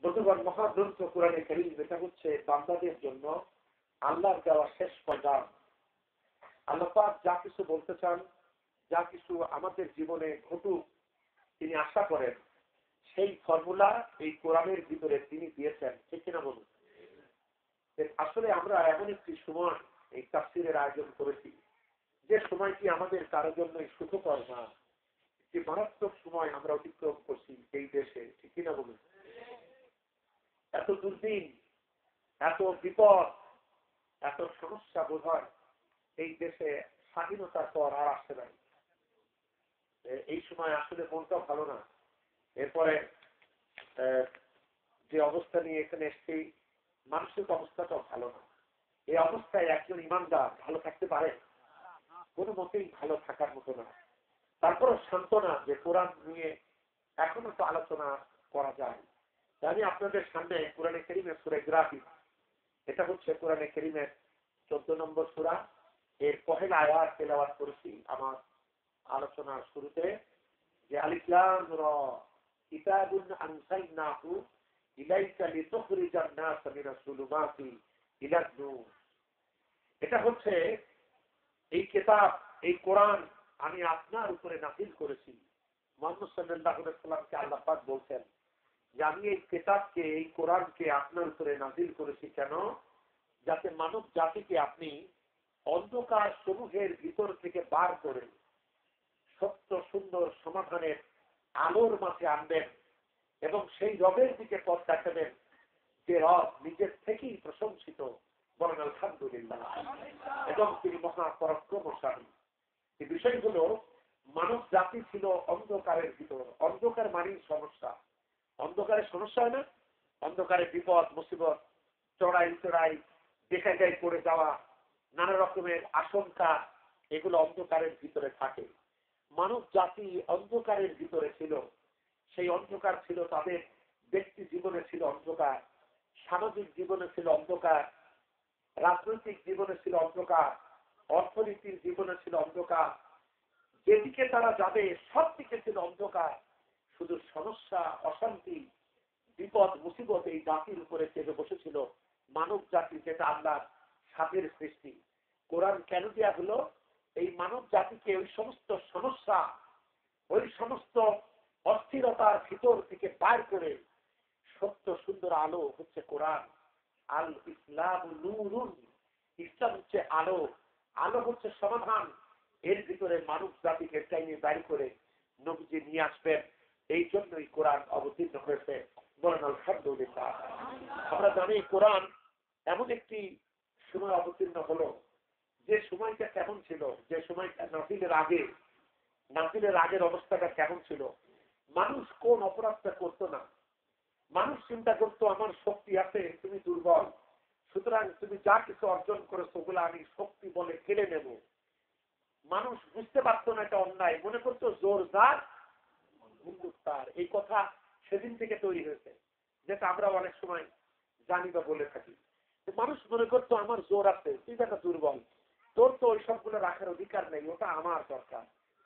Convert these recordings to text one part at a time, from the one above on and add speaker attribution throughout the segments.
Speaker 1: বন্ধুগণ, মহাগ্রন্থ কোরআনে কারীম এটা হচ্ছে বান্দাদের জন্য আল্লাহর দেওয়া শেষ পয়গাম। আল্লাহ পাক যা কিছু বলতে চান, যা কিছু আমাদের জীবনে ঘটুক তিনি আশা করেন, সেই ফর্মুলা এই কোরআনের ভিতরে তিনি দিয়েছেন। ঠিক কিনা বলুন? আসলে আমরা এমন একটি সময় এই তাফসীরের আয়োজন করেছি যে সময়টি আমাদের কারোর জন্যই সুখকর না, যে মারাত্মক সময় আমরা অতিক্রম করছি এই দেশে। ঠিক কিনা বলুন? এত দুর্দিন, এত বিপদ, এত সমস্যা বোধ হয় এই দেশে স্বাধীনতার পর আর আসতে নাই। এই সময় আসলে মনটাও ভালো না। এরপরে যে অবস্থা নিয়ে এখানে এসছি, মানসিক অবস্থাটাও ভালো না। এই অবস্থায় একজন ইমানদার ভালো থাকতে পারে? কোনো মতেই ভালো থাকার মতো না। তারপরও সান্ত্বনা যে কোরআন নিয়ে এখনো তো আলোচনা করা যায়। আমি আপনাদের সামনে কোরআনে কারীমের সূরা ইগরাফি, এটা হচ্ছে কোরআনে কারীমের 14 নম্বর সূরা, এর পহেলা আয়াত তেলাওয়াত করেছি আমার আলোচনার শুরুতে, যে আলিফ লাম রা কিতাবুন আনসাইনাহু ইলাইকা লিতুখরিজান নাস মিনাস যুলুমাতি ইলান নূর। এটা হচ্ছে এই কিতাব, এই কোরআন আমি আপনার উপরে নাযিল করেছি। মুহাম্মদ সাল্লাল্লাহু আলাইহি ওয়াসাল্লামকে আল্লাহ পাক বলছেন যে আমি এই কিতাবকে, এই কোরআনকে আপনার উপরে নাযিল করেছি কেন? যাতে মানব জাতিকে আপনি অন্ধকার সমূহের ভিতর থেকে বার করে সত্য সুন্দর সমাধানের আলোর মাঝে আনবেন এবং সেই রবের দিকে পথ দেখাবেন যে রব নিজের থেকেই প্রশংসিত, বলেন আলহামদুলিল্লাহ, এবং তিনি মহাপরাক্রমশালী। এই বিষয়গুলো মানব জাতি ছিল অন্ধকারের ভিতর। অন্ধকার মানেই সমস্যা। অন্ধকারের সমস্যা হয় না? অন্ধকারে বিপদ মুসিবত, চড়াই চড়াই, দেখা যায় পড়ে যাওয়া, নানা রকমের আশঙ্কা, এগুলো অন্ধকারের ভিতরে থাকে। মানব জাতি অন্ধকারের ভিতরে ছিল। সেই অন্ধকার ছিল তাদের ব্যক্তি জীবনে ছিল অন্ধকার, সামাজিক জীবনে ছিল অন্ধকার, রাজনৈতিক জীবনে ছিল অন্ধকার, অর্থনীতির জীবনে ছিল অন্ধকার। যেদিকে তারা যাবে সব দিকে ছিল অন্ধকার। শুধু সমস্যা, অশান্তি, বিপদ মুসিবত এই জাতির উপরে চেপে বসেছিল মানব জাতি, যেটা আল্লাহর সাথের সৃষ্টি। কোরআন কেন দেয়া হলো? এই মানব জাতিকে ওই সমস্ত সমস্যা, ওই সমস্ত অস্থিরতার ভিতর থেকে বাইর করে সত্য সুন্দর আলো হচ্ছে কোরআন। আল ইসলাম নূরুন, ইসলাম হচ্ছে আলো, আলো হচ্ছে সমাধান। এর ভিতরে মানব জাতিকে টাইনে বাইর করে নবীজি নিয়ে আসবেন। এই জন্যই কোরআন অবতীর্ণ হয়েছে, বলেন আলহামদুলিল্লাহ। আমরা জানি কোরআন এমন একটি সময় অবতীর্ণ হলো, যে সময়টা কেমন ছিল, যে সময়টা নাজিলের আগের অবস্থাটা কেমন ছিল। মানুষ কোন অপরাধটা করতো না। মানুষ চিন্তা করতো আমার শক্তি আছে, তুমি দুর্বল, সুতরাং তুমি যা কিছু অর্জন করেছো ওগুলো আমি শক্তি বলে কেড়ে নেব। মানুষ বুঝতে পারতো না এটা অন্যায়, মনে করতো জোর যার বন্দুক তার। এই কথা সেদিন থেকে তৈরি হয়েছে, যেটা আমরা অনেক সময় জানি বা বলে থাকি। মানুষ মনে করতো আমার জোর আছে, তুই একটা দুর্বল, তোর তো ওই সবগুলো রাখার অধিকার নেই, ওটা আমার দরকার,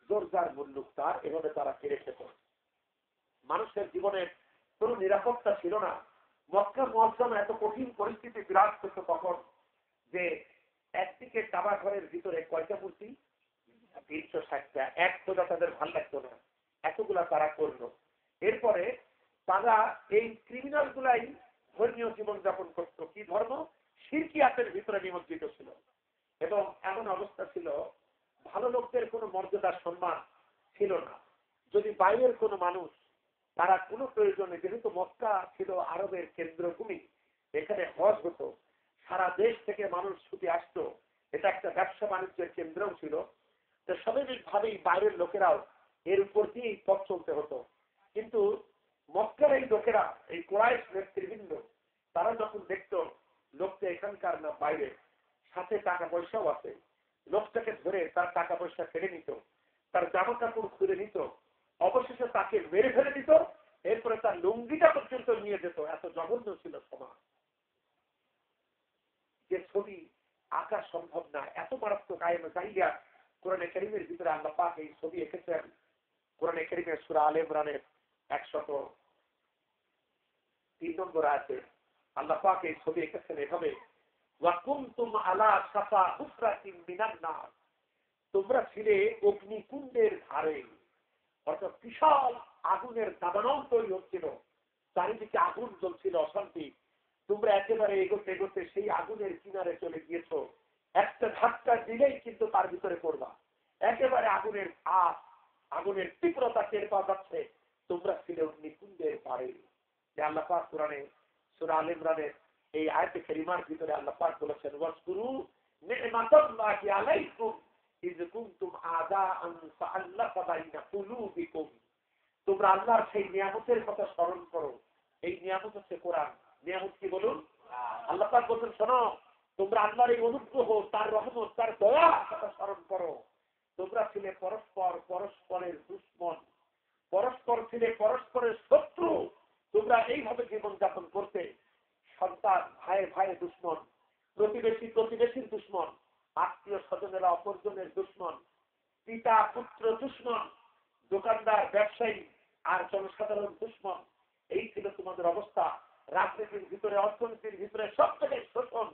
Speaker 1: জোর যার বন্দুক তার। এভাবে তারা কেড়ে খেত। মানুষের জীবনের কোনো নিরাপত্তা ছিল না। মক্কা মুআজ্জামা এত কঠিন পরিস্থিতি বিরাজ করত তখন, যে একদিকে কাবা ঘরের ভিতরে কয়টা মূর্তি? 360টা। এক খোদা তাদের ভাল লাগতো না, এতগুলা তারা করলো। এরপরে তারা এই ক্রিমিনাল গুলাই ধর্মীয় জীবন যাপন করত। কি ধর্ম? শিরকিয়াতের ভিতরে নিমজ্জিত ছিল। এবং এমন অবস্থা ছিল, ভালো লোকদের কোনো মর্যাদা সম্মান ছিল না। যদি বাইরের কোনো মানুষ, তারা কোনো প্রয়োজনে, যেহেতু মক্কা ছিল আরবের কেন্দ্রভূমি, এখানে হজ হতো, সারা দেশ থেকে মানুষ ছুটে আসতো, এটা একটা ব্যবসা বাণিজ্যের কেন্দ্রও ছিল। তো স্বাভাবিকভাবেই বাইরের লোকেরাও এর উপর দিয়েই পথ চলতে হতো। কিন্তু মক্কার এই লোকেরা, এই কুরাইশ নেতৃবৃন্দ, তারা যখন দেখতো লোকটা এখানকার না বাইরে, সাথে টাকা পয়সাও আছে, লোকটাকে ধরে তার টাকা পয়সা কেড়ে নিত, তার জামা কাপড় খুলে নিত, অবশেষে তাকে মেরে ফেলে দিত, এরপরে তার লুঙ্গিটা পর্যন্ত নিয়ে যেত। এত জঘন্য ছিল সমাজ, যে ছবি আঁকা সম্ভব না, এত মারাত্মক আইন জাহিলিয়া। কোরআনে কারীমের ভিতরে আল্লাহ পাক এই ছবি এঁকেছেন। কোরআনে কারীমের সূরা আলে ইমরানের 103 নম্বর আয়াতে আল্লাহ পাক এই ছবি এঁকেছেন এভাবে, ওয়াকুনতুম আলা শাফা হুফরাতিন মিনান নার, তোমরা ছিলে অগ্নিকুণ্ডের ধারে, অর্থাৎ বিশাল আগুনের দাবানল তৈরি হচ্ছিল, চারিদিকে আগুন জ্বলছিল, অশান্তি। তোমরা একেবারে এগোতে এগোতে সেই আগুনের কিনারে চলে গিয়েছো, একটা ধাক্কা দিলেই কিন্তু তার ভিতরে পড়বা, একেবারে আগুনের ভাব, আগুনের তীব্রতা টের পাওয়া যাচ্ছে। তোমরা ছিলে অগ্নিকুণ্ডের ধারে। আল্লাহ পাক কোরআনে সূরা আল ইমরানের এই আয়াতে কারিমার ভিতরে আল্লাহ পাক বলেছেন, ওয়াজকুরু নি'মাতাল্লাহি আলাইকুম ইয কুনতুম আদাআন ফাআল্লাফা বাইনা কুলুবিকুম। তোমরা আল্লাহর সেই নিয়ামতের কথা স্মরণ করো। এই নিয়ামত হচ্ছে কোরআন। নিয়ামত কি বলুন? আল্লাহ পাক বলেন, শোনো, তোমরা আল্লাহর এই অনুগ্রহ, তার রহমত, তার দয়ার কথা স্মরণ করো। তোমরা ছিলে পরস্পরের দুশমন, পরস্পর ছিলে পরস্পরের শত্রু। তোমরা এইভাবে জীবনযাপন করতে, সন্তান ভাইয়ের দুশমন, প্রতিবেশীর দুশমন, আত্মীয় স্বজনেরা অপরজনের দুশমন, পিতা পুত্র দুশমন, দোকানদার ব্যবসায়ী আর জনসাধারণ দুশমন। এই ছিল তোমাদের অবস্থা। রাজনীতির ভিতরে, অর্থনীতির ভিতরে সব জায়গায় শোষণ,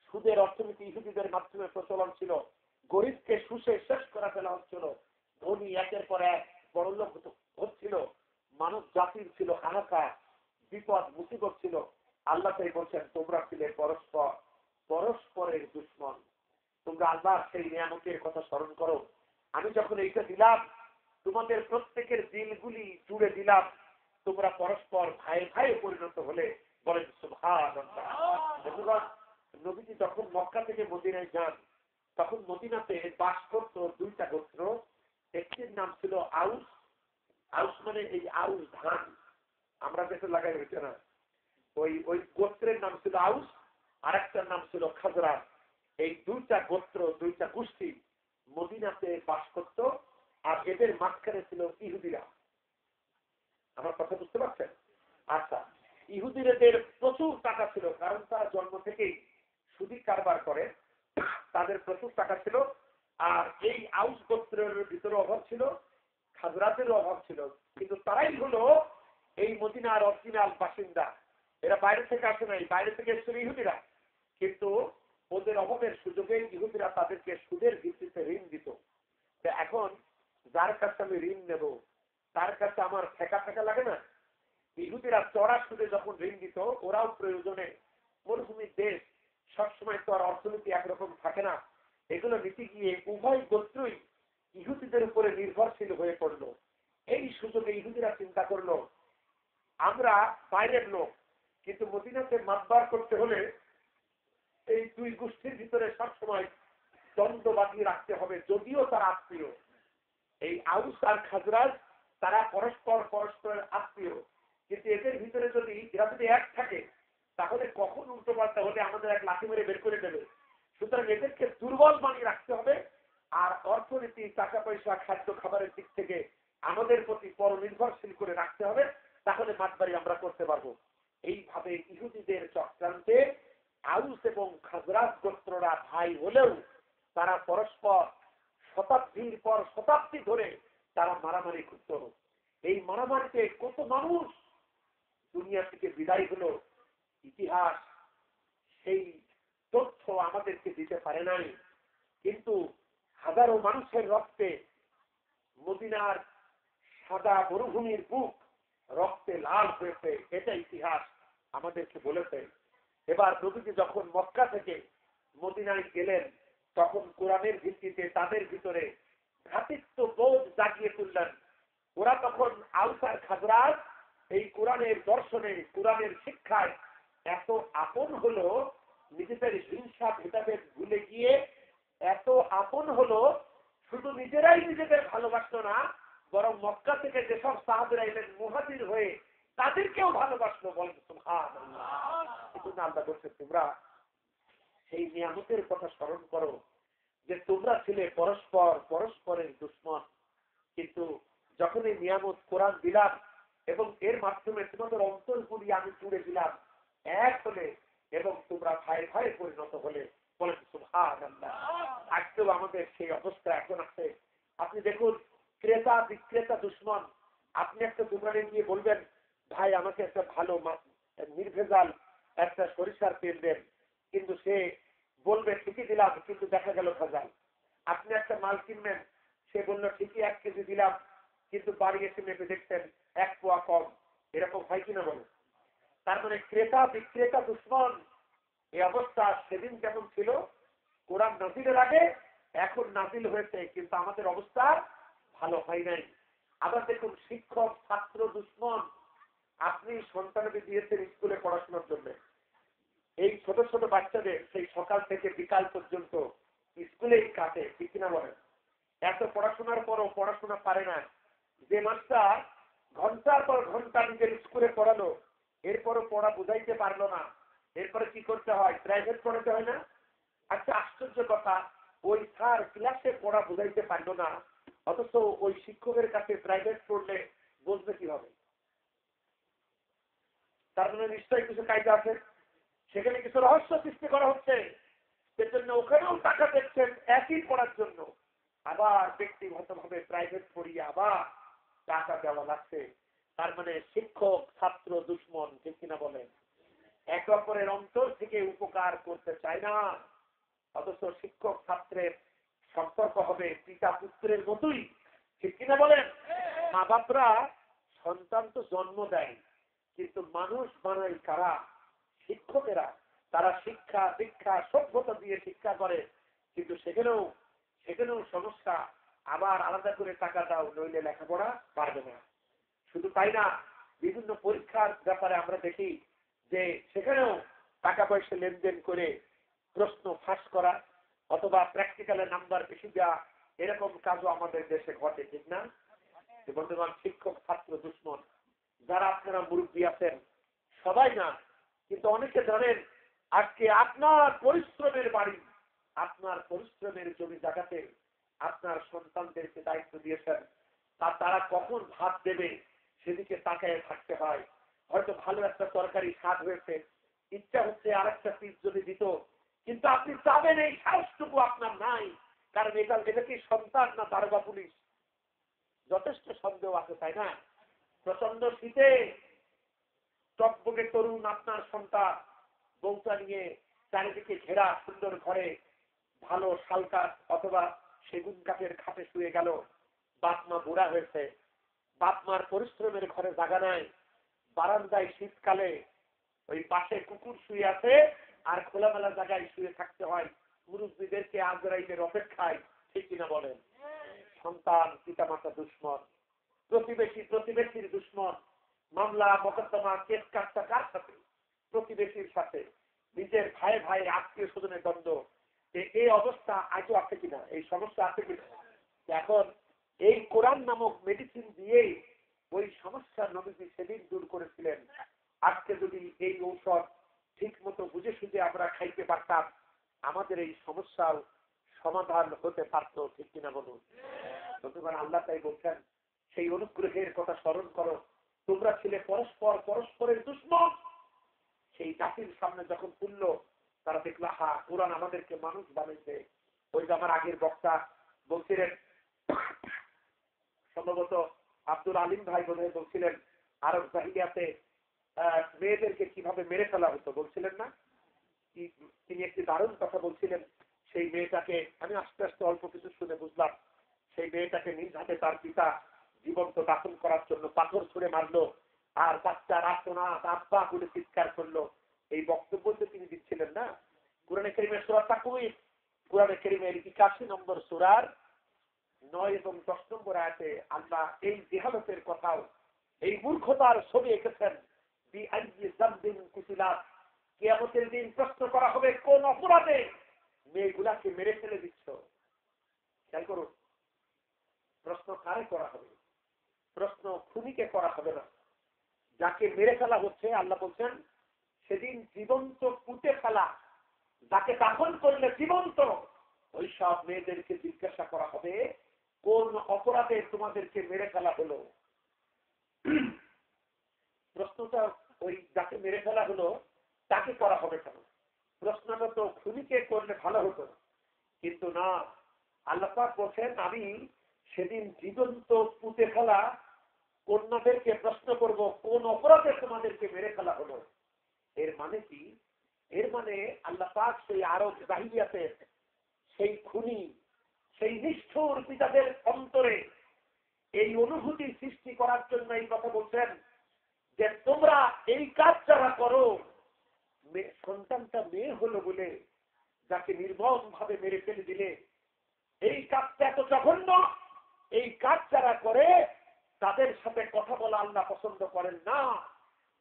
Speaker 1: সুদের অর্থনীতি ইহুদিদের মাধ্যমে প্রচলন ছিল। গরিবকে শুষে শেষ করা ফেলা হচ্ছিল, ধনী একের পর এক বড়লোক হচ্ছিল, মানব জাতির ছিল হাহাকার, বিপদ মুসিবত ছিল। আল্লাহ তাই বলছেন, তোমরা ছিলে পরস্পরের দুশমন। তোমরা আল্লাহ সেই নিয়ামতের কথা স্মরণ করো। আমি যখন এইটা দিলাম, তোমাদের প্রত্যেকের দিলগুলি জুড়ে দিলাম, তোমরা পরস্পর ভাই পরিণত হলে। বলেন সুবহানাল্লাহ। নবীজি যখন মক্কা থেকে মদিনায় যান, তখন মদিনাতে বাস করত দুইটা গোত্র। একটির নাম ছিল আউস। আউস মানে এই আউস ধান আমরা দেশে লাগাই হইছে না, ওই গোত্রের নাম ছিল আউস, আর একটার নাম ছিল খাজরাজ। এই দুইটা গোত্র, দুইটা গোষ্ঠী মদিনাতে বাস করত, আর এদের মাঝখানে ছিল ইহুদিরা। আমার কথা বুঝতে পারছেন? আচ্ছা, ইহুদিদের প্রচুর টাকা ছিল, কারণ তারা জন্ম থেকেই সুদি কারবার করে, তাদের প্রচুর টাকা ছিল। আর এই আউস গোত্রের ভিতরে অভাব ছিল, খাজরাজেরও অভাব ছিল, কিন্তু তারাই হলো এই মদিনার অরিজিনাল বাসিন্দা। এরা বাইরে থেকে আসে নাই, বাইরে থেকে এসেছিল ইহুদিরা, কিন্তু ওদের অভাবের সুযোগে ইহুদিরা তাদেরকে সুদের ভিত্তিতে ঋণ দিত। এখন যার কাছে আমি ঋণ নেব, তার কাছে আমার ঠেকা লাগে না। ইহুদিরা চড়া সুদে যখন ঋণ দিত, ওরাও প্রয়োজনে, মরুভূমির দেশ, সবসময় তো আর অর্থনীতি একরকম থাকে না, এগুলো নীতি গিয়ে উভয় গোত্রই ইহুদিদের উপরে নির্ভরশীল হয়ে পড়লো। এই সুযোগে ইহুদিরা চিন্তা করলো, আমরা বাইরের লোক, কিন্তু মদিনাতে মাতবার করতে হলে এই দুই গোষ্ঠীর ভিতরে সবসময় দ্বন্দ্ব বাঁধিয়ে রাখতে হবে, যদিও তারা আত্মীয়। এই আউস আর খাজরাজ তারা পরস্পরের আত্মীয়, কিন্তু এদের ভিতরে এরা যদি এক থাকে, তাহলে কখন উল্টো পাল্টা হলে আমাদের এক লাঠি মেরে বের করে দেবে। সুতরাং এদেরকে দুর্বল বানিয়ে রাখতে হবে, আর অর্থনীতি, টাকা পয়সা, খাদ্য খাবারের দিক থেকে আমাদের প্রতি পরনির্ভরশীল করে রাখতে হবে, তাহলে মাতবাড়ি আমরা করতে পারবো। এইভাবে ইহুদিদের চক্রান্তে আউস এবং খাজরাজ গোত্ররা ভাই হলেও তারা পরস্পর শতাব্দীর পর শতাব্দী ধরে তারা মারামারি করত। এই মারামারিতে কত মানুষ দুনিয়া থেকে বিদায় হলো, ইতিহাস সেই তথ্য আমাদেরকে দিতে পারে নাই। কিন্তু হাজারো মানুষের রক্তে মদিনার সাদা মরুভূমির বুক রক্তে লাল হয়েছে, এটা ইতিহাস আমাদেরকে বলেছে। এবার নবীজি যখন মক্কা থেকে মদিনায় গেলেন, তখন কোরআনের ভিত্তিতে তাদের ভিতরে ভ্রাতৃত্ব বোধ জাগিয়ে তুললেন। ওরা তখন আউস আর খাজরাজ এই কোরআনের দর্শনে, কোরআনের শিক্ষায় এত আপন হলো, নিজেদের হিংসা ভেদাভেদ ভুলে গিয়ে এত আপন হলো, শুধু নিজেরাই নিজেদের ভালোবাসতো না, বরং মক্কা থেকে যেসব সাহাবীরা এলেন মুহাজির হয়ে, তাদেরকেও ভালোবাসলো। বলেন সুবহানাল্লাহ। আল্লাহ বলছে, তোমরা সেই নিয়ামতের কথা স্মরণ করো যে তোমরা ছিলে পরস্পরের দুশমন, কিন্তু যখন এই নিয়ামত কোরআন দিলাম এবং এর মাধ্যমে তোমাদের অন্তরগুলি আমি জুড়ে দিলাম, এক হলে এবং তোমরা ভাই পরিণত হলে। বলেন সুবহানাল্লাহ। আজকেও আমাদের সেই অবস্থা এখন আছে। আপনি দেখুন, ক্রেতা বিক্রেতা দুশমন। আপনি একটা দোকানে গিয়ে বলবেন, ভাই আমাকে একটা ভালো নির্ভেজাল একটা সরিষার তেল দেন, কিন্তু সে বলবে ঠিকই দিলাম, কিন্তু দেখা গেল ভেজাল। আপনি একটা মাল কিনবেন, সে বললো ঠিকই 1 কেজি দিলাম, কিন্তু বাড়ি এসে মেপে দেখছেন 1 পোয়া কম। এরকম হয় কিনা বলে? তার মানে ক্রেতা বিক্রেতা দুশ্মন। এই অবস্থা সেদিন যেমন ছিল কোরআন নাজিলের আগে, এখন নাজিল হয়েছে, কিন্তু আমাদের অবস্থা ভালো হয় নাই। আবার দেখুন, শিক্ষক ছাত্র দুশ্মন। আপনি সন্তানকে দিয়েছেন স্কুলে পড়াশোনার জন্য, এই ছোট ছোট বাচ্চাদের সেই সকাল থেকে বিকাল পর্যন্ত স্কুলেই কাটে, ঠিক কিনা বলেন? এত পড়াশোনার পরও পড়াশোনা পারে না। যে মাস্টার ঘন্টার পর ঘন্টা নিজের স্কুলে পড়ালো, এরপরও পড়া বুঝাইতে পারলো না, এরপরে কি করতে হয়? প্রাইভেট পড়াতে হয় না? আচ্ছা, আশ্চর্য কথা, ওই স্যার ক্লাসে পড়া বুঝাইতে পারলো না, অথচ ওই শিক্ষকের কাছে প্রাইভেট পড়লে বুঝবে কিভাবে? তার মানে নিশ্চয়ই কিছু কায়দা আছে, সেখানে কিছু রহস্য সৃষ্টি করা হচ্ছে। সেজন্য ওখানেও টাকা দেখছেন একই পড়ার জন্য, আবার ব্যক্তিগতভাবে প্রাইভেট পড়িয়ে আবার টাকা দেওয়া লাগছে। তার মানে শিক্ষক ছাত্র দুশ্মন, ঠিক কিনা বলেন? একে অপরের অন্তর থেকে উপকার করতে চায় না, অথচ শিক্ষক ছাত্রের সম্পর্ক হবে পিতা পুত্রের মতোই, ঠিক কিনা বলেন? মা বাপরা সন্তান তো জন্ম দেয়, কিন্তু মানুষ বানায় কারা? শিক্ষকেরা। তারা শিক্ষা দীক্ষা সভ্যতা দিয়ে শিক্ষা করে, কিন্তু সেখানেও সমস্যা। আবার আলাদা করে টাকা দাও, নইলে লেখাপড়া পারবে না। শুধু তাই না, বিভিন্ন পরীক্ষার ব্যাপারে আমরা দেখি যে সেখানেও টাকা পয়সা লেনদেন করে প্রশ্ন ফাঁস করা অথবা প্র্যাকটিক্যালের নাম্বার বেশি দেওয়া, এরকম কাজও আমাদের দেশে ঘটে, ঠিক না? বর্তমান শিক্ষক ছাত্র দুশ্মন। যারা আপনারা মুরব্বী আছেন সবাই না, কিন্তু অনেকে জানেন আজকে আপনার পরিশ্রমের বাড়ি, আপনার পরিশ্রমের জমি জায়গাতে আপনার সন্তানদেরকে দায়িত্ব দিয়েছেন, তারা কখন ভাত দেবে সেদিকে তাকায় থাকতে হয়। হয়তো ভালো একটা তরকারি স্বাদ হয়েছে, ইচ্ছা হচ্ছে আর একটা পিস যদি দিত, কিন্তু আপনি চাবেন এই সাহসটুকু আপনার নাই। কারণ এটা কি সন্তান না দারোগা পুলিশ? যথেষ্ট সন্দেহ আছে, তাই না? প্রচন্ড শীতে টকবকে তরুণ আপনার সন্তান বউটা নিয়ে চারিদিকে ঘেরা সুন্দর ঘরে ভালো শাল কাঠ অথবা সেগুন কাঠের খাটে শুয়ে গেল। বাপমা বুড়া হয়েছে, বাপমার পরিশ্রমের ঘরে জায়গা নাই, বারান্দায় শীতকালে ওই পাশে কুকুর শুয়ে আছে, আর খোলামেলা জায়গায় শুয়ে থাকতে হয় মুরব্বীদেরকে আজরাইলের অপেক্ষায়, ঠিক কিনা বলেন? সন্তান পিতামাতা দুশ্মন, প্রতিবেশীর দুশ্মন, মামলা মোকদ্দমা কেস কাজটা কার সাথে? প্রতিবেশীর সাথে। নিজের ভাই আত্মীয় স্বজনের দ্বন্দ্ব। এই অবস্থা আজও আছে কিনা? এই সমস্যা আছে কিনা? এখন এই কোরআন নামক মেডিসিন দিয়েই ওই সমস্যা নবীজি সেদিন দূর করেছিলেন। আজকে যদি এই ঔষধ ঠিক মতো বুঝে সুঝে আমরা খাইতে পারতাম, আমাদের এই সমস্যার সমাধান হতে পারত, ঠিক কিনা বলুন? বন্ধুগণ, আল্লাহ তাই বলছেন, সেই অনুগ্রহের কথা স্মরণ করো, তোমরা ছিলে পরস্পরের দুশ্মন। সেই জাতির সামনে যখন তুললো, তারা দেখলো হা, কোরআন আমাদেরকে মানুষ বানাইছে। ওই যে আমার আগের বক্তা বলছিলেন, সম্ভবত আব্দুল আলিম ভাই বোধহয় বলছিলেন, আরব জাহিলিয়াতে মেয়েদেরকে কিভাবে মেরে ফেলা হতো, বলছিলেন না? তিনি একটি দারুণ কথা বলছিলেন। সেই মেয়েটাকে আমি আস্তে আস্তে অল্প কিছু শুনে বুঝলাম, সেই মেয়েটাকে নিজ হাতে তার পিতা জীবন্ত দাফন করার জন্য পাথর ছুঁড়ে মারলো, আর বাচ্চা রাতনা আব্বা বলে চিৎকার করলো। এই বক্তব্য যে তিনি দিচ্ছিলেন না, কোরআনে কারীমের সূরা তাকওয়ির, কোরআনে কারীমের 81 নম্বর সূরার 9 এবং 10 নম্বর আয়াতে আল্লাহ এই জিহালতের কথাও, এই মূর্খতার ছবি এঁকেছেন। কিয়ামতের দিন প্রশ্ন করা হবে, কোন অপরাধে মেয়েগুলাকে মেরে ফেলে দিচ্ছ? খেয়াল করুন, প্রশ্ন কারে করা হবে? প্রশ্ন খুনিকে করা হবে না, যাকে মেরে ফেলা হচ্ছে। আল্লাহ বলছেন সেদিন জীবন্ত পুঁতে ফেলা, যাকে দাফন করলে জীবন্ত, ওই সব মেয়েদেরকে জিজ্ঞাসা করা হবে কোন অপরাধে তোমাদেরকে মেরে ফেলা হলো। প্রশ্নটা ওই যাকে মেরে ফেলা হলো তাকে করা হবে কেন? প্রশ্নটা তো খুনিকে করলে ভালো হতো, কিন্তু না। আল্লাহ পাক বলেন আমি সেদিন জীবন্ত পুঁতে ফেলা কন্যাদেরকে প্রশ্ন করব কোন অপরাধে তোমাদেরকে মেরে ফেলা হলো। এর মানে কি? এর মানে আল্লাহ পাক সেই আরব জাহিলিয়াতের সেই খুনি, সেই নিষ্ঠুর পিতাদের অন্তরে এই অনুভূতি সৃষ্টি করার জন্য এই কথা বলছেন যে তোমরা এই কাজ যারা করো, সন্তানটা মেয়ে হলো বলে যাকে নির্মম ভাবে মেরে ফেলে দিলে, এই কাজটা এত জঘন্য। এই কাজ যারা করে তাদের সাথে কথা বলা আল্লাহ পছন্দ করেন না।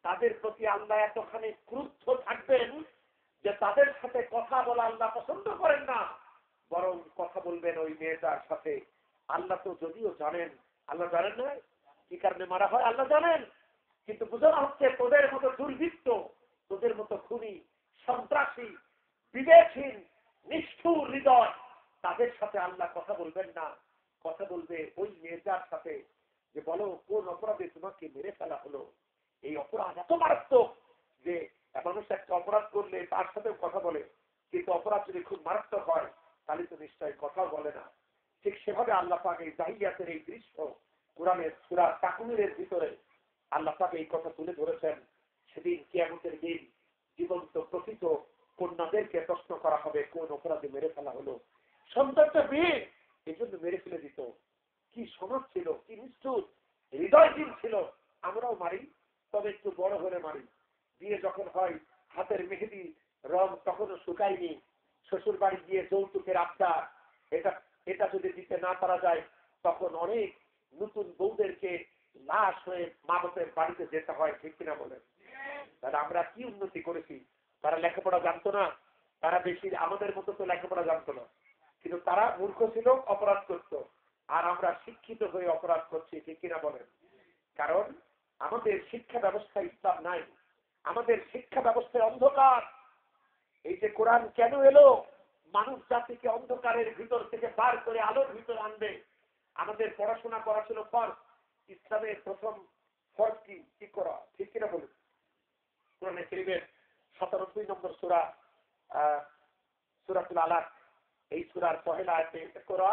Speaker 1: তাদের প্রতি আল্লাহ এতখানি ক্রুদ্ধ থাকবেন যে তাদের সাথে কথা বলা আল্লাহ পছন্দ করেন না, বরং কথা বলবেন ওই মেয়েটার সাথে। আল্লাহ তো যদিও জানেন, আল্লাহ জানেন না কি কারণে মারা হয়, আল্লাহ জানেন, কিন্তু বোঝানো হচ্ছে তোদের মতো দুর্বৃত্ত, তোদের মতো খুনি, সন্ত্রাসী, বিবেকহীন, নিষ্ঠুর হৃদয়, তাদের সাথে আল্লাহ কথা বলবেন না। কথা বলবে ওই মেয়েটার সাথে যে বলো কোন অপরাধে তোমাকে মেরে ফেলা হলো। এই অপরাধ এত মারাত্মক যে মানুষ একটা অপরাধ করলে তার সাথেও কথা বলে, কিন্তু অপরাধ যদি খুব মারাত্মক হয় তাহলে তো নিশ্চয়ই কথাও বলে না। ঠিক সেভাবে আল্লাহ পাক এই জাহিলিয়াতের এই দৃশ্য কোরআনের সূরা তাকওয়িরের ভিতরে আল্লাহ পাক এই কথা তুলে ধরেছেন। সেদিন কিয়ামতের দিন জীবন্ত প্রকৃত কন্যাদেরকে প্রশ্ন করা হবে কোন অপরাধে মেরে ফেলা হলো। সন্তানটা মেয়ে, এই জন্য মেরে ফেলে দিত। কি সমাজ ছিল, কি নিষ্ঠুর হৃদয়হীন ছিল। আমরাও মারি, তবে একটু বড় হলে মারি। বিয়ে যখন হয় হাতের মেহেদি রং তখনও শুকায়নি, শ্বশুর বাড়ি গিয়ে যৌতুকের আবদার, এটা এটা যদি দিতে না পারা যায় তখন অনেক নতুন বউদেরকে লাশ হয়ে মা বাপের বাড়িতে যেতে হয়, ঠিক কিনা বলেন? তাহলে আমরা কি উন্নতি করেছি? তারা লেখাপড়া জানতো না, তারা বেশি আমাদের মতো তো লেখাপড়া জানতো না, কিন্তু তারা মূর্খ ছিল, অপরাধ করত। আর আমরা শিক্ষিত হয়ে অপরাধ করছি, ঠিক কিনা বলেন? কারণ আমাদের শিক্ষা ব্যবস্থা ইসলাম নাই, আমাদের শিক্ষা ব্যবস্থায় অন্ধকার। এই যে কোরআন কেন এলো? মানুষ জাতিকে অন্ধকারের ভিতর থেকে বার করে আলোর ভিতর আনবে। আমাদের পড়াশোনা করা ছিল ফরজ। ইসলামের প্রথম ফরজ কি করা, ঠিক কিনা বলুন? কোরআনে কারীমের ৯৭ নম্বর সূরা সূরাতুল আলাক, এই সূরার পহেলা আয়াতে ইকরা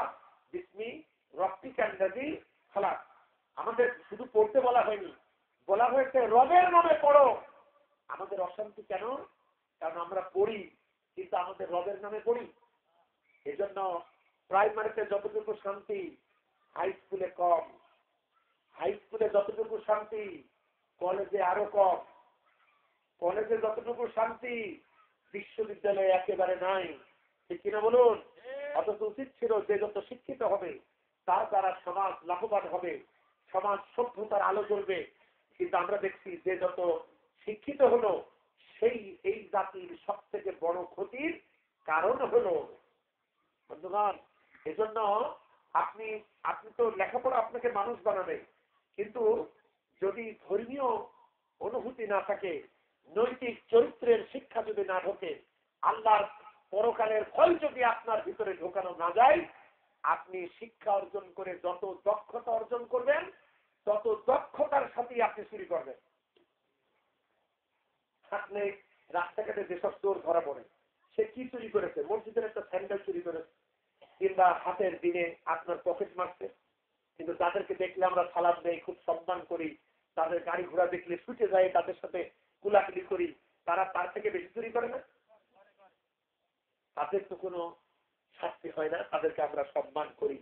Speaker 1: বিসমি রাব্বিকাল্লাযী খালাক। আমাদের শুধু পড়তে বলা হয়নি, বলা হয়েছে রবের নামে পড়ো। আমাদের অশান্তি কেন? কারণ আমরা পড়ি কিন্তু আমাদের রবের নামে পড়ি। এজন্য প্রাইমারিতে যতটুকু শান্তি হাই স্কুলে কম, হাই স্কুলে যতটুকু শান্তি কলেজে আরো কম, কলেজে যতটুকু শান্তি বিশ্ববিদ্যালয়ে একেবারে নাই, ঠিক কিনা বলুন? অথচ উচিত ছিল যে যত শিক্ষিত হবে তার দ্বারা সমাজ লাভবান হবে, সমাজ সভ্যতার আলো জ্বলবে। কিন্তু আমরা দেখছি যে যত শিক্ষিত হলো সেই এই জাতির সব থেকে বড় ক্ষতির কারণ হলো। বন্ধুগণ, এজন্য আপনি আপনি তো লেখাপড়া আপনাকে মানুষ বানাবে, কিন্তু যদি ধর্মীয় অনুভূতি না থাকে, নৈতিক চরিত্রের শিক্ষা যদি না ঢোকে, আল্লাহর পরকালের ফল যদি আপনার ভিতরে ঢোকানো না যায়, আপনি শিক্ষা অর্জন করে যত দক্ষতা অর্জন করবেন তত দক্ষতার সাথেই আপনি চুরি করবেন। আপনি রাস্তাঘাটে যেসব চোর ধরা পড়ে, সে কি চুরি করেছে? মসজিদের একটা স্যান্ডেল চুরি করেছে, কিংবা হাতের দিনে আপনার পকেট মারছে। কিন্তু তাদেরকে দেখলে আমরা সালাম দেই, খুব সম্মান করি, তাদের গাড়ি ঘোড়া দেখলে ছুটে যায়, তাদের সাথে কুলাকুলি করি। তারা তার থেকে বেশি চুরি করে না? তাদের তো কোনো শাস্তি হয় না, তাদেরকে আমরা সম্মান করি,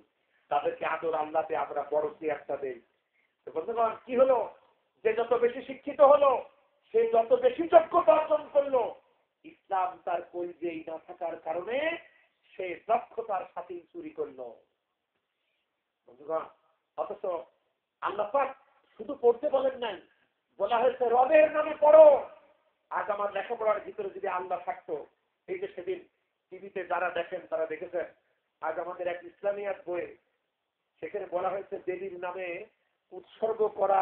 Speaker 1: তাদেরকে আদর আল্লাহতে আমরা বড় একটা দেই। তো বন্ধুগণ, কি হলো? যে যত বেশি শিক্ষিত হলো সে যত বেশি যোগ্যতা অর্জন করলো, ইসলাম তার পরিচয় না থাকার কারণে সে দক্ষতার সাথেই চুরি করলো। বন্ধুগণ, অথচ আল্লাহ পাক শুধু পড়তে বলেন নাই, বলা হয়েছে রবের নামে পড়ো। আজ আমার লেখাপড়ার ভিতরে যদি আল্লাহ থাকতো, এই যে সেদিন টিভিতে যারা দেখেন তারা দেখেছেন, আজ আমাদের এক ইসলামিয়াত বইয়ে সেখানে বলা হয়েছে দেবীর নামে উৎসর্গ করা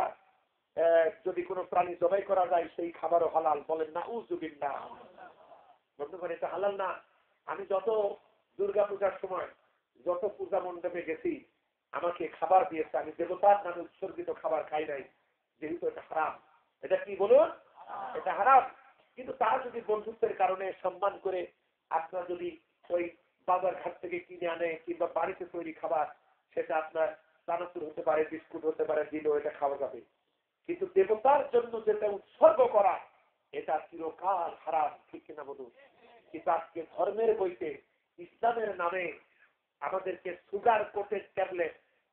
Speaker 1: যদি কোনো প্রাণী জবাই করা যায় সেই খাবারও হালাল। বলেন না উযুবিল্লাহ। বন্ধুগণ, এটা হালাল না। আমি যত দুর্গা পূজার সময় যত পূজা মণ্ডপে গেছি আমাকে খাবার দিয়েছে, আমি দেবতার নামে উৎসর্গিত খাবার খাই নাই, যেহেতু এটা হারাম। এটা কি বলুন? এটা হারাম। কিন্তু তারা যদি বন্ধুত্বের কারণে সম্মান করে আপনার যদি ওই বাজার ঘাট থেকে কিনে আনে কিংবা বাড়িতে তৈরি খাবার, সেটা আপনার চানাচুর হতে পারে, বিস্কুট হতে পারে, দিলেও এটা খাওয়া যাবে। কিন্তু দেবতার জন্য যেটা উৎসর্গ করা, এটা চিরকাল হারাম, ঠিক কিনা বলুন? কিন্তু আজকে ধর্মের বইতে ইসলামের নামে আমাদেরকে সুগার কোটেড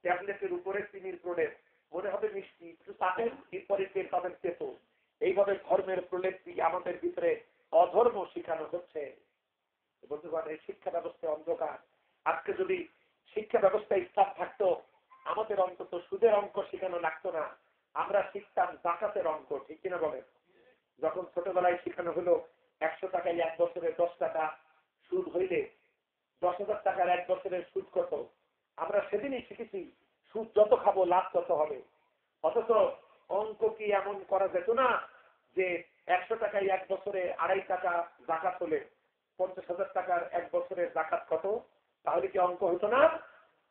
Speaker 1: ট্যাবলেটের উপরে চিনির প্রলেপ, মনে হবে মিষ্টি, একটু চাপেন এরপরে টের পাবেন তেতো। এইভাবে ধর্মের প্রলেপ দিয়ে আমাদের ভিতরে অধর্ম শিখানো হচ্ছে। বন্ধুগণ, এই শিক্ষা ব্যবস্থায় অন্ধকার। আজকে যদি শিক্ষা ব্যবস্থা ইসলাম থাকতো, আমাদের অন্তত সুদের অঙ্ক শেখানো লাগতো না, আমরা শিখতাম জাকাতের অঙ্ক, ঠিক কিনা বলেন? যখন ছোটবেলায় শেখানো হলো 100 টাকায় 1 বছরে 10 টাকা সুদ হইলে 10,000 টাকার 1 বছরের সুদ কত, আমরা সেদিনই শিখেছি সুদ যত খাবো লাভ তত হবে। অথচ অঙ্ক কি এমন করা যেত না যে 100 টাকায় 1 বছরে 2.5 টাকা জাকাত হলে 50,000 টাকার 1 বছরের জাকাত কত? তাহলে কি অঙ্ক হতো না?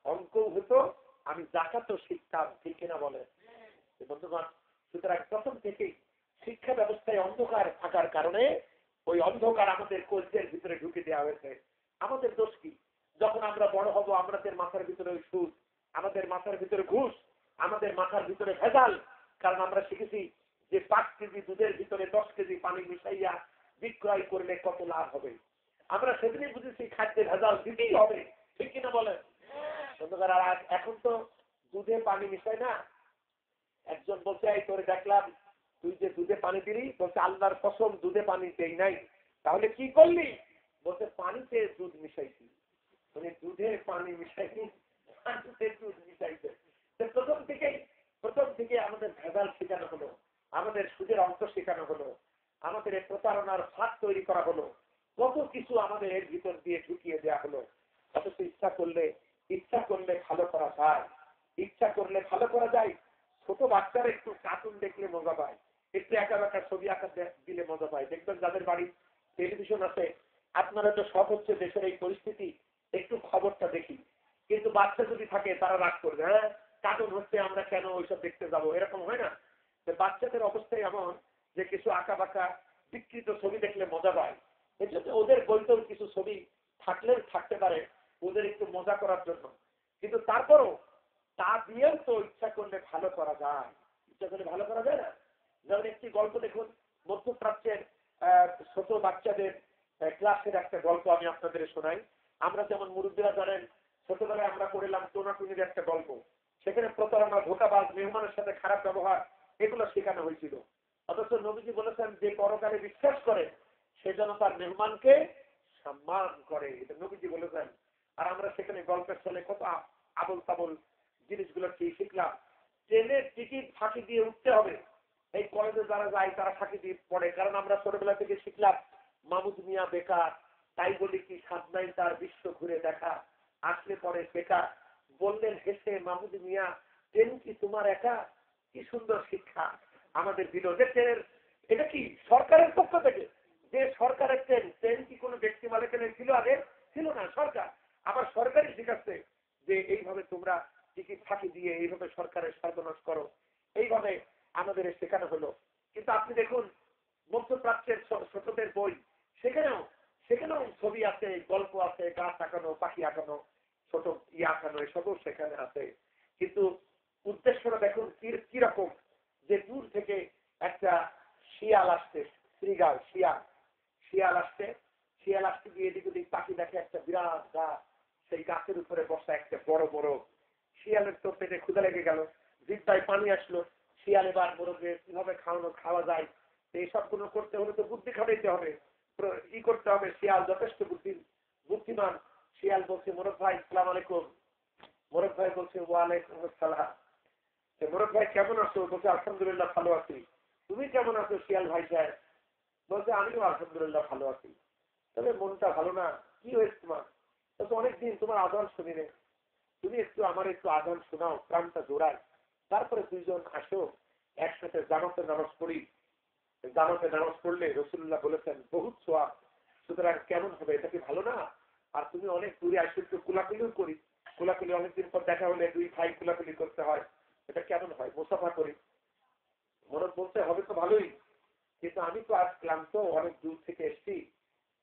Speaker 1: অঙ্ক হতো, আমি জাকাতও শিখতাম, ঠিক কিনা বলেন? বন্ধুগণ, সুতরাং প্রথম থেকেই শিক্ষা ব্যবস্থায় অন্ধকার থাকার কারণে ওই অন্ধকার আমাদের কলজের ভিতরে ঢুকে দেওয়া হয়েছে। আমাদের দোষ কি? যখন আমরা বড় হব আমাদের মাথার ভিতরে ওই সুদ, আমাদের মাথার ভিতরে ঘুষ, আমাদের মাথার ভিতরে ভেজাল। কারণ আমরা শিখেছি যে 5 কেজি দুধের ভিতরে 10 কেজি পানি মিশাইয়া বিক্রয় করলে কত লাভ হবে। আমরা সেদিনই বুঝেছি খাদ্যে ভেজাল দিতেই হবে, ঠিক কিনা বলেন? বন্ধুগণ, আর এখন তো দুধে পানি মিশায় না। একজন বলছে, এই তোরে দেখলাম তুই যে দুধে পানি দিলি, বলছে আল্লাহর কসম দুধে পানি দেই নাই। তাহলে কি করলি? বলছে পানিতে দুধ মিশাইছি। মানে দুধে পানি মিশাইছি, পানিতে দুধ মিশাইছে। প্রথম থেকে আমাদের ভেজাল শেখানো হলো, আমাদের সুদের অংশ শেখানো হলো, আমাদের এই প্রতারণার ফাঁদ তৈরি করা হলো, কত কিছু আমাদের এর ভিতর দিয়ে ঢুকিয়ে দেওয়া হলো। অথচ ইচ্ছা করলে ভালো করা যায়, ইচ্ছা করলে ভালো করা যায়। ছোট বাচ্চারা একটু কার্টুন দেখলে মজা পায়, একটু একা একা ছবি আঁকা দিলে মজা পায়। দেখবেন যাদের বাড়ি টেলিভিশন আছে, আপনারা তো সব হচ্ছে দেশের এই পরিস্থিতি, একটু খবরটা দেখি। কিন্তু বাচ্চা যদি থাকে তারা রাগ করবে, হ্যাঁ কার্টুন হচ্ছে আমরা কেন ওইসব দেখতে যাবো, এরকম হয় না? বাচ্চাদের অবস্থায় এমন যে কিছু আঁকা বাঁকা বিকৃত ছবি দেখলে মজা পায়। এই জন্য ওদের বইতেও কিছু ছবি থাকতে পারে ওদের একটু মজা করার জন্য। কিন্তু তারপরও তা দিয়েও তো ইচ্ছা করলে ভালো করা যায়, ইচ্ছা করলে ভালো করা যায় না? যেমন একটি গল্প দেখুন, মধ্যপ্রাচ্যের ছোট বাচ্চাদের ক্লাসের একটা গল্প আমি আপনাদের শোনাই। আমরা যেমন মুরব্বীরা জানেন, ছোটবেলায় আমরা পড়লাম টোনাটুনির একটা গল্প। সেখানে প্রতারণা, ধোঁকাবাজ, মেহমানের সাথে খারাপ ব্যবহার, এগুলো শেখানো হয়েছিল। অথচ নবীজি বলেছেন যে পরকালে বিশ্বাস করে সে যেন তার মেহমানকে সম্মান করে, এটা নবীজি বলেছেন। আর আমরা সেখানে গল্পের ছলে কত আবল তাবল জিনিসগুলো কি শিখলাম। ট্রেনের টিকিট ফাঁকি দিয়ে উঠতে হবে, এই কলেজে যারা যায় তারা ফাঁকি দিয়ে পড়ে। কারণ আমরা ছোটবেলা থেকে শিখলাম মামুদ মিয়া বেকার, তাই বলি কি সাধনাই তার বিশ্ব ঘুরে দেখা, আসলে পরে বেকার বললেন হেসে মামুদ মিয়া, ট্রেন কি তোমার একা? কি সুন্দর শিক্ষা আমাদের দিল। যে ট্রেনের, এটা কি সরকারের পক্ষ থেকে যে সরকারের ট্রেন কি কোনো ব্যক্তি মালিকানায় ছিল? আগে ছিল না, সরকার। আবার সরকারই শিখাচ্ছে যে এইভাবে তোমরা টিকিট ফাঁকি দিয়ে এইভাবে সরকারের সর্বনাশ করো, এইভাবে আমাদের শেখানো হলো। কিন্তু আপনি দেখুন মধ্যপ্রাচ্যের ছোটদের বই, সেখানেও ছবি আছে, গল্প আছে, গাছ আঁকানো, পাখি আঁকানো, ছোট আঁকানো, এসবও সেখানে আছে। কিন্তু উদ্দেশ্যটা দেখুন কিরকম, যে দূর থেকে একটা শিয়াল আসছে, শ্রীগাল শিয়াল আসতে গিয়ে এদিক ওদিক পাখি দেখে একটা বিরাট গাছ, সেই গাছের উপরে বসা একটা বড় বড়। শিয়ালের তো পেটে ক্ষুধা লেগে গেল, জিহ্বায় পানি আসলো। শিয়াল এবার বড়কে কিভাবে খাওয়া যায়, এইসব গুলো করতে হলে তো বুদ্ধি খাটাইতে হবে, কি করতে হবে। শিয়াল যথেষ্ট বুদ্ধিমান। শিয়াল বলছে, মোরক ভাই সালাম আলাইকুম। মোরক ভাই বলছে, ওয়ালাইকুম আসসালাম। মোরক ভাই কেমন আছো? বলছে, আলহামদুলিল্লাহ ভালো আছি। তুমি কেমন আছো শিয়াল ভাই সাহেব? বলছে, আমিও আলহামদুলিল্লাহ ভালো আছি। তবে মনটা ভালো না। কি হয়েছে তোমার? বলছে, অনেকদিন তোমার আজান শুনি রে, তুমি আমার একটু আজান শোনাও, প্রাণটা জোড়ায়, তারপরে দুইজন আসো একসাথে জামাতে নামাজ পড়ি। জামাতে নামাজ পড়লে রাসূলুল্লাহ বলেছেন বহুত সওয়াব। সুতরাং কেমন হবে, এটা কি ভালো না? আর তুমি অনেক দূরে আসলে একটু কোলাকুলিও করি, কোলাকুলি অনেকদিন পর দেখা হলে দুই ভাই কোলাকুলি করতে হয়, এটা কেমন হয়, মুসাফা করি। মনে বলতে হবে তো ভালোই, কিন্তু আমি তো আজ ক্লান্ত, অনেক দূর থেকে এসছি,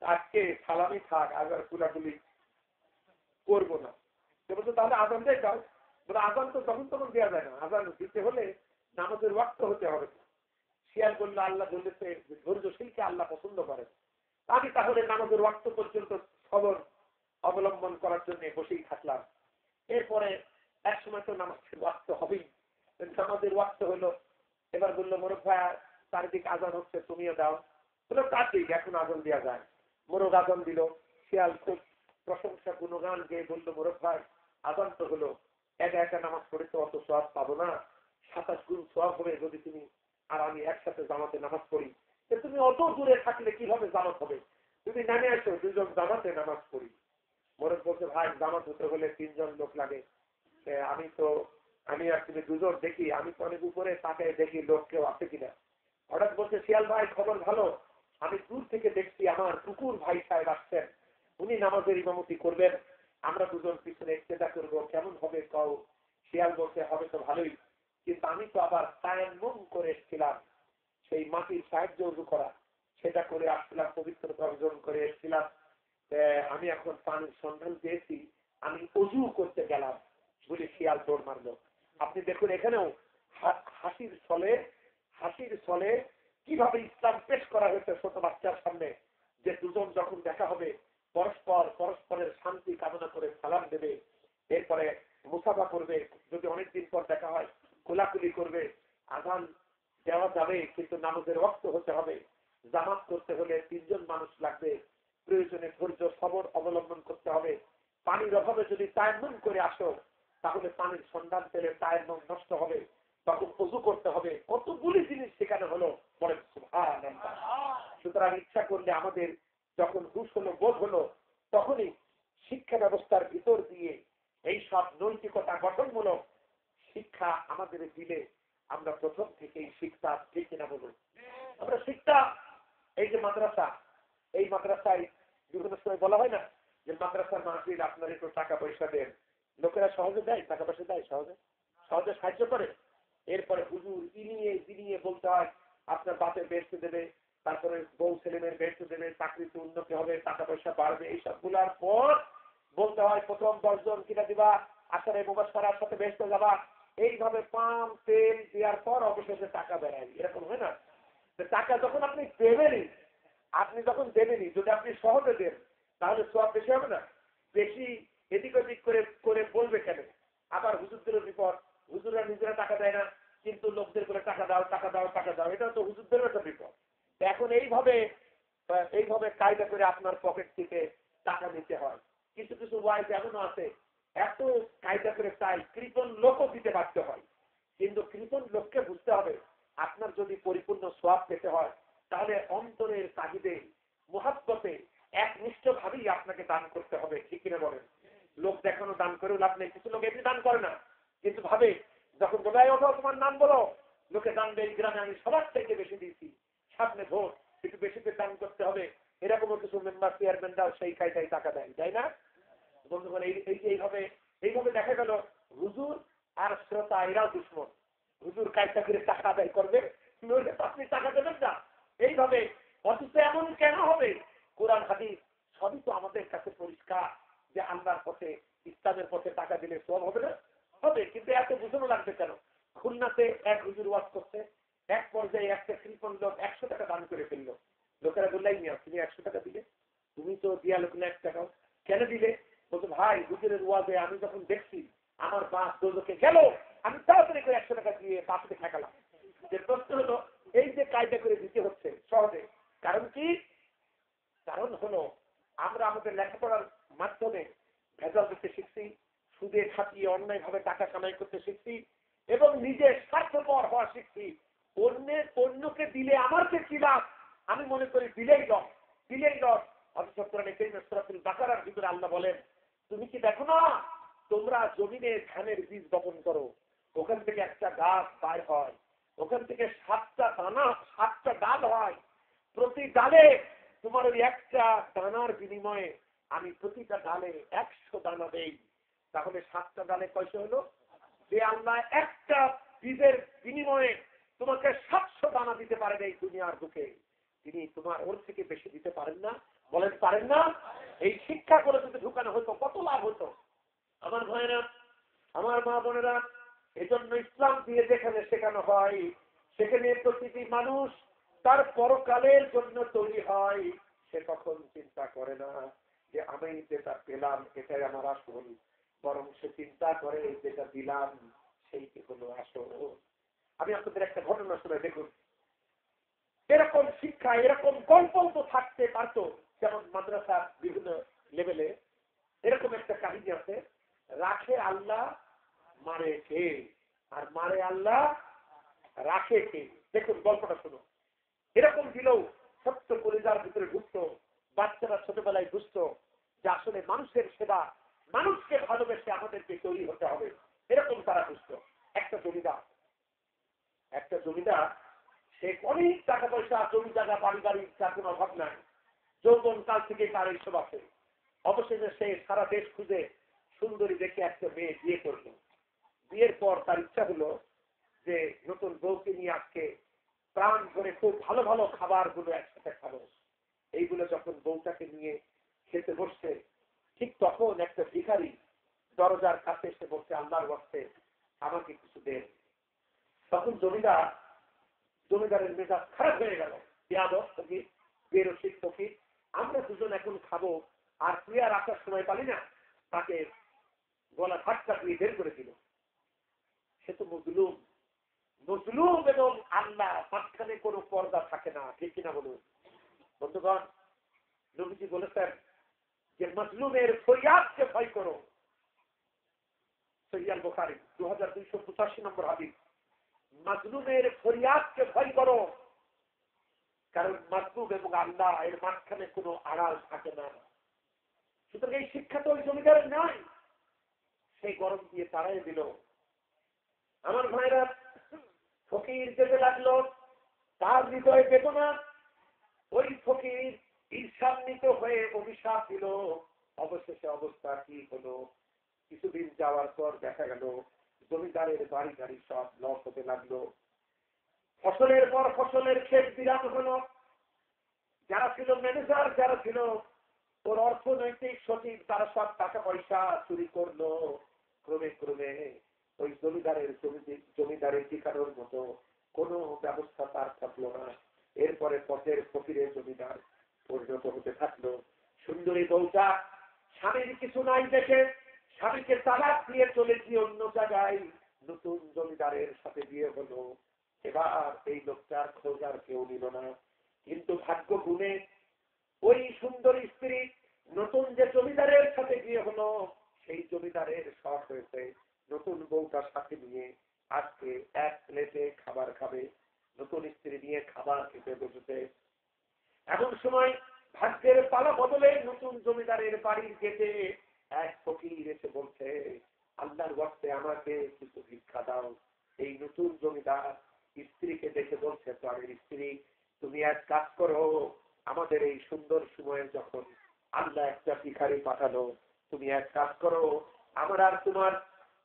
Speaker 1: আজকে সালামি থাক, আজ আর কোলাকুলি করবো না। বলতো তাহলে আজান দিয়ে যাও। বলে, আজান তো যখন তখন দেওয়া যায় না, আজান দিতে হলে নামাজের ওয়াক্ত হতে হবে। শিয়াল বললো, আল্লাহ বলেছে ধৈর্যশীল নামাজকে আল্লাহ পছন্দ করেন। আমি তাহলে নামাজের ওয়াক্ত পর্যন্ত খবর অবলম্বন করার জন্য বসেই থাকলাম। এরপরে এক সময় তো নামাজের ওয়াক্ত হবেই, নামাজের ওয়াক্ত হলো। এবার বললো মোরগ ভাই চারিদিকে আজান হচ্ছে, তুমিও দাও। বললো তার দিক এখন আজান দেওয়া যায়। মোরগ আজান দিল। শিয়াল খুব প্রশংসা গুণগান গিয়ে বললো মোরগ ভাই আজান তো হলো, একা একা নামাজ পড়ে তো অত সওয়াব পাবো না, 27 গুণ সওয়াব হবে যদি তুমি আর আমি একসাথে জামাতে নামাজ পড়ি। তুমি অত দূরে থাকলে কিভাবে জামাত হবে, তুমি নামে আসো দুজন জামাতে নামাজ পড়ি। মোরগ বলছে ভাই জামাত হতে হলে 3 জন লোক লাগে, আমি আর তুমি দুজন দেখি, আমি তো অনেক উপরে তাকে দেখি লোক কেউ আছে কিনা। হঠাৎ বলছে শিয়াল ভাই খবর ভালো, আমি দূর থেকে দেখছি আমার কুকুর ভাই সাহেব আসছেন, উনি নামাজের ইমামতি করবেন, আমরা দুজন পিছনে ইক্তেদা করবো, কেমন হবে কও। শিয়াল বলছে হবে তো ভালোই, কিন্তু আমি তো আবার তায়াম্মুম করে এসেছিলাম, সেই মাটির সাহায্য উজু করা, সেটা করে আসছিলাম, পবিত্রতা অর্জন করে এসেছিলাম। আমি এখন পানির সন্ধান পেয়েছি, আমি অজু করতে গেলাম বলে শিয়াল দৌড় মারলো। আপনি দেখুন এখানেও হাসির ছলে কিভাবে ইসলাম পেশ করা হয়েছে ছোট বাচ্চার সামনে, যে দুজন যখন দেখা হবে পরস্পরের শান্তি কামনা করে সালাম দেবে, এরপরে মুসাফা করবে, যদি অনেকদিন পর দেখা হয় কোলাকুলি করবে। আজান দেওয়া যাবে কিন্তু নামাজের ওয়াক্ত হতে হবে। জামাত করতে হলে 3 জন মানুষ লাগবে, প্রয়োজনে ধৈর্য সবর অবলম্বন করতে হবে। পানির অভাবে যদি তায়াম্মুম করে আসো তাহলে পানির সন্ধান পেলে তায়াম্মুম নষ্ট হবে, তখন ওযু করতে হবে। কতগুলি জিনিস শেখানো হলো, বলেন সুবহানাল্লাহ। সুতরাং ইচ্ছা করলে আমাদের যখন হুঁশ হলো বোধ হলো তখনই শিক্ষা ব্যবস্থার ভিতর দিয়ে এই সব নৈতিকতা গঠনমূলক শিক্ষা আমাদের দিলে আমরা প্রথম থেকেই শিখতাম, ঠিক কিনা বলুন। আমরা শিখতাম। এই যে মাদ্রাসা, এই মাদ্রাসায় বিভিন্ন সময় বলা হয় না যে মাদ্রাসার মাহফিল আপনার একটু টাকা পয়সা দেন, লোকেরা সহজে দেয়, টাকা পয়সা দেয়, সহজে সাহায্য করে। এরপরে হুজুর ইনিয়ে বলতে হয় আপনার বাপের বেহেশতে দেবে, তারপরে বউ ছেলেমেয়ের বেহেশতে দেবে, চাকরিতে উন্নতি হবে, টাকা পয়সা বাড়বে, এইসব গুলার পর বলতে হয় প্রথম 10 জন কিনা দিবা, আসারে মুবাশশারার সাথে বেহেশতে যাবা। এইভাবে পাম তেল দেওয়ার পর অবশেষে টাকা বেড়ায়, এরকম হয় না? টাকা যখন আপনি দেবেনই, যদি আপনি সহজে দেন তাহলে সব বেশি হবে না? বেশি এদিক ওদিক করে বলবে কেন? আবার হুজুরদেরও বিপদ, হুজুররা নিজেরা টাকা দেয় না কিন্তু লোকদের করে টাকা দাও, এটা তো হুজুরদেরও একটা বিপদ। এখন এইভাবে কায়দা করে আপনার পকেট থেকে টাকা নিতে হয়। কিছু ওয়াইজ এমনও আছে এত কায়দা করে চাই কৃপণ লোকও দিতে বাধ্য হয়। কিন্তু কৃপণ লোককে বুঝতে হবে আপনার যদি পরিপূর্ণ সওয়াব পেতে হয় তাহলে অন্তরের তাগিদে মুহাব্বতে একনিষ্ঠ ভাবেই আপনাকে দান করতে হবে, ঠিক কিনা বলেন? লোক দেখানো দান করেও লাভ নেই। কিছু লোক এমনি দান করে না, কিন্তু ভাবে যখন বোঝায় ওঠো তোমার নাম বলো, লোকে দান দেয়, গ্রামে আমি সবার থেকে বেশি দিয়েছি, সামনে ভোট, একটু বেশিতে দান করতে হবে, এরকম কিছু মেম্বার চেয়ারম্যানরাও সেই কায়দায় টাকা দেয়, তাই না বন্ধুগণ? এইভাবে দেখা গেল হুজুর আর শ্রোতা এরাও দুশ্মন। হুজুর কায়দা করে টাকা আদায় করবে, নইলে তো আপনি টাকা দেবেন না, এইভাবে। অথচ এমন কেন হবে? কোরআন হাদিস সবই তো আমাদের কাছে পরিষ্কার যে আল্লাহর পথে ইসলামের পথে টাকা দিলে সওয়াব হবে না? হবে। কিন্তু এত বুঝানো লাগবে কেন? খুলনাতে এক হুজুর ওয়াজ করছে, এক পর্যায়ে একটা কৃপণ লোক 100 টাকা দান করে ফেললো। লোকেরা বললাই নিয়ে তুমি 100 টাকা দিলে, তুমি তো দিয়া লোক না 1 টাকাও কেন দিলে? বলতো ভাই হুজুরের ওয়াজে আমি যখন দেখছি আমার বাপ দোজখে গেল, আমি তাড়াতাড়ি করে 100 টাকা দিয়ে বাপকে ঠেকালাম। যে প্রশ্ন হলো এই যে কায়দা করে দিতে হচ্ছে সহজে, কারণ কি? কারণ হলো আমরা আমাদের লেখাপড়ার মাধ্যমে ভেজাল দিতে শিখছি, সুদে খাটিয়ে অন্যায় ভাবে টাকা কামাই করতে শিখছি এবং নিজে স্বার্থপর হওয়া শিখছি। অন্যকে দিলে আমার যে কি লাভ, আমি মনে করি দিলেই লস। অথচ কোরআনে কারীমে সূরাতুল বাকারার ভিতরে আল্লাহ বলেন তুমি কি দেখো না তোমরা জমিনে ধানের বীজ বপন করো, ওখান থেকে একটা গাছ বাইর হয়, ওখান থেকে 7টা ডাল হয়, প্রতি ডালে তোমার ওই একটা দানার বিনিময়ে আমি প্রতিটা ডালে 100 দানা দেই, তাহলে 7টা ডালে কয়শো হলো? যে আল্লাহ একটা বীজের বিনিময়ে তোমাকে 700 দানা দিতে পারেন এই দুনিয়ার বুকে, তিনি তোমার ওর থেকে বেশি দিতে পারেন না? বলেন পারেন না? এই শিক্ষা করে যদি ঢুকানো হতো কত লাভ হতো আমার ভাইরা, আমার মা বোনেরা। এজন্য ইসলাম দিয়ে যেখানে শেখানো হয় সেখানে প্রতিটি মানুষ তার পরকালের জন্য তৈরি হয়, সে তখন চিন্তা করে না যে আমি যেটা পেলাম এটাই আমার আসল, বরং সে চিন্তা করে যেটা দিলাম সেইটি হলো আসল। আমি আপনাদের একটা ঘটনা শুনে দেখুন, এরকম শিক্ষা এরকম গল্প তো থাকতে পারত, যেমন মাদ্রাসার বিভিন্ন লেভেলে এরকম একটা কাহিনী আছে, রাখে আল্লাহ মারে কে, আর মারে আল্লাহ রাখে কে। দেখুন গল্পটা শুনুন। এরকম দিলেও সত্য কলিজার ভিতরে ঢুকত, বাচ্চারা ছোটবেলায় বুঝত যে আসলে মানুষের সেবা, মানুষকে ভালোবেসে আমাদেরকে তৈরি হতে হবে, এরকম তারা বুঝত। একটা জমিদার সে অনেক টাকা পয়সা, জমি জায়গা, বাড়ি গাড়ি, তার কোনো অভাব নাই, যৌবন কাল থেকে তার এইসব আছে। অবশেষে সে সারা দেশ খুঁজে সুন্দরী দেখে একটা মেয়ে বিয়ে করল। বিয়ের পর তার ইচ্ছা হলো যে নতুন বউকে নিয়ে আজকে প্রাণ ভরে খুব ভালো ভালো খাবার গুলো একসাথে খাবো। এইগুলো যখন বউটাকে নিয়ে খেতে বসছে, ঠিক তখন একটা ভিখারি দরজার কাছে এসে বলছে, আল্লাহর ওয়াস্তে আমাকে কিছু দেন। তখন জমিদারের মেজাজ খারাপ হয়ে গেল, বেয়াদব ফকির, বেরসিক ফকির, আমরা দুজন এখন খাবো আর তুই আর আসার সময় পালি না। তাকে গলা ধাক্কা দিয়ে বের করে দিল। সে তো মজলুম, মজলুম এবং আল্লাহ মাঝখানে কোনো পর্দা থাকে না, ঠিক কিনা বলুন বন্ধুগণ? নবীজি বলেছেন যে মজলুমের ফরিয়াদকে ভয় করো। সহিহ আল বুখারী 2285 নম্বর হাদিস। মজলুমের ফরিয়াদকে ভয় করো, কারণ মজলুম এবং আল্লাহ এর মাঝখানে কোনো আড়াল থাকে না। সুতরাং এই শিক্ষা তো ওই জমিদারের নাই। সেই গরম দিয়ে তাড়াই দিল। আমার ভাইরা, ফকির যেতে লাগলো, তার হৃদয় বেদনা। ওই ফকির ঈর্ষান্বিত হয়ে অভিশাপ দিল। অবশেষে অবস্থা কি হলো, কিছুদিন যাওয়ার পর দেখা গেল জমিদারের বাড়ি গাড়ি সব লস হতে লাগলো। ফসলের পর ফসলের ক্ষেত বিরাম হলো। যারা ছিল ম্যানেজার, যারা ছিল ওর অর্থনৈতিক সচিব, তারা সব টাকা পয়সা চুরি করলো। ক্রমে ক্রমে ওই জমিদারের ঠিকানোর মতো কোনো ব্যবস্থা তার থাকলো না। এরপরে পথের ফকিরের জমিদার পরিণত হতে থাকলো। সুন্দরী বউটা স্বামীর কিছু নাই দেখে স্বামীকে তালাক দিয়ে চলে গিয়ে অন্য জায়গায় নতুন জমিদারের সাথে বিয়ে হলো। এবার এই লোকটার খোঁজ আর কেউ নিল না। কিন্তু ভাগ্য গুণে ওই সুন্দরী স্ত্রী নতুন যে জমিদারের সাথে বিয়ে হলো, সেই জমিদারের শখ হয়েছে নতুন বউটার সাথে নিয়ে আজকে এক প্লেটে খাবার খাবে। নতুন স্ত্রী নিয়ে খাবার খেতে বসেছে। এমন সময় ভাগ্যের পালা বদলে নতুন জমিদারের বাড়ির গেটে এক ফকির এসে বলছে, আল্লাহর ওয়াস্তে আমাকে কিছু ভিক্ষা দাও। এই নতুন জমিদার স্ত্রীকে দেখে বলছে, তোমার স্ত্রী, তুমি এক কাজ করো, আমাদের এই সুন্দর সময়ে যখন আল্লাহ একটা ভিখারি পাঠালো, তুমি এক কাজ করো, আমার আর তোমার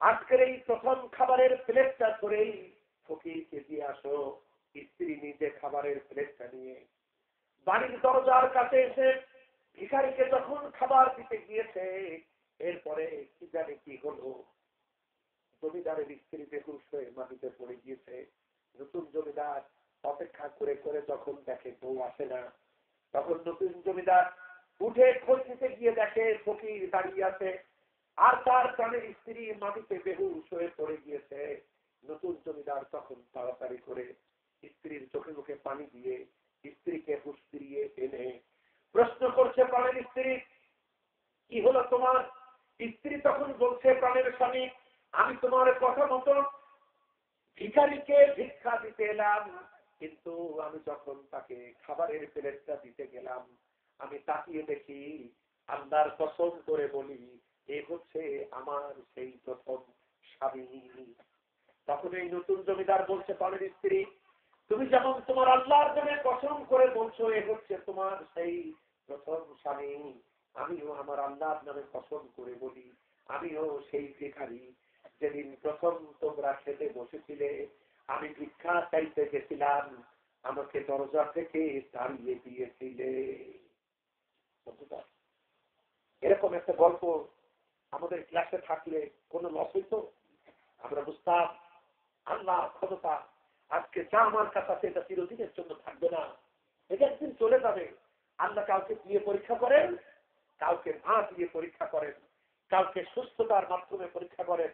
Speaker 1: আজকের এই প্রথম খাবারের প্লেটটা ধরেই ফকিরকে দিয়ে আসো। স্ত্রী নিজে খাবারের প্লেটটা নিয়ে বাড়ির দরজার কাছে এসে ভিখারিকে যখন খাবার দিতে গিয়েছে, এরপরে কি জানে কি হলো, জমিদারের স্ত্রী বেহুশ হয়ে মাটিতে পড়ে গিয়েছে। নতুন জমিদার অপেক্ষা করে করে যখন দেখে বউ আসে না, তখন নতুন জমিদার উঠে খোঁজ নিতে গিয়ে দেখে ফকির দাঁড়িয়ে আছে আর তার প্রাণের স্ত্রী মাটিতে বেহুশ হয়ে পড়ে গিয়েছে। নতুন জমিদার তখন তাড়াতাড়ি করে স্ত্রীর চোখে মুখে পানি দিয়ে স্ত্রীকে হুঁশ ফিরিয়ে এনে প্রশ্ন করছে, প্রাণের স্ত্রী, কি হলো তোমার? স্ত্রী তখন বলছে, প্রাণের স্বামী, আমি তোমার কথা মতো ভিখারিকে ভিক্ষা দিতে এলাম, কিন্তু আমি যখন তাকে খাবারের প্লেটটা দিতে গেলাম, আমি তাকিয়ে দেখি, আল্লাহর কসম করে বলি, এ হচ্ছে আমার সেই প্রথম স্বামী। তখন এই নতুন জমিদার বলছে, প্রাণের স্ত্রী, তুমি যেমন তোমার আল্লাহর নামে কসম করে বলছো এ হচ্ছে তোমার সেই প্রথম স্বামী, আমিও আমার আল্লাহর নামে কসম করে বলি, আমিও সেই ভিখারি। যেদিন প্রথম তোমরা খেতে বসেছিলে, আমি ভিক্ষা চাইতে গেছিলাম, আমাকে দরজা থেকে তাড়িয়ে দিয়েছিলে। এরকম একটা গল্প আমাদের ক্লাসে থাকলে কোনো লস হইতো? আমরা বুঝতাম আল্লাহ ক্ষমতা, আজকে যা আমার কাছে আছে এটা চিরদিনের জন্য থাকবে না, এটা একদিন চলে যাবে। আল্লাহ কাউকে দিয়ে পরীক্ষা করেন, কাউকে না দিয়ে পরীক্ষা করেন, কাউকে সুস্থতার মাধ্যমে পরীক্ষা করেন,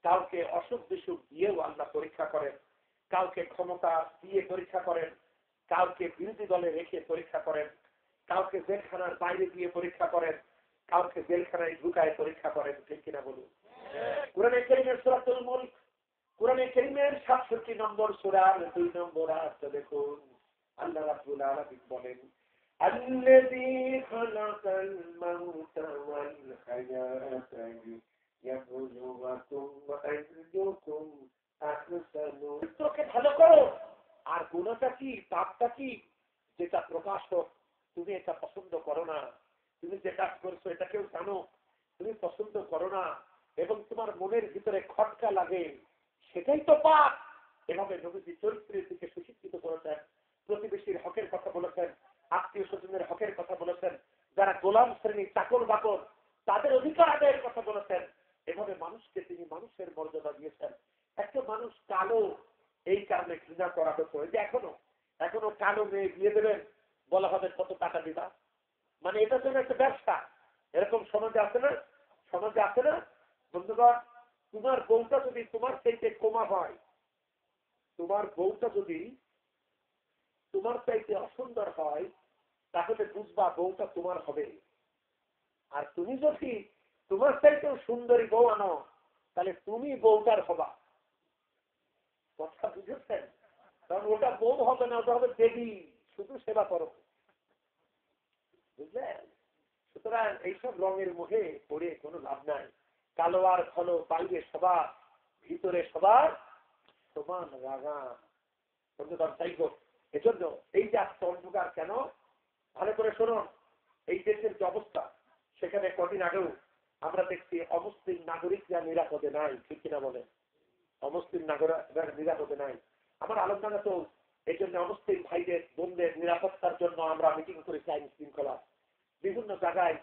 Speaker 1: কাউকে অসুখ বিসুখ দিয়েও আল্লাহ পরীক্ষা করেন, কাউকে ক্ষমতা দিয়ে পরীক্ষা করেন, কাউকে বিরোধী দলে রেখে পরীক্ষা করেন, কাউকে জেলখানার বাইরে দিয়ে পরীক্ষা করেন, কাউকে জেলখানায় ঢুকায় পরীক্ষা করেন। ঠিক কিনা বলুন? কোরআনে কারীমের সূরাতুল মুলক, কোরআনে কারীমের 67 নম্বর সূরার 2 নম্বর আয়াত দেখুন, আল্লাহ রাব্বুল আলামিন বলেন, الذي خلق الموت والحياة ليبلوكم أيكم أحسن। তোকে ভালো করো, আর গুনাহটা কি, পাপটা কি, যেটা প্রকাশক তুমি এটা পছন্দ করো না, তুমি যে কাজ করছো এটা কেউ জানো, তুমি পছন্দ করো না এবং তোমার মনের ভিতরে খটকা লাগে, সেটাই তো পাপ। এভাবে নবীজি চরিত্রের দিকে সুশিক্ষিত করেছেন, প্রতিবেশীর হকের কথা বলেছেন, আত্মীয় স্বজনের হকের কথা বলেছেন, যারা গোলাম শ্রেণী চাকর বাকর তাদের অধিকার আদায়ের কথা বলেছেন। এভাবে মানুষকে তিনি মানুষের মর্যাদা দিয়েছেন। একটা মানুষ কালো এই কারণে ঘৃণা করা হতো, যে এখনো কালো মেয়ে বিয়ে দেবেন, বলা হবে কত টাকা দিবা, মানে এটার জন্য একটা ব্যবসা। এরকম সমাজে আছে না? সমাজে আছে না বন্ধুগণ? তোমার বউটা যদি তোমার চাইতে কমা হয়, তোমার বউটা যদি তোমার চাইতে অসুন্দর হয়, তাহলে বুঝবা বউটা তোমার হবে। আর তুমি যদি তোমার চাইতেও সুন্দরী বউ আনো, তাহলে তুমি বউটার হবা। কথা বুঝেছেন? কারণ ওটা বউ হবে না, ওটা হবে দেবী, শুধু সেবা করো। বুঝলেন? সুতরাং এইসব রঙের মুখে পড়ে কোনো লাভ নাই। কালো আর ভালো, বাইরে সবার, ভিতরে সবার সমান রাগা। বন্ধুগণ, তাই হোক, এজন্য এই যে আজকে অন্ধকার কেন, ভালো করে শুনুন। এই দেশের যে অবস্থা, সেখানে কদিন আগেও আমরা দেখছি অমুসলিম নাগরিকরা নিরাপদে নাই। ঠিক কিনা বলেন? অমুসলিম নাগরিকরা নিরাপদে নাই। আমার আলোচনা তো এই জন্য অমুসলিম ভাইদের বোনদের নিরাপত্তার জন্য আমরা মিটিং করেছি। আইন শৃঙ্খলা বিভিন্ন জায়গায়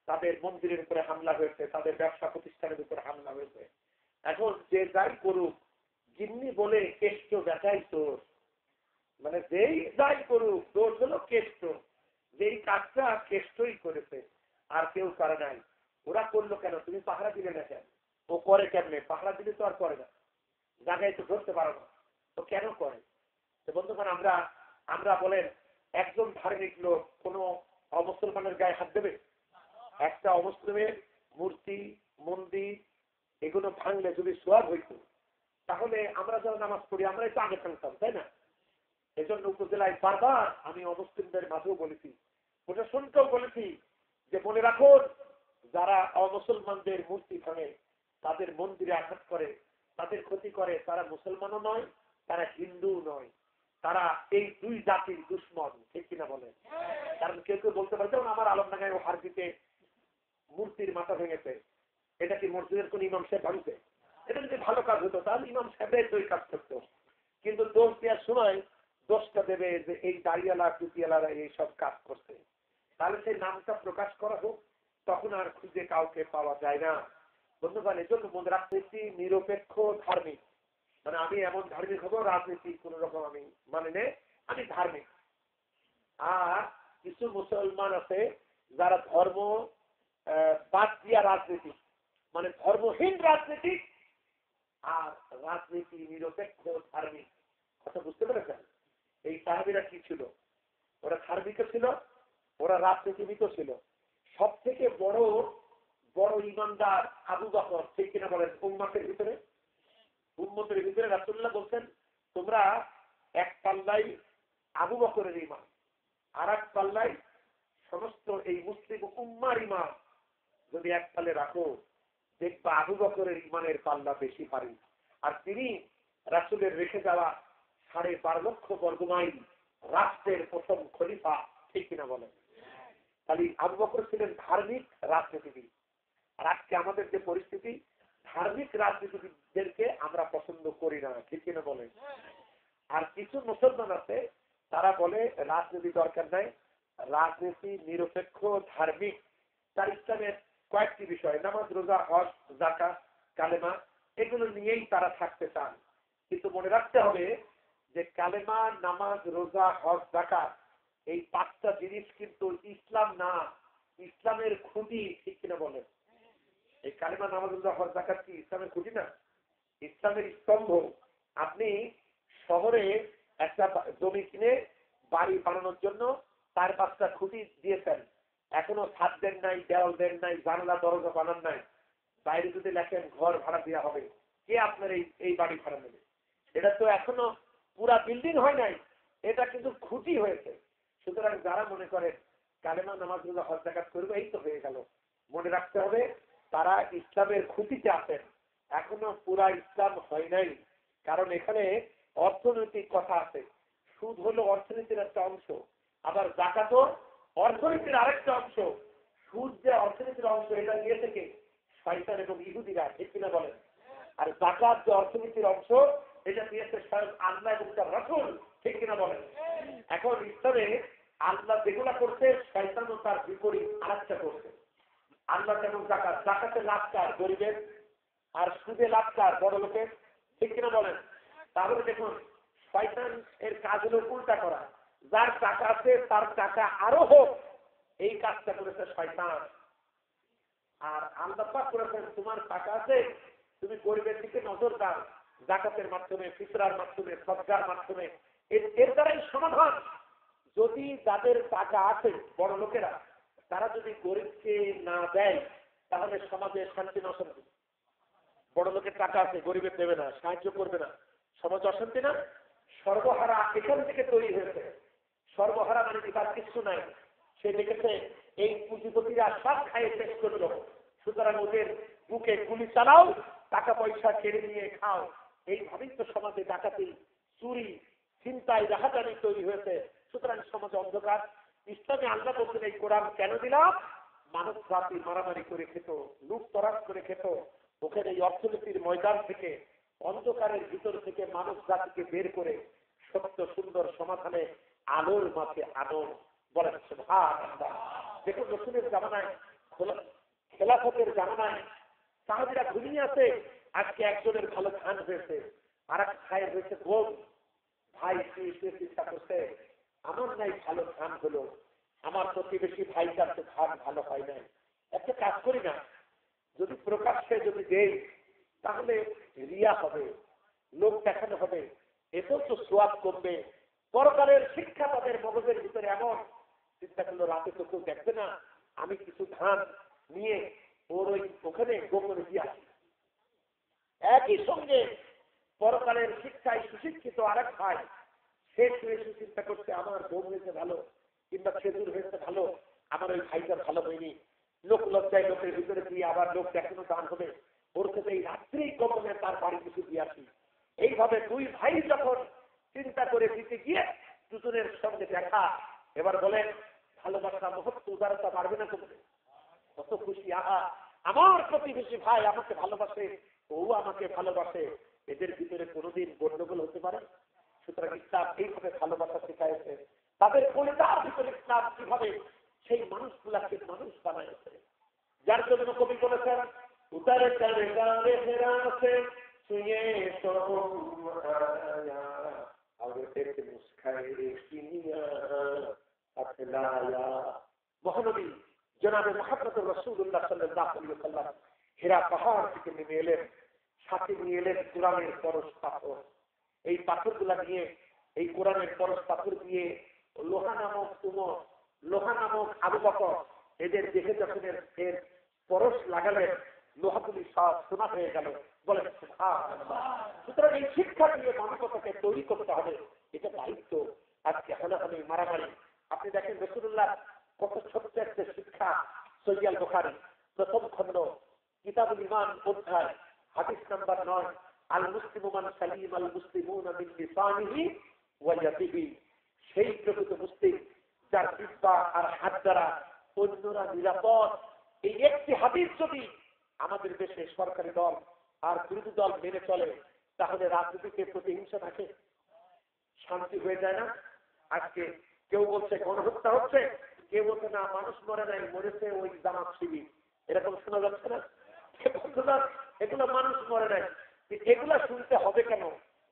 Speaker 1: তাদের মন্দিরের উপরে হামলা হয়েছে, তাদের ব্যবসা প্রতিষ্ঠানের উপরে হামলা হয়েছে। এখন যে যাই করুক, জিম্মি বলে কেষ্ট দেখাই তোর, মানে যেই যাই করুক তোর হলো কেষ্ট, যেই কাজটা কেষ্টই করেছে, আর কেউ করে নাই। ওরা করলো কেন? তুমি পাহারা দিলে না কেন? ও করে কেমনে? পাহারা দিলে তো আর করে না, জায়গায় তো ধরতে পারো না, তো কেন করে? তো বন্ধুগণ, আমরা বলেন একজন ধার্মিক লোক কোনো অমুসলমানের গায়ে হাত দেবে? একটা অমুসলিমের মূর্তি, মন্দির এগুলো ভাঙলে যদি সোয়াব হইত, তাহলে আমরা যারা নামাজ পড়ি আমরা একটু আগে ভাঙতাম, তাই না? এজন্য উপজেলায় বারবার আমি অমুসলিমদের মাঝেও বলেছি, প্রশাসনকেও বলেছি যে মনে রাখুন, যারা অমুসলমানদের মূর্তি ভাঙে, তাদের মন্দিরে আঘাত করে, তাদের ক্ষতি করে, তারা মুসলমানও নয়, তারা হিন্দু নয়, তারা এই দুই জাতির দুশ্মন। ঠিক কিনা বলেন? কারণ কেউ কেউ বলতে পারে, যেমন আমার আলমডাঙ্গায় ও হারজিতে মূর্তির মাথা ভেঙেছে, এটা কি মসজিদের কোন ইমাম সাহেব ভাঙছে? এটা যদি ভালো কাজ হতো তাহলে ইমাম সাহেবের দুই কাজ করতো, কিন্তু দোষ দেওয়ার সময় দোষটা দেবে যে এই দাড়িওয়ালা টুপিওয়ালারা এইসব কাজ করছে, তাহলে সেই নামটা প্রকাশ করা হোক, তখন আর খুঁজে কাউকে পাওয়া যায় না। বন্ধুগণ, এই জন্য মনে রাখতেছি নিরপেক্ষ ধার্মিক, মানে আমি এমন ধার্মিক হবো রাজনীতি কোন রকম আমি মানে নে, আমি ধার্মিক। আর কিছু মুসলমান আছে যারা ধর্ম বাদ দিয়া রাজনীতি, মানে ধর্মহীন রাজনীতি আর রাজনীতি নিরপেক্ষ ধার্মিক। কথা বুঝতে পেরেছেন? এই সাহাবীরা কি ছিল? ওরা ধার্মিকও ছিল, ওরা রাজনীতিবিদও ছিল। সব থেকে বড় বড় ইমানদার আবু বকর। ঠিক কিনা বলেন? উম্মতের ভিতরে রাসূলুল্লাহ বলছেন, তোমরা এক পাল্লাই আবু বকরের ইমান, আর এক পাল্লাই সমস্ত এই মুসলিম উম্মার ইমান যদি এক পাল্লে রাখো, দেখবা আবু বকরের ইমানের পাল্লা বেশি ভারী। আর তিনি রাসূলের রেখে যাওয়া 12.5 লক্ষ বর্গমাইল রাষ্ট্রের প্রথম খলিফা। ঠিক কিনা বলেন? খালি আবু বকর ছিলেন ধার্মিক রাজনীতিবিদ। আর আজকে আমাদের যে পরিস্থিতি, ধার্মিক রাজনীতিবিদদেরকে আমরা পছন্দ করি না। ঠিক কিনা বলেন? আর কিছু মুসলমান আছে তারা বলে রাজনীতি দরকার নাই, রাজনীতি নিরপেক্ষ ধার্মিক, তার ইসলামের কয়েকটি বিষয়, নামাজ, রোজা, হজ, যাকাত, কালেমা, এগুলো নিয়েই তারা থাকতে চান। কিন্তু মনে রাখতে হবে, যে কালেমা, নামাজ, রোজা, হজ, যাকাত এই 5টা জিনিস কিন্তু ইসলাম না, ইসলামের খুঁটি, ঠিক কিনা বলেন? এই কালেমা, নামাজ, রোজা, হজ, যাকাত কি ইসলামের খুঁটি না? ইসলামের স্তম্ভ। আপনি শহরে একটা জমি কিনে বাড়ি বানানোর জন্য 4-5টা খুঁটি দিয়েছেন, এখনো ছাদ দেন নাই, দেওয়াল দেন নাই, জানলা দরজা বানান নাই, বাইরে যদি লেখেন ঘর ভাড়া দেওয়া হবে, কে আপনার এই বাড়ি ভাড়া নেবে? এটা তো এখনো পুরা বিল্ডিং হয় নাই, এটা কিন্তু খুঁটি হয়েছে। সুতরাং যারা মনে করেন কালেমা, নামাজ, রোজা, হজ, যাকাত করবে এই তো হয়ে গেল, মনে রাখতে হবে তারা ইসলামের খুঁটিতে আছেন, এখনো পুরা ইসলাম হয় নাই। কারণ এখানে অর্থনৈতিক কথা আছে। সুদ হলো অর্থনীতির একটা অংশ, আবার যাকাতও অর্থনীতির আরেকটা অংশ। সুদ যে অর্থনীতির অংশ, এটা নিয়ে থেকে শয়তান এবং ইহুদিরা, ঠিক কিনা বলেন? আর যাকাত যে অর্থনীতির অংশ, এটা দিয়েছে স্বয়ং আল্লাহ এবং তার রাসূল, ঠিক কিনা বলেন? এখন ইসলামে আল্লাহ যেগুলা করছে, শয়তানও তার বিপরীত আরেকটা করছে। আল্লাহ যেমন যাকাত, যাকাতে লাভ কার? গরিবের, আর সুদে লাভ কার? বড় লোকের, ঠিক কিনা বলেন? তাহলে দেখুন শয়তান এর কাজ হলো উল্টা করা, যার টাকা আছে তার টাকা আরো হোক, এই কাজটা করেছে শয়তান। আর আল্লাহ পাক করেছেন তোমার টাকা আছে, তুমি গরিবের দিকে নজর দাও, যাকাতের মাধ্যমে, ফিতরার মাধ্যমে, সদকার মাধ্যমে, এর দ্বারাই সমাধান। যদি যাদের টাকা আছে, বড় লোকেরা, তারা যদি গরিবকে না দেয়, তাহলে সমাজে শান্তি অশান্তি। বড় লোকের টাকা আছে, গরিবের দেবে না, সাহায্য করবে না, সমাজ অশান্তি না? সর্বহারা এখান থেকে তৈরি হয়েছে। সর্বহারা মানে কি, তার কিছু নাই। সে দেখেছে এই পুঁজিপতিরা সব খাইয়ে শেষ করলো, সুতরাং ওদের বুকে গুলি চালাও, টাকা পয়সা কেড়ে নিয়ে খাও। এইভাবেই তো সমাজে ডাকাতি, চুরি, চিন্তায় রাহাজানি তৈরি হয়েছে। সুতরাং সমাজে অন্ধকার। ইসলামে আল্লাহ বলছেন এই কোরআন কেন দিলাম? মানব জাতি মারামারি করে খেত, লুটতরাজ করে খেত, ওখানে এই অর্থনীতির ময়দান থেকে, অন্ধকারের ভিতর থেকে মানব জাতিকে বের করে সত্য সুন্দর সমাধানে আলোর মাঝে আলো বলেন সুবহানাল্লাহ। দেখুন রসুলের জামানায়, খেলাফতের জামানায় সাহাবীরা ঘুমিয়ে আছে, আজকে একজনের ভালো ধান হয়েছে, আর এক ভাইয়ের হয়েছে বোন। ভাই চিন্তা করছে আমার নাই ভালো ধান হলো, আমার প্রতিবেশী ভাইটার তো ধান ভালো হয় নাই, একটা কাজ করি না, যদি প্রকাশ্যে যদি দেই তাহলে রিয়া হবে, লোক দেখানো হবে, এতেও তো সোয়াব কমবে। পরকালের শিক্ষা তাদের মগজের ভিতরে এমন চিন্তা করলো, রাতে তো কেউ দেখবে না, আমি কিছু ধান নিয়ে ওর ওখানে গোপনে দিয়ে আসি। একই সঙ্গে পরকালের শিক্ষায় সুশিক্ষিত আরেক ভাই, সে শুয়ে চিন্তা করছে আমার বোন হয়েছে ভালো, কিংবা খেজুর হয়েছে ভালো, আমার ওই ভাইটার ভালো হয়নি, লোক লজ্জায় লোকের ভিতরে দিয়ে আবার লোক দেখানো দান হবে, ওর সাথে এই রাত্রি গোপনে তার বাড়ি কিছু দিয়ে আসি। এইভাবে দুই ভাই যখন চিন্তা করে দিতে গিয়ে দুজনের সঙ্গে দেখা, এবার বলেন ভালোবাসা মহত্ব উদারতা বাড়বে না তোমাদের? কত খুশি, আহা আমার প্রতিবেশী ভাই আমাকে ভালোবাসে, ও আমাকে ভালোবাসে, এদের ভিতরে কোনোদিন গন্ডগোল হতে পারে? সুতরাং ইসলাম এইভাবে ভালোবাসা শেখাইছে, তাদের কলিজার ভিতরে ইসলাম কিভাবে সেই মানুষগুলাকে মানুষ বানাইছে। যার জন্য কবি বলেছেন উতারে চারে গানে ফেরাছে শুয়ে মহানবী জনাবে মুহাম্মদ রাসূলুল্লাহ সাল্লাল্লাহু আলাইহি ওয়াসাল্লাম হিরা পাহাড় থেকে নেমে এলেন, সাথে নিয়ে এলেন কোরআনের পরশ পাথর। এই পাথরগুলা নিয়ে, এই কোরআনের পরশ পাথর দিয়ে লোহা নামক আবু বকর এদের দেখে যখন এর পরশ লাগালেন, লোহাগুলি সব সোনা হয়ে গেল। বলেন সুবহানাল্লাহ। সুতরাং এই শিক্ষা দিয়ে মানবতাকে তৈরি করতে হবে, এটা দায়িত্ব। আজকে হানাহানি মারামারি, আপনি দেখেন রাসূলুল্লাহ কত ছোট্ট একটা শিক্ষা। সহিহ বুখারী প্রথম খণ্ড কিতাবুল ঈমান অধ্যায় হাদিস নাম্বার 9, আল মুসলিমু মান সালিম আল মুসলিমুনা মিন লিসানিহি ওয়া ইয়াদিহি। সেই প্রকৃত মুসলিম যার জিহ্বা আর হাত দ্বারা অন্যরা নিরাপদ। এই একটি হাদিস যদি আমাদের দেশে সরকারি দল আর বিরোধী দল মেনে চলে, তাহলে রাজনীতিতে প্রতিহিংসা থাকে, শান্তি হয়ে যায় না। আজকে কেউ বলছে গণহত্যা হচ্ছে, কেউ বলছে না মানুষ মরে নাই, মরেছে ওই জামাত শিবির, এরকম শোনা যাচ্ছে না? এগুলো মানুষ মরে নাই, এগুলা শুনতে হবে কেন?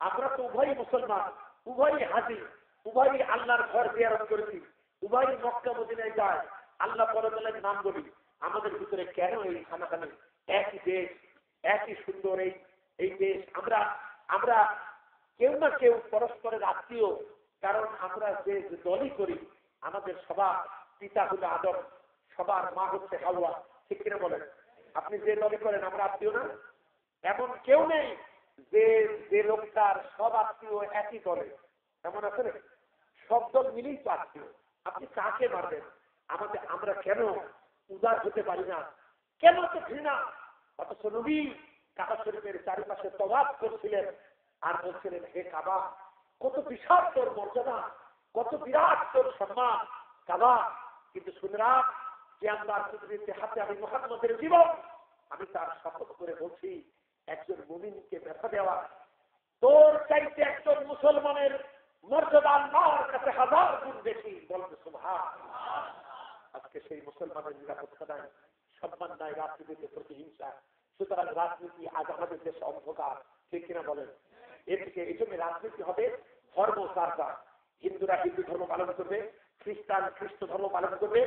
Speaker 1: আমরা তো উভয় মুসলমান, উভয়ই হাজি, উভয়ই আল্লাহর ঘর জিয়ারত করেছি, উভয়ই মক্কা মদিনায় যায়, আল্লাহ পরকালের নাম বলি। আমাদের ভিতরে কেন এই খানাখানি? একই দেশ, একই সুন্দর এই দেশ। আমরা আমরা কেউ না কেউ পরস্পরের আত্মীয়, কারণ আমরা যে দলই করি, আমাদের সবার পিতা হলো আদম, সবার মা হচ্ছে হাওয়া, ঠিক কিনা বলেন? আপনি যে দলই করেন আমরা আত্মীয় না? এমন কেউ নেই যে যে লোকটার সব আত্মীয় একই দলে, এমন আছে না? সব দল মিলেই তো আত্মীয়। আপনি কাকে মারবেন? আমরা কেন উদার হতে পারি না? কেন তো ঘৃণা? অথচ নবী কাবা শরীফের চারিপাশে তওয়াফ করছিলেন আর বলছিলেন, হে কাবা, কত বিশাল তোর মর্যাদা, কত বিরাট তোর সম্মান কাবা। কিন্তু শুনরা যে আল্লাহর কুদরতে হাতে আমি মুহাম্মদের জীবন, আমি তার শপথ করে বলছি, একজন মুমিনকে ব্যথা দেওয়া তোর চাইতে একজন মুসলমানের মর্যাদা আল্লাহর কাছে 1000 গুণ বেশি। বলতে সুবহানাল্লাহ। আজকে সেই মুসলমানের নিরাপত্তা নাই, সম্মান নাই, রাজনীতিতে প্রতিহিংসা। সুতরাং রাজনীতি আজ আমাদের দেশে অন্ধকার, ঠিক কিনা বলেন? এর থেকে এই জন্য রাজনীতি হবে ধর্ম কারবার। হিন্দুরা হিন্দু ধর্ম পালন করবে, খ্রিস্টান খ্রিস্ট ধর্ম পালন করবে,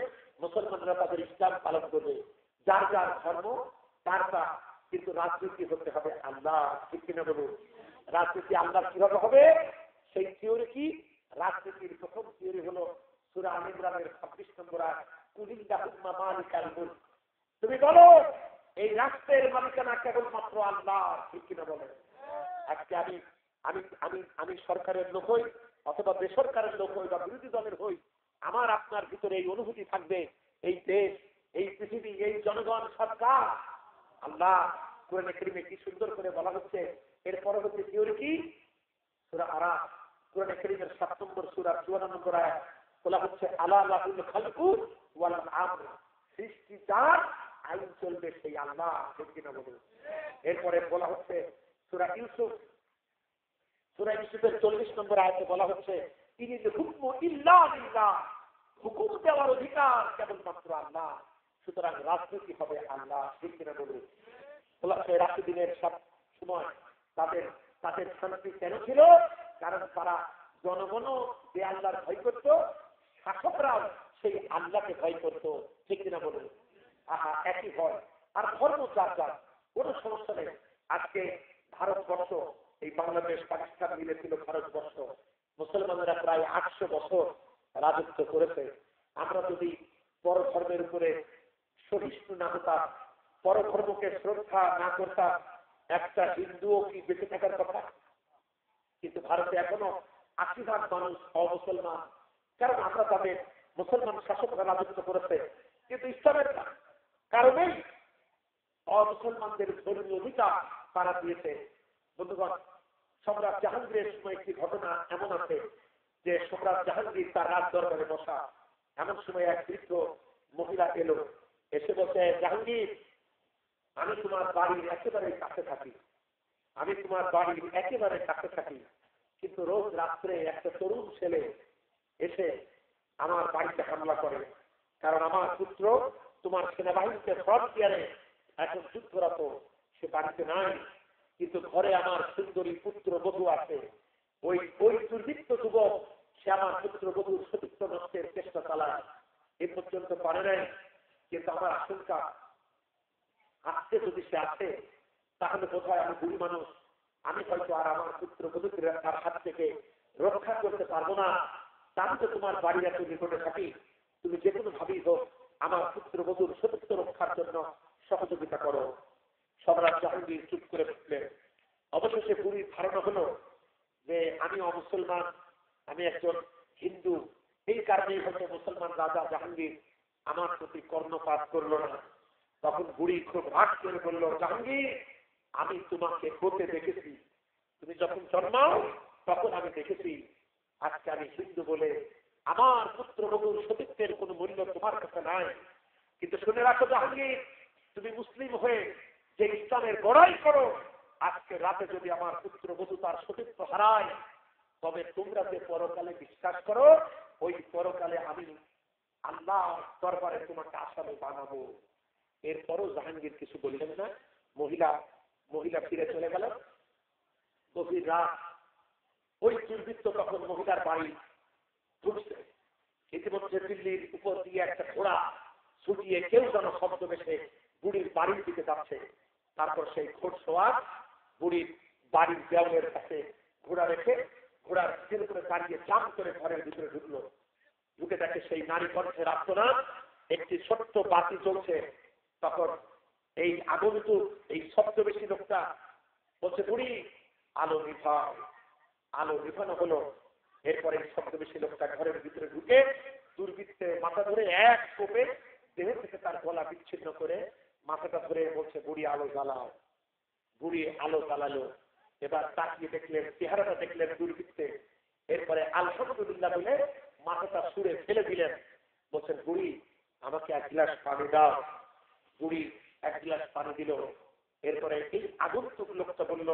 Speaker 1: মুসলমানরা তাদের ইসলাম পালন করবে, যার যার ধর্ম তার তা। কিন্তু রাজনীতি হতে হবে আল্লাহ, ঠিক কিনা বলুন? রাজনীতি আল্লাহ কিভাবে হবে? সেই থিওরি কি? রাজনীতির প্রথম থিওরি হলো সূরা আল ইমরানের 26 নম্বর আয়াত, কুলিল্লাহুম্মা মালিকাল মুলক। তুমি বলো এই রাষ্ট্রের মালিকানা কেবলমাত্র আল্লাহ, ঠিক কিনা বলেন? আজকে আমি আমি আমি আমি সরকারের লোক হই অথবা বেসরকারের লোক হই বা বিরোধী দলের হই, আমার আপনার ভিতরে এই অনুভূতি থাকবে, এই দেশ, এই পৃথিবী, এই জনগণ সরকার আল্লাহ। কোরআনে কারীমে কি সুন্দর করে বলা হচ্ছে। এর পরবর্তী থিওরি কি? সূরা আরাফ, কোরআনে কারীমের 7 নম্বর সূরা 54 নম্বর আয়াত বলা হচ্ছে, আলা লাহুল খালকু ওয়াল আমর। সৃষ্টি যার, আইন চলবে সেই আল্লাহ, ঠিক কিনা বলুন? এরপরে বলা হচ্ছে সূরা ইউসুফের 40 নম্বর আয়াতে বলা হচ্ছে, ইনিল হুকমু ইল্লা লিল্লাহ। হুকুম দেওয়ার অধিকার কেবলমাত্র আল্লাহ। সুতরাং রাজনীতি হবে আল্লাহ, ঠিক কিনা বলুন? রাশিদিনের সব সময় তাদের শান্তি কেন ছিল? কারণ তারা জনগণও যে আল্লাহর ভয় করত, শাসকরাও সেই আল্লাহকে ভয় করত, ঠিক কিনা বলুন? একই ভয়। আর ধর্ম যার যার, কোনো সমস্যা নেই। আজকে ভারতবর্ষ, এই বাংলাদেশ পাকিস্তান মিলে ছিল ভারতবর্ষ, মুসলমানরা প্রায় 800 বছর রাজত্ব করেছে। আমরা যদি পর ধর্মের উপরে সহিষ্ণু না হতাম, পরধর্মকে শ্রদ্ধা না করতাম, একটা হিন্দুও কি বেঁচে থাকার কথা? কিন্তু ভারতে এখনো 80% মানুষ অমুসলমান, কারণ আমরা তাদের মুসলমান শাসকরা রাজত্ব করেছে। কিন্তু ইসলামের কারণেই অমুসলমানদের ধর্মীয় অধিকার তারা দিয়েছে। বন্ধুগণ, সম্রাট জাহাঙ্গীরের সময় একটি ঘটনা এমন আছে যে সম্রাট জাহাঙ্গীর তার রাজ দরবারে বসা, এমন সময় এক বৃদ্ধ মহিলা এলো, এসে বলছে, জাহাঙ্গীর, আমি তোমার বাড়ির একেবারে কাছে থাকি, আমি তোমার বাড়ির একেবারে কাছে থাকি, কিন্তু রোজ রাত্রে একটা তরুণ ছেলে এসে আমার বাড়িতে হামলা করে, কারণ আমার পুত্র তোমার সেনাবাহিনীতে ফ্রন্টিয়ারে এখন যুদ্ধরত, সে বাড়িতে নাই, কিন্তু ঘরে আমার সুন্দরী পুত্র বধূ আছে। ওই দুর্বৃত্ত যুবক সে আমার পুত্র বধূর সতীত্ব নষ্টের চেষ্টা চালায়, এ পর্যন্ত পারে নাই। কিন্তু আমার আশঙ্কা, আজকে যদি সে আসে তাহলে বোধহয় আমি বুড়ি মানুষ, আমি হয়তো আর আমার পুত্র বধূকে তার হাত থেকে রক্ষা করতে পারবো না। তাহলে তো তোমার বাড়ির এত নিকটে থাকি, তুমি যে কোনো ভাবেই হোক আমার পুত্র বধূর সতীত্ব রক্ষার জন্য সহযোগিতা করো। সম্রাট জাহাঙ্গীর চুপ করে উঠলেন। অবশেষে বুড়ির ধারণা হলো যে আমি অমুসলমান, আমি একজন হিন্দু, এই কারণেই হয়তো মুসলমান রাজা জাহাঙ্গীর আমার প্রতি কর্ণপাত করলো না। তখন বুড়ি খুব রাগ করে বলল, জাহাঙ্গীর, আমি তোমাকে হতে দেখেছি, তুমি যখন জন্মাও তখন আমি দেখেছি। আজকে আমি হিন্দু বলে আমার পুত্র বধূর সতীত্বের কোনো মূল্য তোমার কাছে নাই। কিন্তু শুনে রাখো জাহাঙ্গীর, তুমি মুসলিম হয়ে যে ইসলামের বড়াই করো, আজকে রাতে যদি আমার পুত্র বধূ তার সতীত্ব হারায়, তবে তোমরা যে পরকালে বিশ্বাস করো, ওই পরকালে আমি আল্লাহ দরবারে তোমাকে আসামি বানাবো। এরপরও জাহাঙ্গীর কিছু বললেন না। মহিলা ফিরে চলে গেল। গভীর রাত, ওই দুর্বৃত্ত তখন মহিলার বাড়ি ঢুকছে। ইতিমধ্যে দিল্লির উপর দিয়ে একটা ঘোড়া ছুটিয়ে কেউ যেন শব্দ বেশে বুড়ির বাড়ির দিকে যাচ্ছে। তারপর সেই ঘোড়সওয়ার বুড়ির বাড়ির দেওয়ালের কাছে ঘোড়া রেখে ঘোড়ার পিঠের উপরে দাঁড়িয়ে জাম করে ঘরের ভিতরে ঢুকলো। ঢুকে দেখে সেই নারী কণ্ঠের আর্তনাদ, একটি ছোট্ট বাতি জ্বলছে। তখন এই আগন্তুক এই ছদ্মবেশী লোকটা বলছে, বুড়ি আলো নিভাও। আলো নিভানো হলো। এরপরে ছদ্মবেশী লোকটা ঘরের ভিতরে ঢুকে দুর্বৃত্তে মাথা ধরে এক কোপে দেহ থেকে তার গলা বিচ্ছিন্ন করে মাথাটা ধরে বলছে, বুড়ি আলো জ্বালাও। বুড়ি আলো জ্বালালো। এবার তাকিয়ে দেখলেন, চেহারাটা দেখলেন দুর্বৃত্তে। এরপরে আলহামদুলিল্লাহ বলে মাথাটা সুরে ফেলে দিলেন। বলছেন, বুড়ি আমাকে এক গ্লাস পানি দাও। বুড়ি এক গ্লাস পানি দিল। এরপরে এই আগন্তুক লোকটা বলল,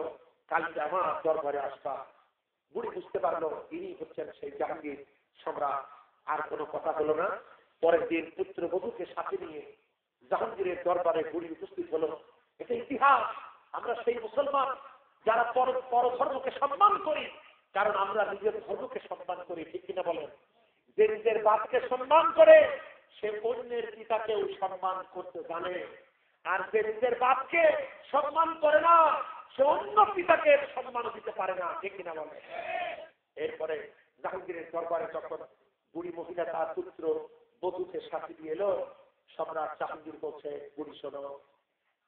Speaker 1: কালকে আমার দরবারে আসবা। বুড়ি বুঝতে পারলো ইনি হচ্ছেন সেই জাহাঙ্গীর সম্রাট। আর কোনো কথা হলো না। পরের দিন পুত্রবধূকে সাথে নিয়ে জাহাঙ্গীরের দরবারে বুড়ি উপস্থিত হলো। এটা ইতিহাস। আমরা সেই মুসলমান যারা পরধর্মকে সম্মান করি, কারণ আমরা নিজের ধর্মকে সম্মান করি, ঠিক কিনা বলেন? যে নিজের বাপকে সম্মান করে সে অন্যের পিতাকেও সম্মান করতে জানে। আর যে নিজের বাপকে সম্মান করে না সে অন্য পিতাকে সম্মান দিতে পারে না, ঠিক কিনা বলেন? এরপরে জাহাঙ্গীরের দরবারে যখন বুড়ি মহিলা তার পুত্র বধূকে সাথে দিয়ে এলো, সম্রাট জাহাঙ্গীর বলছে, বুড়ি শোনো,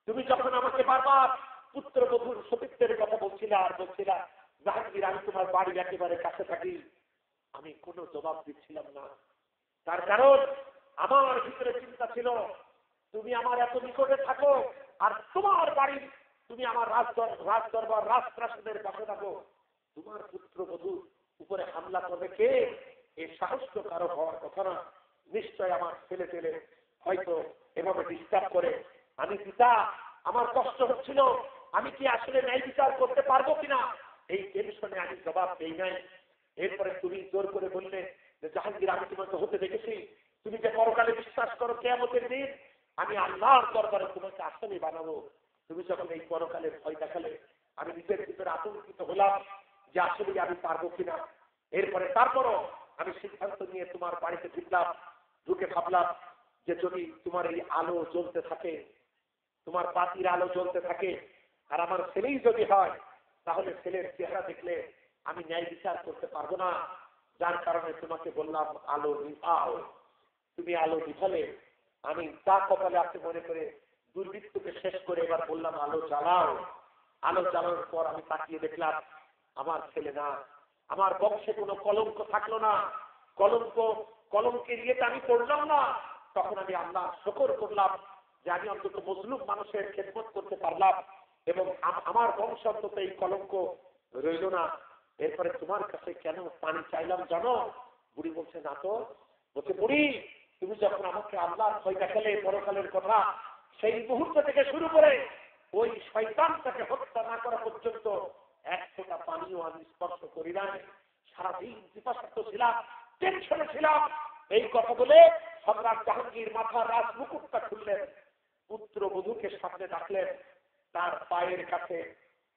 Speaker 1: তুমি যখন আমাকে বারবার পুত্র বধূর সতীত্বের কথা বলছিলে আর বলছিলা, জাহাঙ্গীর আমি তোমার বাড়ির একেবারে কাছে থাকি, আমি কোনো জবাব দিচ্ছিলাম না। তার কারণ আমার ভিতরে চিন্তা ছিল তুমি আমার এত নিকটে থাকো আর তোমার বাড়ির তুমি আমার রাজদরবার রাজপ্রাসাদের কাছে থাকো, তোমার পুত্র বধূর উপরে হামলা করবে কে? এই সাহস তো কারো হওয়ার কথা না। নিশ্চয় আমার ছেলে ছেলে হয়তো এভাবে ডিস্টার্ব করে। আমি পিতা, আমার কষ্ট হচ্ছিল, আমি কি আসলে ন্যায় বিচার করতে পারবো কিনা এই টেনশনে আমি জবাব দেই নাই। এরপরে তুমি জোর করে বললে যে জাহাঙ্গীর আমি তোমাকে হতে দেখেছি, তুমি যে পরকালে বিশ্বাস করো কিয়ামতের দিন, আমি আল্লাহর দরবারে তোমাকে আসামি বানাবো। তুমি যখন এই পরকালের ভয় দেখালে আমি নিজের ভিতরে আতঙ্কিত হলাম যে আসলে আমি পারবো কিনা। এরপরে তারপরও আমি সিদ্ধান্ত নিয়ে তোমার বাড়িতে ঢুকলাম। ঢুকে ভাবলাম যে যদি তোমার এই আলো জ্বলতে থাকে, তোমার বাতির আলো জ্বলতে থাকে আর আমার ছেলেই যদি হয়, তাহলে ছেলের চেহারা দেখলে আমি ন্যায় বিচার করতে পারবো না। যার কারণে তোমাকে বললাম আলো নিভাও। তুমি আলো নিভালে আমি তা কপালে আছে মনে করে দুর্বৃত্তকে শেষ করে এবার বললাম আলো জ্বালাও। আলো জ্বালানোর পর আমি তাকিয়ে দেখলাম আমার ছেলে না, আমার বংশে কোনো কলঙ্ক থাকলো না। কলঙ্কের ইয়েটা আমি পড়লাম না। তখন আমি আল্লাহ শুকর করলাম যে আমি অন্তত মজলুম মানুষের খেদমত করতে পারলাম এবং আমার বংশ অন্তত এই কলঙ্ক রইল না। এরপরে তোমার কাছে কেন পানি চাইলাম জানো? বুড়ি বলছে, না তো। বলছে, বুড়ি তুমি যখন আমাকে আল্লাহর ভয় দেখালে পরকালের কথা, সেই মুহূর্ত থেকে শুরু করে ওই শয়তানটাকে হত্যা না করা পর্যন্ত এক ফোঁটা পানিও আমি স্পর্শ করি নাই। সারাদিন পিপাসার্থ ছিলাম, টেনশনে ছিলাম। এই কথা বলে সম্রাট জাহাঙ্গীর মাথার রাজমুকুটটা খুললেন, পুত্র বধূকে সামনে ডাকলেন, তার পায়ের কাছে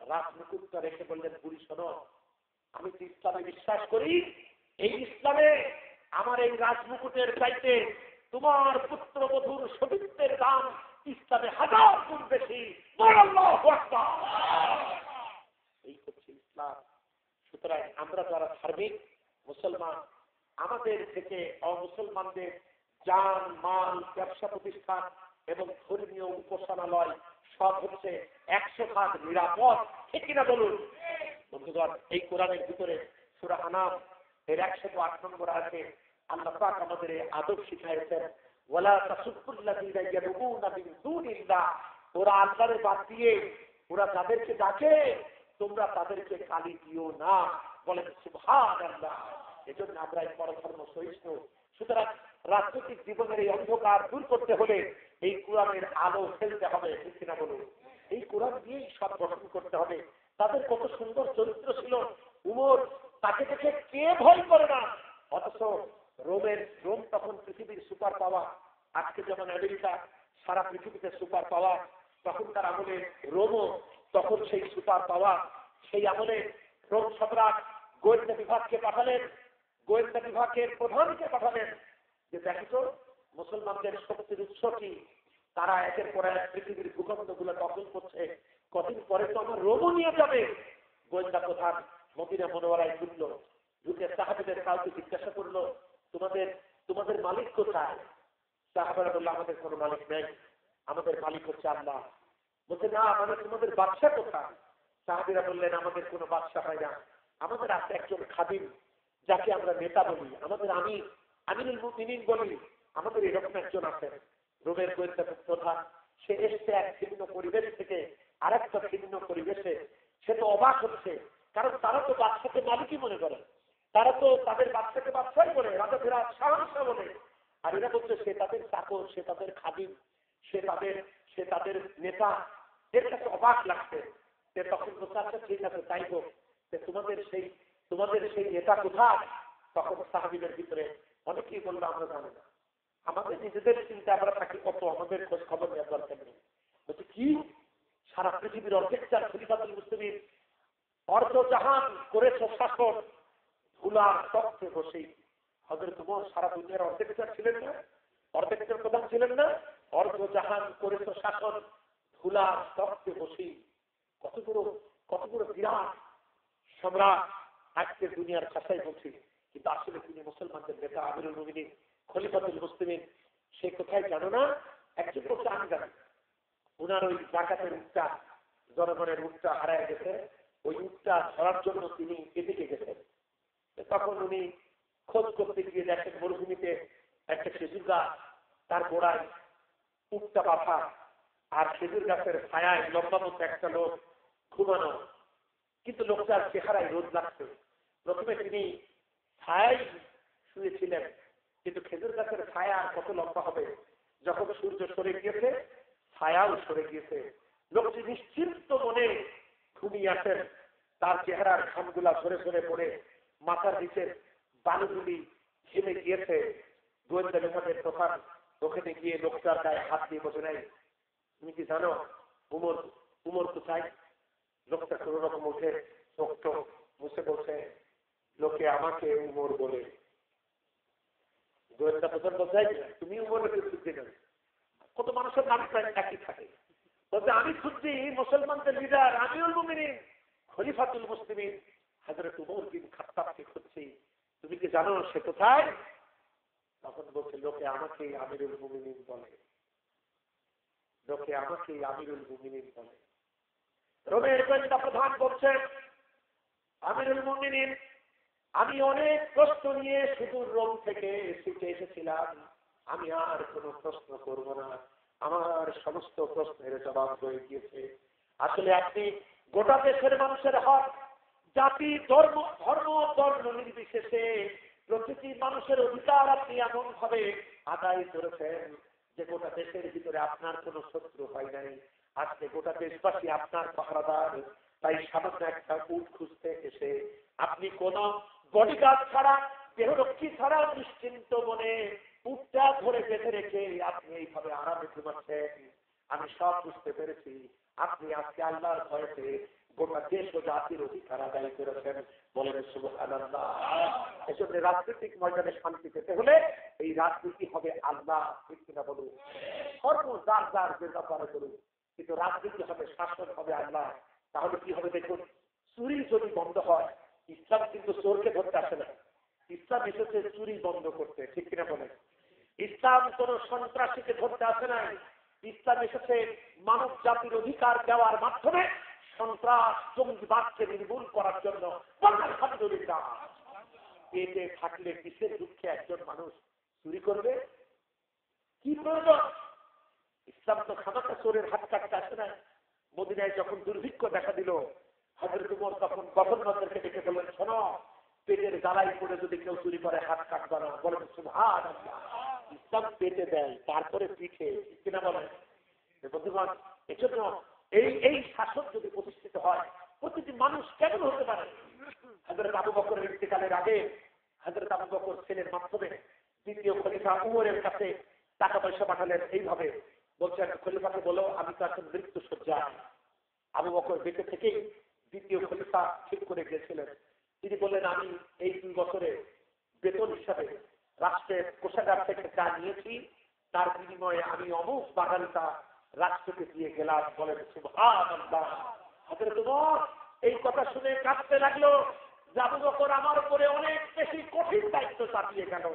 Speaker 1: রাজমুকুটটা রেখে বললেন, বুড়ি শোনো, আমি তো ইসলামে বিশ্বাস করি, এই ইসলামে আমার এই রাজমুকুটের চাইতে তোমার পুত্র বধূর সতীত্বের দাম ইসলামে 1000 গুণ বেশি। এই হচ্ছে ইসলাম। সুতরাং আমরা যারা ধার্মিক মুসলমান, আমাদের থেকে অমুসলমানদের জান মাল, ব্যবসা প্রতিষ্ঠান এবং ধর্মীয় উপাসনালয় সব হচ্ছে 100% নিরাপদ, ঠিক কিনা বলুন? বন্ধুগণ, এই কোরআনের ভিতরে সূরা আনাম এর 108 নম্বর আয়াতে আল্লাহ পাক আমাদের এই আদব শিখাইছেন, ওয়ালা তাসুবুল্লাযীনা ইয়াদউনা মিন দুনিল্লাহ, ওরা আল্লাহর বাদ দিয়ে ওরা যাদেরকে ডাকে তোমরা তাদেরকে গালি দিও না। বলেন সুবহানাল্লাহ। এজন্য আমরা এই পরধর্ম সহিষ্ণু। সুতরাং রাজনৈতিক জীবনের এই অন্ধকার দূর করতে হলে এই কোরআনের আলো ফেলতে হবে, ঠিক কিনা বলুন? এই কোরআন দিয়েই সব গঠন করতে হবে। তাদের কত সুন্দর চরিত্র ছিল। উমর, তাকে দেখে কে ভয় করে না? অথচ রোম তখন পৃথিবীর সুপার পাওয়ার। আজকে যেমন আমেরিকা সারা পৃথিবীতে সুপার পাওয়ার, তখনকার আমলে রোমও তখন সেই সুপার পাওয়ার। সেই আমলে রোম সম্রাট গোয়েন্দা বিভাগকে পাঠালেন, গোয়েন্দা বিভাগের প্রধানকে পাঠালেন যে দেখো মুসলমানদের শক্তির উৎস কি, তারা একের পর এক পৃথিবীর ভূখণ্ডগুলো দখল করছে, কদিন পরে তো আমার রোমও নিয়ে যাবে। গোয়েন্দা প্রধান মদিনা মুনওয়ারায় ঢুকলো, ঢুকে সাহাবীদের কাউকে জিজ্ঞাসা করলো তোমাদের তোমাদের মালিক কোথায়? সাহাবারা বললো আমাদের কোনো মালিক নেই, আমাদের মালিক হচ্ছে আল্লাহ। বলছে না মানে তোমাদের বাদশা কোথায়? সাহাবীরা বললেন আমাদের কোনো বাদশা হয় না, আমাদের আছে একজন খাদিম যাকে আমরা নেতা বলি, আমাদের আমিরুল মুমিনিন বলি, আমাদের এরকম একজন আছেন। রোমের গোয়েন্দা প্রধান সে এসছে এক ভিন্ন পরিবেশ থেকে আর একটা ভিন্ন পরিবেশে, সে তো অবাক হচ্ছে, কারণ তারা তো বাদশাকে মালিকই মনে করে, তারা তো তাদের বাদশাকে বাদশাই বলে, রাজা ফেরাজ শাহনশাহ বলে। আর এরা বলছে সে তাদের চাকর, সে তাদের খাদিম, সে তাদের নেতা। এর কাছে অবাক লাগছে। সে তখন বলছে আচ্ছা ঠিক আছে তাই হোক, তোমাদের সেই নেতা কোথায়? তখন সাহাবীদের ভিতরে অনেকেই বললো আমরা জানি না, আমাদের নিজেদের চিন্তা আমরা থাকি কত, আমাদের খোঁজ খবর নেওয়ার দরকার নেই। বলছে কি সারা পৃথিবীর অর্ধেকটার খলিফাতুল মুসলিমিন অর্ধজাহান করেছে শাসন, ধুলার তত্ত্বে বসেই। হযরত ওমর সারা দুনিয়ার অর্ধেকটা ছিলেন না, অর্ধেকটার প্রধান ছিলেন না, অর্ধজাহান করেছে শাসন ধুলার তত্ত্বে বসেই। কত বড় বিরাট সম্রাট আজকে দুনিয়ার ভাষায় বলছি, কিন্তু আসলে তিনি মুসলমানদের নেতা আমিরুল মুমিনিন খলিফাতুল মুসলিমিন। সে কোথায় জানো না? একজন বলছে আমি জানি, উনার ওই ডাকাতের উটটা, জনগণের উটটা হারায় গেছে, ওই উটটা ধরার জন্য তিনি এদিকে গেছেন। তখন উনি খোঁজ করতে গিয়ে দেখেন মরুভূমিতে একটা খেজুর গাছ, তার গোড়ায় উটটা বাঁধা, আর খেজুর গাছের ছায়ায় লম্বা মতো একটা লোক ঘুমানো, কিন্তু লোকটার চেহারায় রোদ লাগছে। প্রথমে তিনি ছায়ায় শুয়েছিলেন, কিন্তু খেজুর গাছের ছায়া কত লম্বা হবে, যখন সূর্য সরে গিয়েছে ছায়াও সরে গিয়েছে। লোকটি নিশ্চিন্ত মনে ঘুমিয়ে আসেন, তার চেহারার ঘামগুলা সরে সরে পড়ে মাথার নিচে বালুগুলি ঘেমে গিয়েছে। গোয়েন্দা বিভাগের প্রধান ওখানে গিয়ে লোকটার গায়ে হাত দিয়ে বসে নেয়, তুমি কি জানো উমর কোথায়? লোকটা কোন রকম উঠে চোখ মুছে বলছে লোকে আমাকে উমর বলে। গোয়েন্দা প্রধান বোঝাই তুমি উমরের খুঁজছি না, কত মানুষের নাম প্রায় একই থাকে। বলতে আমি খুঁজছি মুসলমানদের লিডার আমিরুল মুমিনিন খলিফাতুল মুসলিমিন হযরত উমর বিন খাত্তাবকে খুঁজছি, তুমি কি জানো সে কোথায়? তখন বলছে লোকে আমাকে আমিরুল মুমিনিন বলে, লোকে আমাকে আমিরুল মুমিনিন বলে। রোমের গোয়েন্দা প্রধান বলছেন আমিরুল মুমিনিন আমি অনেক প্রশ্ন নিয়ে সুদূর রোম থেকে ছুটে এসেছিলাম, আমি আর কোনো প্রশ্ন করব না, আমার সমস্ত প্রশ্নের জবাব হয়ে গিয়েছে। আসলে আপনি গোটা দেশের মানুষের হক, জাতি ধর্ম বর্ণ নির্বিশেষে প্রতিটি মানুষের অধিকার আপনি এমন ভাবে আদায় করেছেন যে গোটা দেশের ভিতরে আপনার কোনো শত্রু হয় নাই। আজকে গোটা দেশবাসী আপনার পাহারাদার। তাই সামান্য একটা উট খুঁজতে এসে আপনি কোন বডিগার্ড ছাড়া, দেহরক্ষী ছাড়া নিশ্চিন্ত মনে উটটা ধরে বেঁধে রেখে আপনি এইভাবে আরামে ঘুমাচ্ছেন। আমি সব বুঝতে পেরেছি, আপনি আজকে আল্লাহর ভয়েতে গোটা দেশ ও জাতির অধিকার আদায় করেছেন। বলেন সুবহানাল্লাহ। এজন্য রাজনৈতিক ময়দানে শান্তি পেতে হলে এই রাজনীতি হবে আল্লাহ, ঠিক কিনা বলুন? কর্ম যার যার যে ব্যাপারে করুন, কিন্তু রাজনীতি হবে, শাসন হবে আল্লাহ। তাহলে কি হবে দেখুন, চুরি যদি বন্ধ হয়, ইসলাম কিন্তু চোরকে ধরতে আসে না, ইসলাম এসেছে চুরি বন্ধ করতে, ঠিক কিনা বলেন? ইসলাম কোন সন্ত্রাসীকে ধরতে আসে নাই, ইসলাম এসেছে মানব জাতির অধিকার দেওয়ার মাধ্যমে সন্ত্রাস জঙ্গিবাদকে নির্মূল করার জন্য। আলহামদুলিল্লাহ। পেটে থাকলে কিসের দুঃখে একজন মানুষ চুরি করবে? কি প্রয়োজন? ইসলাম তো খামাখা চোরের হাত কাটতে আসে না। মদিনায় যখন দুর্ভিক্ষ দেখা দিল, হযরত ওমর তখন গভর্নরদেরকে ডেকে বললেন শোনো, পেটের জ্বালাই করে যদি কেউ চুরি করে হাত কাটবে না। বলেন সুবহানাল্লাহ। ইসলাম পেটে দেয়, তারপরে পিঠে, কিনা বলেন? বন্ধুগণ, এজন্য এই শাসন যদি প্রতিষ্ঠিত হয়, প্রতিটি মানুষ কেমন হতে পারে? হযরত আবু বকরের ইন্তেকালের আগে হযরত আবু বকর ছেলের মাধ্যমে দ্বিতীয় খলিফা উমরের কাছে টাকা পয়সা পাঠালেন, এইভাবে বলছেন খলিফাকে বলো আমি তো এখন মৃত্যু শয্যায়। আবু বকর বেঁচে থেকেই দ্বিতীয় খলিফা ঠিক করে গিয়েছিলেন। তিনি বললেন, আমি এই 2 বছরে বেতন হিসাবে রাষ্ট্রের কোষাগার থেকে যা নিয়েছি তার বিনিময়ে আমি অমুক বাগানটা রাষ্ট্রকে দিয়ে গেলাম। বলেন সুবহানাল্লাহ। হযরত ওমর এই কথা শুনে কাঁদতে লাগলো যে আবু বকর আমার উপরে অনেক বেশি কঠিন দায়িত্ব চাপিয়ে গেল।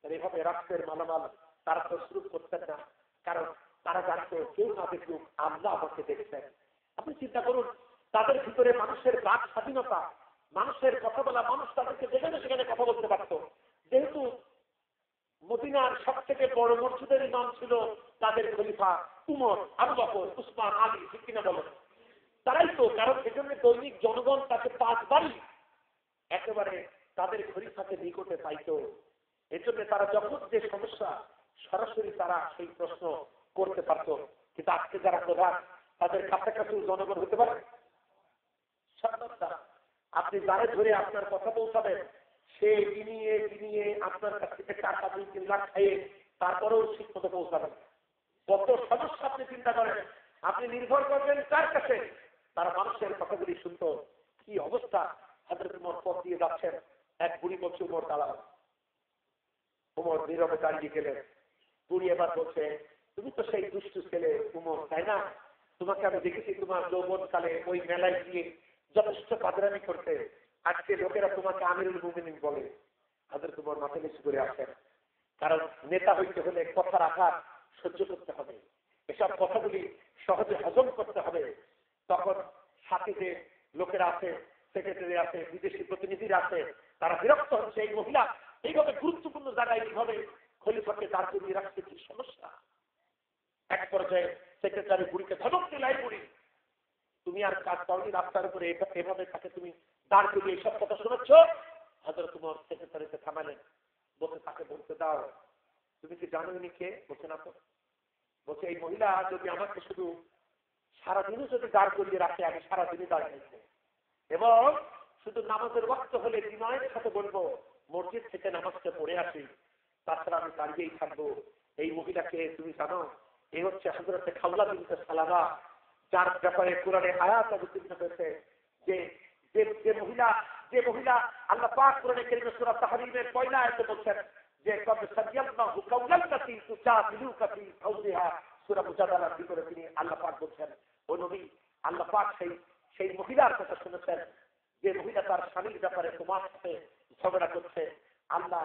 Speaker 1: এইভাবে রাষ্ট্রের মালামাল তারা প্রস্তুত করতেন না, কারণ তারা জানতো কেউ না দেখুক আল্লাহ আমাকে দেখছেন। আপনি চিন্তা করুন, তাদের ভিতরে মানুষের বাক স্বাধীনতা, মানুষের কথা বলা, মানুষ তাদেরকে যেখানে সেখানে কথা বলতে পারত। যেহেতু মদিনার সব থেকে বড় মসজিদের ইমাম ছিল তাদের খলিফা উমর, আবু বকর, উসমান, আলী, ঠিক কিনা বলেন? তারাই তো, কারণ সেজন্য দৈনিক জনগণ তাকে 5 বারই একেবারে তাদের খলিফাকে নিকটে পাইত। এজন্য তারা যখন যে সমস্যা সরাসরি তারা সেই প্রশ্ন করতে পারত। কিন্তু আজকে যারা প্রধান তাদের কাছাকাছি জনগণ হতে পারে। আপনি যারে ধরে আপনার কথা পৌঁছাবেন সে বিনিয়ে আপনার কাছ থেকে টাকা 2-3 লাখ খাইয়ে তারপরেও ঠিক মতো পৌঁছাবেন। কত সমস্যা আপনি চিন্তা করেন, আপনি নির্ভর করবেন কার কাছে? তারা মানুষের কথাগুলি শুনত। কি অবস্থা! হযরত ওমর পথ দিয়ে যাচ্ছেন, এক বুড়ি বলছে উমর দাঁড়াও। উমর নীরবে দাঁড়িয়ে গেলেন। বুড়ি এবার বলছে, তুমি তো সেই দুষ্টু ছেলে উমর, তাই না? তোমাকে আমি দেখেছি তোমার যৌবনকালে ওই মেলায় গিয়ে যথেষ্ট পাগড়ামি করতে। আজকে লোকেরা তোমাকে আমিরুল মুমিনিন বলে। হযরত ওমর মাথা নিচু করে আসেন, কারণ নেতা হইতে হলে কথার আঘাত সহ্য করতে হবে, এসব কথাগুলি সহজে হজম করতে হবে। তখন সাথে যে লোকেরা আছে, সেক্রেটারি আছে, বিদেশি প্রতিনিধিরা আছে, তারা বিরক্ত হচ্ছে এই মহিলা এইভাবে গুরুত্বপূর্ণ জায়গায় এইভাবে খলিফাকে দাঁড় করিয়ে রাখতে কি সমস্যা। এক পর্যায়ে সেক্রেটারি বুড়িকে ধমক দিল, এই বুড়ি তুমি আর কাজ পাওনি, রাস্তার উপরে এভাবে তাকে তুমি দাঁড় করিয়ে এইসব কথা শোনাচ্ছ। হযরত ওমর সেক্রেটারিকে থামালেন, বলতে তাকে বলতে দাও, তুমি কি জানো ইনি কে? বলছে না তো। বলছে এই মহিলা যদি আমাকে শুধু সারাদিনও যদি দাঁড় করিয়ে রাখে আমি সারাদিনই দাঁড়িয়ে এবং শুধু নামাজের ওয়াক্ত হলে বিনয়ের সাথে বলবো মসজিদ থেকে নামাজটা পড়ে আসি, তাছাড়া আমি দাঁড়িয়েই থাকবো। এই মহিলাকে তুমি জানো? এই হচ্ছে হযরত খাওলা বিনতে সালামা, যার ব্যাপারে কোরআনে আয়াত অবতীর্ণ হয়েছে যে যে মহিলা আল্লাহ পাক কোরআনে কারীমে সূরা তাহরীমের পয়লা আয়াতে বলছেন যে কদ সাদিয়াল্লাহু কাওলাল্লাতী তুজাদিলুকা ফি যাওজিহা, সূরা মুজাদালার ভিতরে তিনি আল্লাহ পাক বলছেন, ও নবী, আল্লাহ পাক সেই মহিলার কথা শুনেছেন যে মহিলা তার স্বামীর ব্যাপারে তোমার সাথে ঝগড়া করছে। আল্লাহ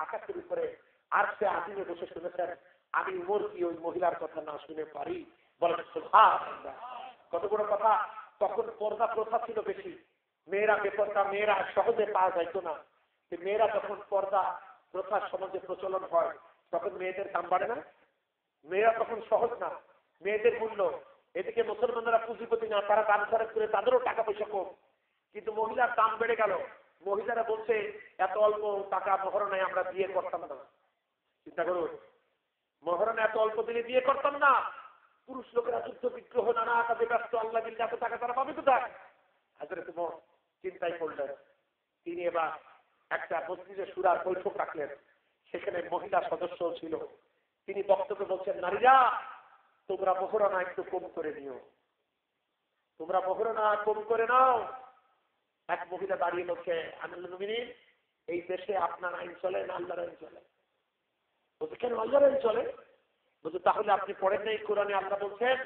Speaker 1: আকাশের উপরে আরশে আজিমে বসে শুনেছেন। আমি উমর কি ওই মহিলার কথা না শুনে পারি? বলেন সুবহানাল্লাহ। কত বড় কথা! তখন পর্দা প্রথা ছিল বেশি, মেয়েরা বেপর্দা, মেয়েরা সহজে পাওয়া যাইতো না। মেয়েরা যখন পর্দা প্রথা সমাজে প্রচলন হয় তখন মেয়েদের দাম বাড়ে না? মেয়েরা তখন সহজ না, মেয়েদের মূল্য। এদিকে মুসলমানরা পুঁজিপতি না, তারা দান খরচ করে, তাদেরও টাকা পয়সা কম, কিন্তু মহিলার দাম বেড়ে গেল। মহিলারা বলছে এত অল্প টাকা মহারণায় আমরা বিয়ে করতাম না। চিন্তা করুন, মহারণে এত অল্প দিনে বিয়ে করতাম না। পুরুষ লোকেরা যুদ্ধ বিগ্রহ নানা কাজে ব্যস্ত, আল্লাহ বিল এত টাকা তারা পাবে কোথায়? হযরত ওমর চিন্তায় পড়লেন। তিনি এবার একটা মসজিদে শুরার বৈঠক রাখলেন, সেখানে মহিলা সদস্য ছিল। তিনি বক্তব্য বলছেন, নারীরা তোমরা মহারণা একটু কম করে নিও, তোমরা মহারণা কম করে নাও। এক মহিলা দাঁড়িয়ে বলছে, আমিরুল মুমিনিন, এই দেশে আপনার আইন চলে না আল্লাহর আইন চলে? বলছে কেন আল্লাহর আইন চলে? বলছে তাহলে আপনি পড়েন নাই কোরআনে আল্লাহ বলছেন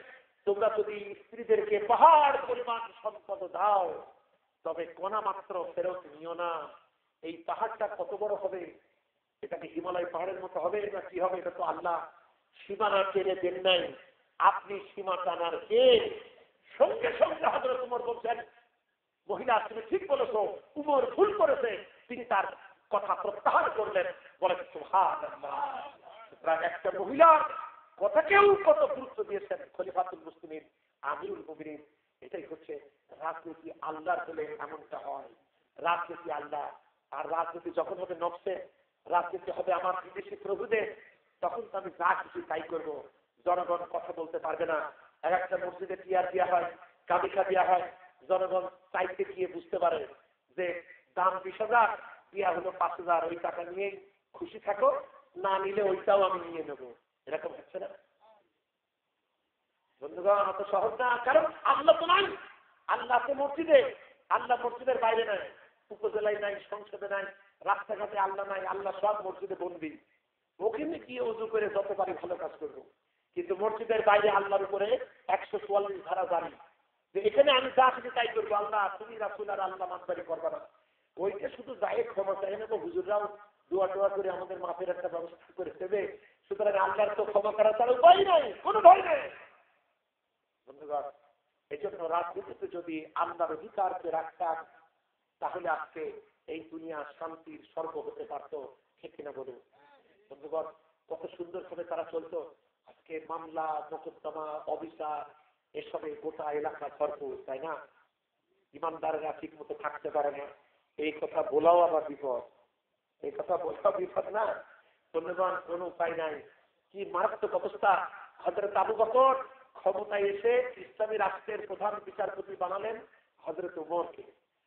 Speaker 1: তোমরা যদি স্ত্রীদেরকে পাহাড় পরিমাণ সম্পদ দাও তবে কণা মাত্র ফেরত নিও না। এই পাহাড়টা কত বড় হবে? এটা কি হিমালয় পাহাড়ের মতো হবে না কি হবে? এটা তো আল্লাহ সীমানা টেনে দেন নাই, আপনি সীমা টানার কে? সঙ্গে সঙ্গে হযরত ওমর বলছেন, মহিলা তুমি ঠিক বলেছো, উমর ভুল করেছে। তিনি তার কথা প্রত্যাহার করলেন। বলেন সুবহানাল্লাহ। একটা মহিলার কথাকেও কত গুরুত্ব দিয়েছেন খলিফাতুল মুসলিমিন, আমিরুল মুমিনিন। এটাই হচ্ছে রাজনীতি। আল্লাহর হলে এমনটা হয়। রাজনীতি আল্লাহ, আর রাজনীতি যখন হবে নফসে, রাজনীতি হবে আমার বিদেশি প্রভুদের, তখন তো আমি যা কিছু তাই করবো, জনগণ কথা বলতে পারবে না। এক একটা মসজিদে টিয়ার দেওয়া হয়, কাবিকা দেওয়া হয়, জনগণ চাইতে গিয়ে বুঝতে পারে যে দাম 20,000, টিয়া হলো 5,000, ওই টাকা নিয়ে খুশি থাকো, না নিলে ওইটাও আমি নিয়ে নেবো। এরকম হচ্ছে না বন্ধুগণ? অত সহজ না, কারণ আল্লাহ তো নাই, আল্লাহ তো মসজিদে, আল্লাহ মসজিদের বাইরে নয়। উপজেলায় নাই, সংসদে নাই, রাস্তাঘাটে আল্লাহ নাই, আল্লাহ সব মসজিদে বন্দী। ওখানে গিয়ে উজু করে যত পারি ভালো কাজ করবো, কিন্তু মসজিদের বাইরে আল্লাহর উপরে 144 ধারা জারি যে এখানে আমি যা খুশি তাই করবো, আল্লাহ তুমি রাসূল আর আল্লাহ মানবারি করবা না। ওইটা শুধু যাই ক্ষমা চাই না, হুজুররাও দোয়া টোয়া করে আমাদের মাফের একটা ব্যবস্থা করে দেবে। সুতরাং আল্লাহর তো ক্ষমা করা তার উপায় নাই, কোনো ভয় নেই। বন্ধুগণ, এই জন্য রাজনীতিতে যদি আল্লাহর অধিকারকে রাখতাম তাহলে আজকে এই দুনিয়া শান্তির স্বর্গ হতে পারত, ঠিক কিনা বলুন? বন্ধুগণ, কত সুন্দর করে তারা চলতো। আজকে মামলা মোকদ্দমা অবিচার এসবে গোটা এলাকা ভরপুর, তাই না? ইমানদারেরা ঠিক মতো থাকতে পারে না, এই কথা বলাও আবার বিপদ, এই কথা বলাও বিপদ না। বন্ধুগণ, কোনো উপায় নাই। কি মারাত্মক অবস্থা! হযরত আবু বকর ক্ষমতায় এসে ইসলামী রাষ্ট্রের প্রধান বিচারপতি বানালেন হযরত উমরকে।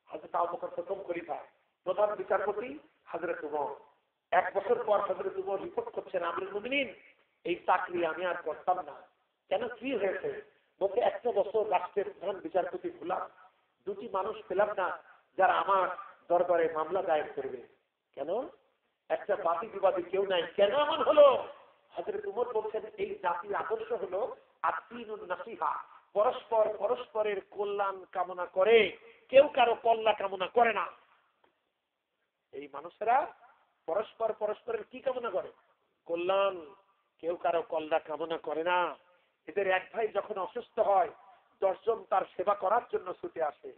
Speaker 1: হযরত আবু বকর প্রথম খলিফা, প্রধান বিচারপতি হযরত উমর। 1 বছর পর হযরত উমর রিপোর্ট করছেন, আমিরুল মুমিনিন এই চাকরি আমি আর করতাম না। কেন, কি হয়েছে? বলতে 1 বছর রাষ্ট্রের প্রধান বিচারপতি হলাম, 2টি মানুষ পেলাম না যারা আমার দরবারে মামলা দায়ের করবে। কেন? একটা বাদী বিবাদী কেউ নাই, কেন এমন হলো? হযরত উমর বলছেন এই জাতির আদর্শ হলো আদ-দীনুন নাসিহা, পরস্পর পরস্পরের কল্যাণ কামনা করে, কেউ কারো কল্যাণ কামনা করে না। এই মানুষেরা পরস্পর পরস্পরের কি কামনা করে? কল্যাণ। কেউ কারো কল্যাণ কামনা করে না। এদের এক ভাই যখন অসুস্থ হয় 10 জন তার সেবা করার জন্য ছুটে আসে।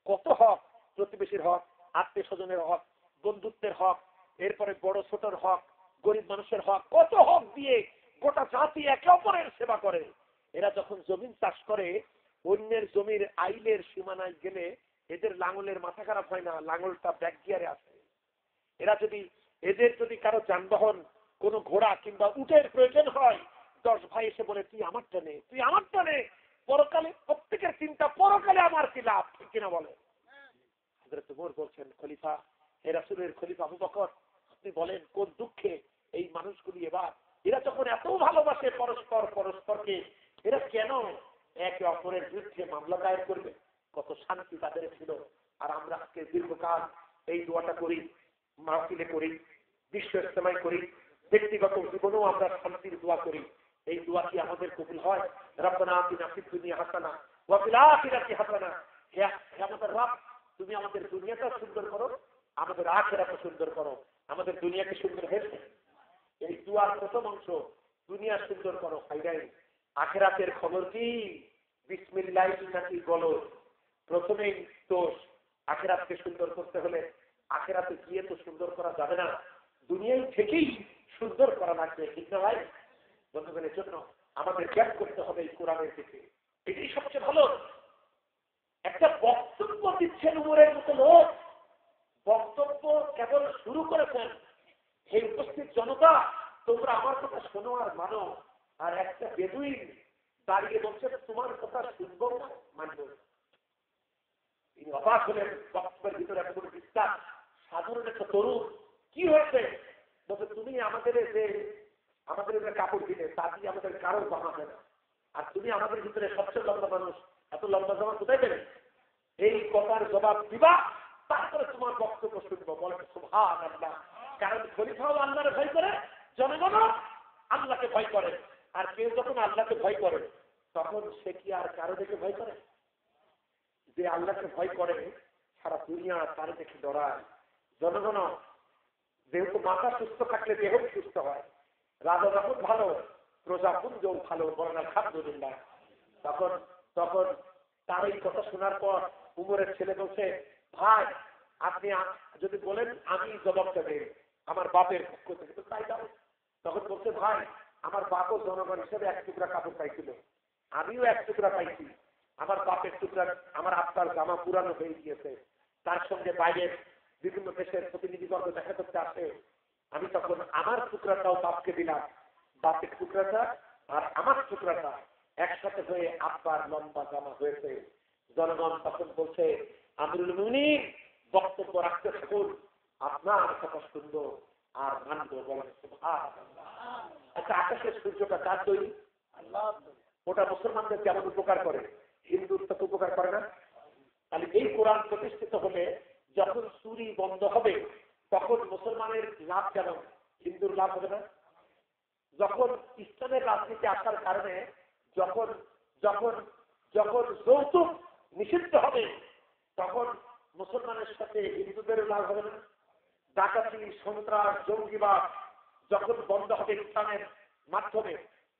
Speaker 1: কত হক, প্রতিবেশীর হক, আত্মীয় স্বজনের হক, বন্ধুত্বের হক, এরপরে বড় ছোটর হক, গরিব মানুষের হক, কত হক দিয়ে গোটা জাতি একে অপরের সেবা করে। এরা যখন জমিন চাষ করে, অন্যের জমির আইলের সীমানায় গেলে এদের লাঙলের মাথা খারাপ হয় না, লাঙলটা ব্যাক গিয়ারে আসে। এদের যদি কারো যানবাহন, কোনো ঘোড়া কিংবা উটের প্রয়োজন হয়, 10 ভাই এসে বলে তুই আমার টানে, তুই আমার টানে। পরকালে প্রত্যেকের চিন্তা, পরকালে আমার কি লাভ, ঠিক কিনা বলে? হযরত উমর বলছেন, খলিফা, হে রাসূলের খলিফা আবু বকর, আপনি বলেন কোন দুঃখে এই মানুষগুলি এরা যখন এত ভালোবাসে পরস্পর পরস্পরকে, এরা কেন একে অপরের বিরুদ্ধে মামলা দায়ের করবে? কত শান্তি তাদের ছিল। আর আমরা আজকে দীর্ঘকাল এই দোয়াটা করি, মাহফিলে করি, বিশ্ব ইজতেমায় করি, ব্যক্তিগত জীবনেও আমরা শান্তির দোয়া করি। এই দোয়া কি আমাদের কবুল হয়? রব্বানা আতিনা ফিদ দুনিয়া হাসানা ওয়া ফিল আখিরাতি হাসানা। হে আমাদের রব, তুমি আমাদের দুনিয়াটা সুন্দর করো, আমাদের আখিরাতও সুন্দর করো। আমাদের দুনিয়াকে সুন্দর হয়েছে, এই দুয়ার প্রথম অংশ, দুনিয়া সুন্দর করো। খাইরাই আখিরাতের খবর কি? বিসমিল্লাহ নাকি গলদ, প্রথমেই দোষ। আখিরাতকে সুন্দর করতে হলে আখিরাতে গিয়ে তো সুন্দর করা যাবে না, দুনিয়ায় থেকেই সুন্দর করা লাগবে, ঠিক না ভাই? বন্ধুগণের জন্য আমাদের জ্ঞান করতে হবে এই কোরআনের দিকে, এটাই সবচেয়ে ভালো। একটা বক্তব্য দিচ্ছেন উমরের মতো লোক, বক্তব্য কেবল শুরু করেছেন। এই উপস্থিত জনতা, তোমরা আমার কথা শোনো আর মানো। আর একটা বেদুইন দাঁড়িয়ে বলছে তোমার কথা শুনবো না, মানব। তিনি অবাক হলেন, বক্তব্যের ভিতরে এত কোনো বিশ্বাস। সাধারণ একটা তরুণ, কি হয়েছে? বলছে তুমি আমাদের যে কাপড় দিলে তা দিয়ে আমাদের কারো জামা হয় না, আর তুমি আমাদের ভিতরে সবচেয়ে লম্বা মানুষ, এত লম্বা জামা কোথায় পেলে? এই কথার জবাব দিবা, তারপরে তোমার বক্তব্য শুনবো। বলে সুবহানাল্লাহ। কারণ খলিফাও আল্লাহরে ভয় করে, জনগণও আল্লাহকে ভয় করে। আর কেউ যখন আল্লাহকে ভয় করে তখন সে কি আর কারো দেখে ভয় করে? যে আল্লাহকে ভয় করে সারা দুনিয়া তার দেখে ডরায়। জনগণ, যেহেতু মাথা সুস্থ থাকলে দেহ সুস্থ হয়, রাজা যখন ভালো, প্রজাপুঞ্জও ভালো, বলেন আলহামদুলিল্লাহ। তখন তার এই কথা শোনার পর উমরের ছেলে বলছে, ভাই আপনি যদি বলেন আমি জবাবটা দেব আমার বাপের পক্ষ থেকে, তো তাই দাও। তখন বলছে, ভাই আমার বাপও জনগণ হিসেবে 1 টুকরা কাপড় পাইছিল, আমিও 1 টুকরা পাইছি। আমার বাপের টুকরা, আমার আত্মার জামা পুরানো হয়ে গিয়েছে, তার সঙ্গে বাইরের বিভিন্ন দেশের প্রতিনিধিবর্গ দেখা করতে আসে। আমি তখন আমার টুকরাটাও বাপকে দিলাম, বাপের টুকরাটা আর আমার টুকরাটা একসাথে হয়ে আব্বার লম্বা জামা হয়েছে। জনগণ তখন বলছে, আমিরুল মুমিনিন বক্তব্য রাখতে থাকুন, আপনার কথা শুনবো আর মানবো। বলেন সুবহানাল্লাহ। আচ্ছা, আকাশের সূর্যটা কার তৈরি? আল্লাহ। ওটা মুসলমানদের কেমন উপকার করে? হিন্দুর তো উপকার করে না। তাহলে এই কোরআন প্রতিষ্ঠিত হলে যখন চুরি বন্ধ হবে তখন মুসলমানের লাভ কেন হিন্দুর লাভ হবে না? যখন ইসলামের রাজনীতি আসার কারণে যখন যখন যখন যৌতুক নিষিদ্ধ হবে তখন মুসলমানের সাথে হিন্দুদের লাভ হবে না? ডাকাতি, সন্ত্রাস, জঙ্গিবাদ যখন বন্ধ হবে ইসলামের মাধ্যমে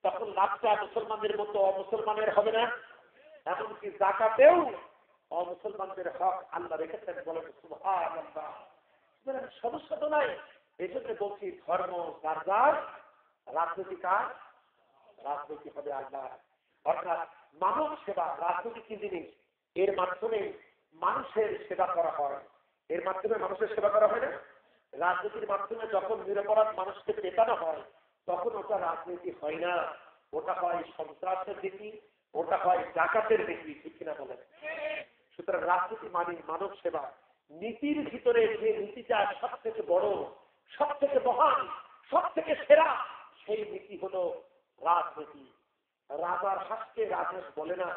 Speaker 1: তখন লাভটা মুসলমানদের মতো অমুসলমানের হবে না? এমনকি জাকাতেও অমুসলমানদের হক আল্লাহ রেখেছেন, বলেন সুবহানাল্লাহ। সমস্যা তো নাই। এই জন্য বলছি ধর্ম যার যার, রাজনীতি কার? রাজনীতি হবে আল্লাহ। অর্থাৎ মানব সেবা, রাজনীতি কি জিনিস? এর মাধ্যমে মানুষের সেবা করা হয়। এর মাধ্যমে মানুষের সেবা করা হয় না? রাজনীতির মাধ্যমে যখন নিরপরাধ মানুষকে পেটানো হয় তখন ওটা রাজনীতি হয় না, ওটা হয় সন্ত্রাসের নীতি, ওটা হয় ডাকাতের নীতি, ঠিক কিনা বলেন? সুতরাং রাজনীতি মানে মানব সেবা। নীতির ভিতরে যে নীতিটা সব থেকে বড়, সব থেকে মহান, সব থেকে সেরা, সেই নীতি হলো রাজনীতি। রাজার হাঁসকে রাজহাঁস বলে না,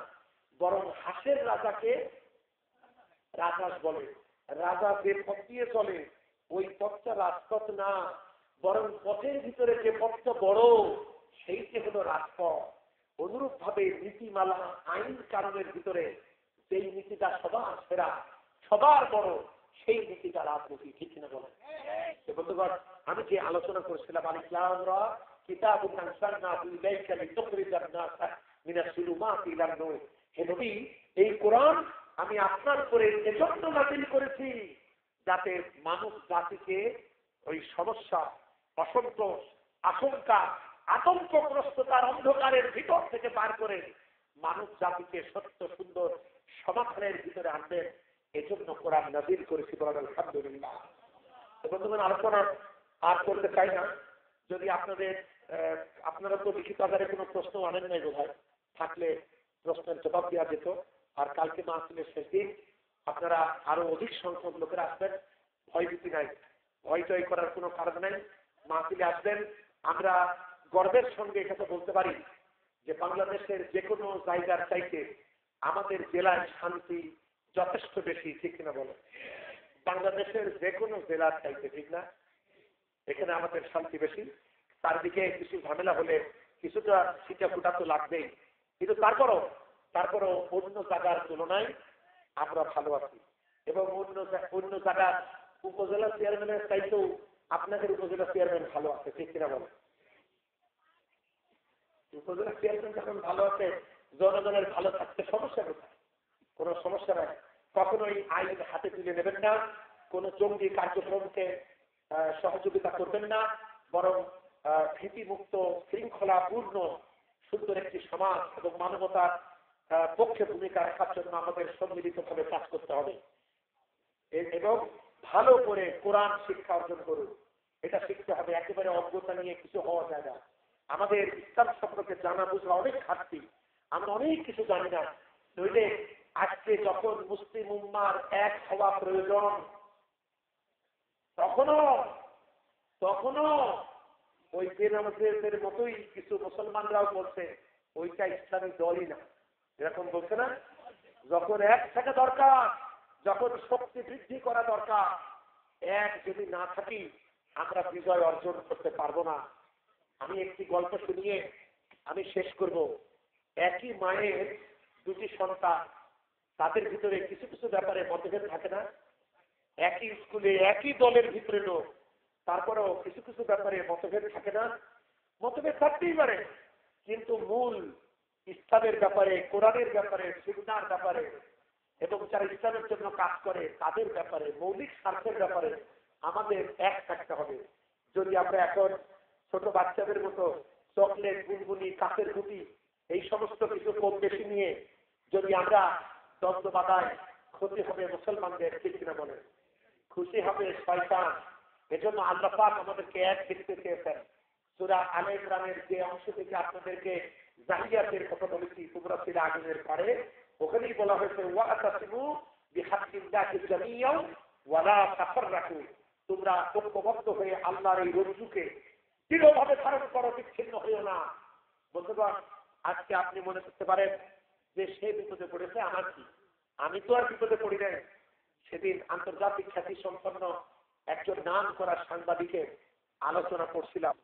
Speaker 1: বরং হাঁসের রাজাকে রাজহাঁস বলে। রাজা যে পথ দিয়ে চলে ওই পথটা রাজপথ না, বরং পথের ভিতরে যে পথটা বড় সেইটি হলো রাজপথ। অনুরূপ ভাবে নীতিমালা, আইন কানুনের ভিতরে যেই নীতিটা সবার সেরা, সবার বড়, সেই নীতিটা রাজনীতি, ঠিক কিনা বলেন? বন্ধুগণ, আমি যে আলোচনা করেছিলাম আলিফলামরা কিতাবুন আনসালনাহু ইলাইকা লিতুখরিজান নাসা মিনাস যুলুমাতি ইলান নূর। হে নবী, এই কোরআন আমি আপনার উপরে এজন্য নাযিল করেছি যাতে মানব জাতিকে ওই সমস্যা, অসন্তোষ, আশঙ্কা, আতঙ্কগ্রস্ততার অন্ধকারের ভিতর থেকে বার করে মানব জাতিকে সত্য সুন্দর সমাধানের ভিতরে আনবেন। এজন্য কোরআন নাযিল করেছি, বলেন আলহামদুলিল্লাহ। বন্ধুগণ, আলোচনা আর করতে চাই না। যদি আপনারা তো লিখিত আকারে কোনো প্রশ্ন আনেন নাই বোধহয়, থাকলে প্রশ্নের জবাব দেওয়া যেত। আর কালকে মাহফিলের শেষ দিন, আপনারা আরো অধিক সংখ্যক লোকেরা আসবেন, ভয়ভীতি নাই, ভয় টয় করার কোনো কারণ নাই। মাহফিলে আসবেন। আমরা গর্বের সঙ্গে এটা বলতে পারি যে বাংলাদেশের যে কোনো জায়গার চাইতে আমাদের জেলায় শান্তি যথেষ্ট বেশি, ঠিক কিনা বলো? বাংলাদেশের যে কোনো জেলার চাইতে, ঠিক না? এখানে আমাদের শান্তি বেশি। চারদিকে কিছু ঝামেলা হলে কিছুটা ছিটা ফুটা তো লাগবেই, কিন্তু তারপরও অন্য জায়গার তুলনায় আমরা ভালো আছি। এবং অন্য জায়গার উপজেলা চেয়ারম্যানের চাইতেও আপনাদের উপজেলা চেয়ারম্যান ভালো আছে, ঠিক কিনা বলো? উপজেলা চেয়ারম্যান যখন ভালো আছে, জনগণের ভালো থাকতে সমস্যা কোথায়? কোনো সমস্যা নাই। কখনোই আইন হাতে তুলে নেবেন না, কোনো জঙ্গি কার্যক্রমকে সহযোগিতা করবেন না, বরং ভীতিমুক্ত, শৃঙ্খলাপূর্ণ সুন্দর একটি সমাজ এবং মানবতার পক্ষে ভূমিকা রাখার জন্য আমাদের সম্মিলিতভাবে কাজ করতে হবে। এবং ভালো করে কোরআন শিক্ষা অর্জন করুন। এটা শিখতে হবে। একেবারে অজ্ঞতা নিয়ে কিছু হওয়া যায় না। আমাদের ইসলাম সম্পর্কে জানা বোঝা অনেক ঘাটতি, আমরা অনেক কিছু জানি না। নইলে আজকে যখন মুসলিম উম্মার এক হওয়া প্রয়োজন, তখনও ওই বেনামাজের মতোই কিছু মুসলমানরাও বলছে ওইটা ইসলামিক দলই না, এরকম বলছে না? যখন এক থাকা দরকার, যখন শক্তি বৃদ্ধি করা দরকার, এক যদি না থাকি আমরা বিজয় অর্জন করতে পারবো না। আমি একটি গল্প শুনিয়ে আমি শেষ করব। একই মায়ের দুটি সন্তান, তাদের ভিতরে কিছু কিছু ব্যাপারে মতভেদ থাকে না? একই স্কুলে একই দলের ভিতরে লোক, তারপরেও কিছু কিছু ব্যাপারে মতভেদ থাকে না? মতভেদ থাকতেই পারে, কিন্তু মূল ইসলামের ব্যাপারে, কোরআনের ব্যাপারে, সুন্নাহর ব্যাপারে এবং যারা ইসলামের জন্য কাজ করে তাদের ব্যাপারে, মৌলিক স্বার্থের ব্যাপারে আমাদের এক থাকতে হবে। যদি আমরা এখন ছোট বাচ্চাদের মতো চকলেট, গুনগুনি, কাঁচের গুটি এই সমস্ত কিছু কম বেশি নিয়ে যদি আমরা দ্বন্দ্ব বাঁধাই, ক্ষতি হবে মুসলমানদের, ঠিক কিনা বলেন? খুশি হবে শয়তান। এজন্য আল্লাহ পাক আমাদেরকে এক দেখতে চেয়েছেন। সূরা আলে ইমরানের যে অংশ থেকে আপনাদেরকে জাহিলিয়াতের কথা বলেছি, তোমরা ছিল আগুনের পারে, ওখানেই বলা হয়েছে ওয়াতাসিমু বিহাবলিল্লাহি জামিআন ওয়ালা তাফাররাকু, তোমরা ঐক্যবদ্ধ হয়ে আল্লাহর এই রজ্জুকে দৃঢ়ভাবে ধারণ করো, বিচ্ছিন্ন হইও না। বন্ধুগণ, আজকে আপনি মনে করতে পারেন যে সে বিপদে পড়েছে, আমার কি? আমি তো আর বিপদে পড়ি নাই। সেদিন আন্তর্জাতিক খ্যাতি সম্পন্ন একজন নাম করা সাংবাদিকের আলোচনা করছিলাম।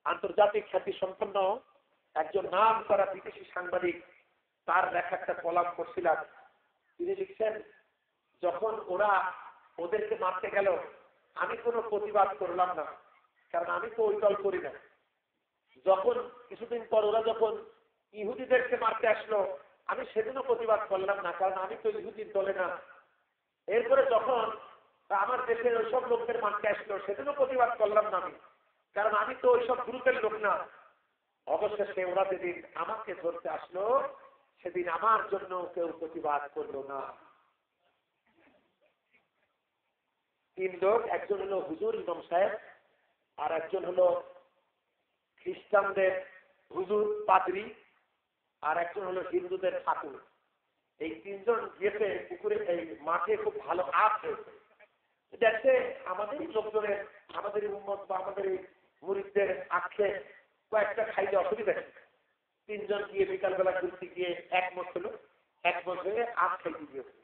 Speaker 1: আন্তর্জাতিক খ্যাতি সম্পন্ন একজন নাম করা বিদেশি সাংবাদিক, তার লেখা একটা কলাম করছিলাম। তিনি লিখছেন, যখন ওরা ওদেরকে মারতে গেল আমি কোনো প্রতিবাদ করলাম না, কারণ আমি তো ওই দল করি না। যখন কিছুদিন পর ওরা যখন ইহুদিদেরকে মারতে আসলো আমি সেদিনও প্রতিবাদ করলাম না, কারণ আমি তো ইহুদির দলে না। এরপরে যখন আমার দেশের ওইসব লোকদের মারতে আসলো সেদিনও প্রতিবাদ করলাম না আমি, কারণ আমি তো ওইসব গ্রুপের লোক না। অবশেষে ওরা যেদিন আমাকে ধরতে আসলো সেদিন আমার জন্য কেউ প্রতিবাদ করলো না। তিন লোক, একজন হলো হুজুর ইমাম সাহেব, আর একজন হলো খ্রিস্টানদের হুজুর পাদ্রী, আর একজন হলো হিন্দুদের ঠাকুর। এই তিনজন গিয়েছে পুকুরে, এই মাঠে খুব ভালো আখ হয়েছে। দেখছে আমাদের লোকজনের, আমাদের উম্মত বা আমাদের এই মুরিদদের আখে কয়েকটা খাইতে অসুবিধা নেই। তিনজন গিয়ে বিকালবেলা ঘুরতে গিয়ে একমত হলো, একমত হয়ে আখ খাইতে গিয়েছে।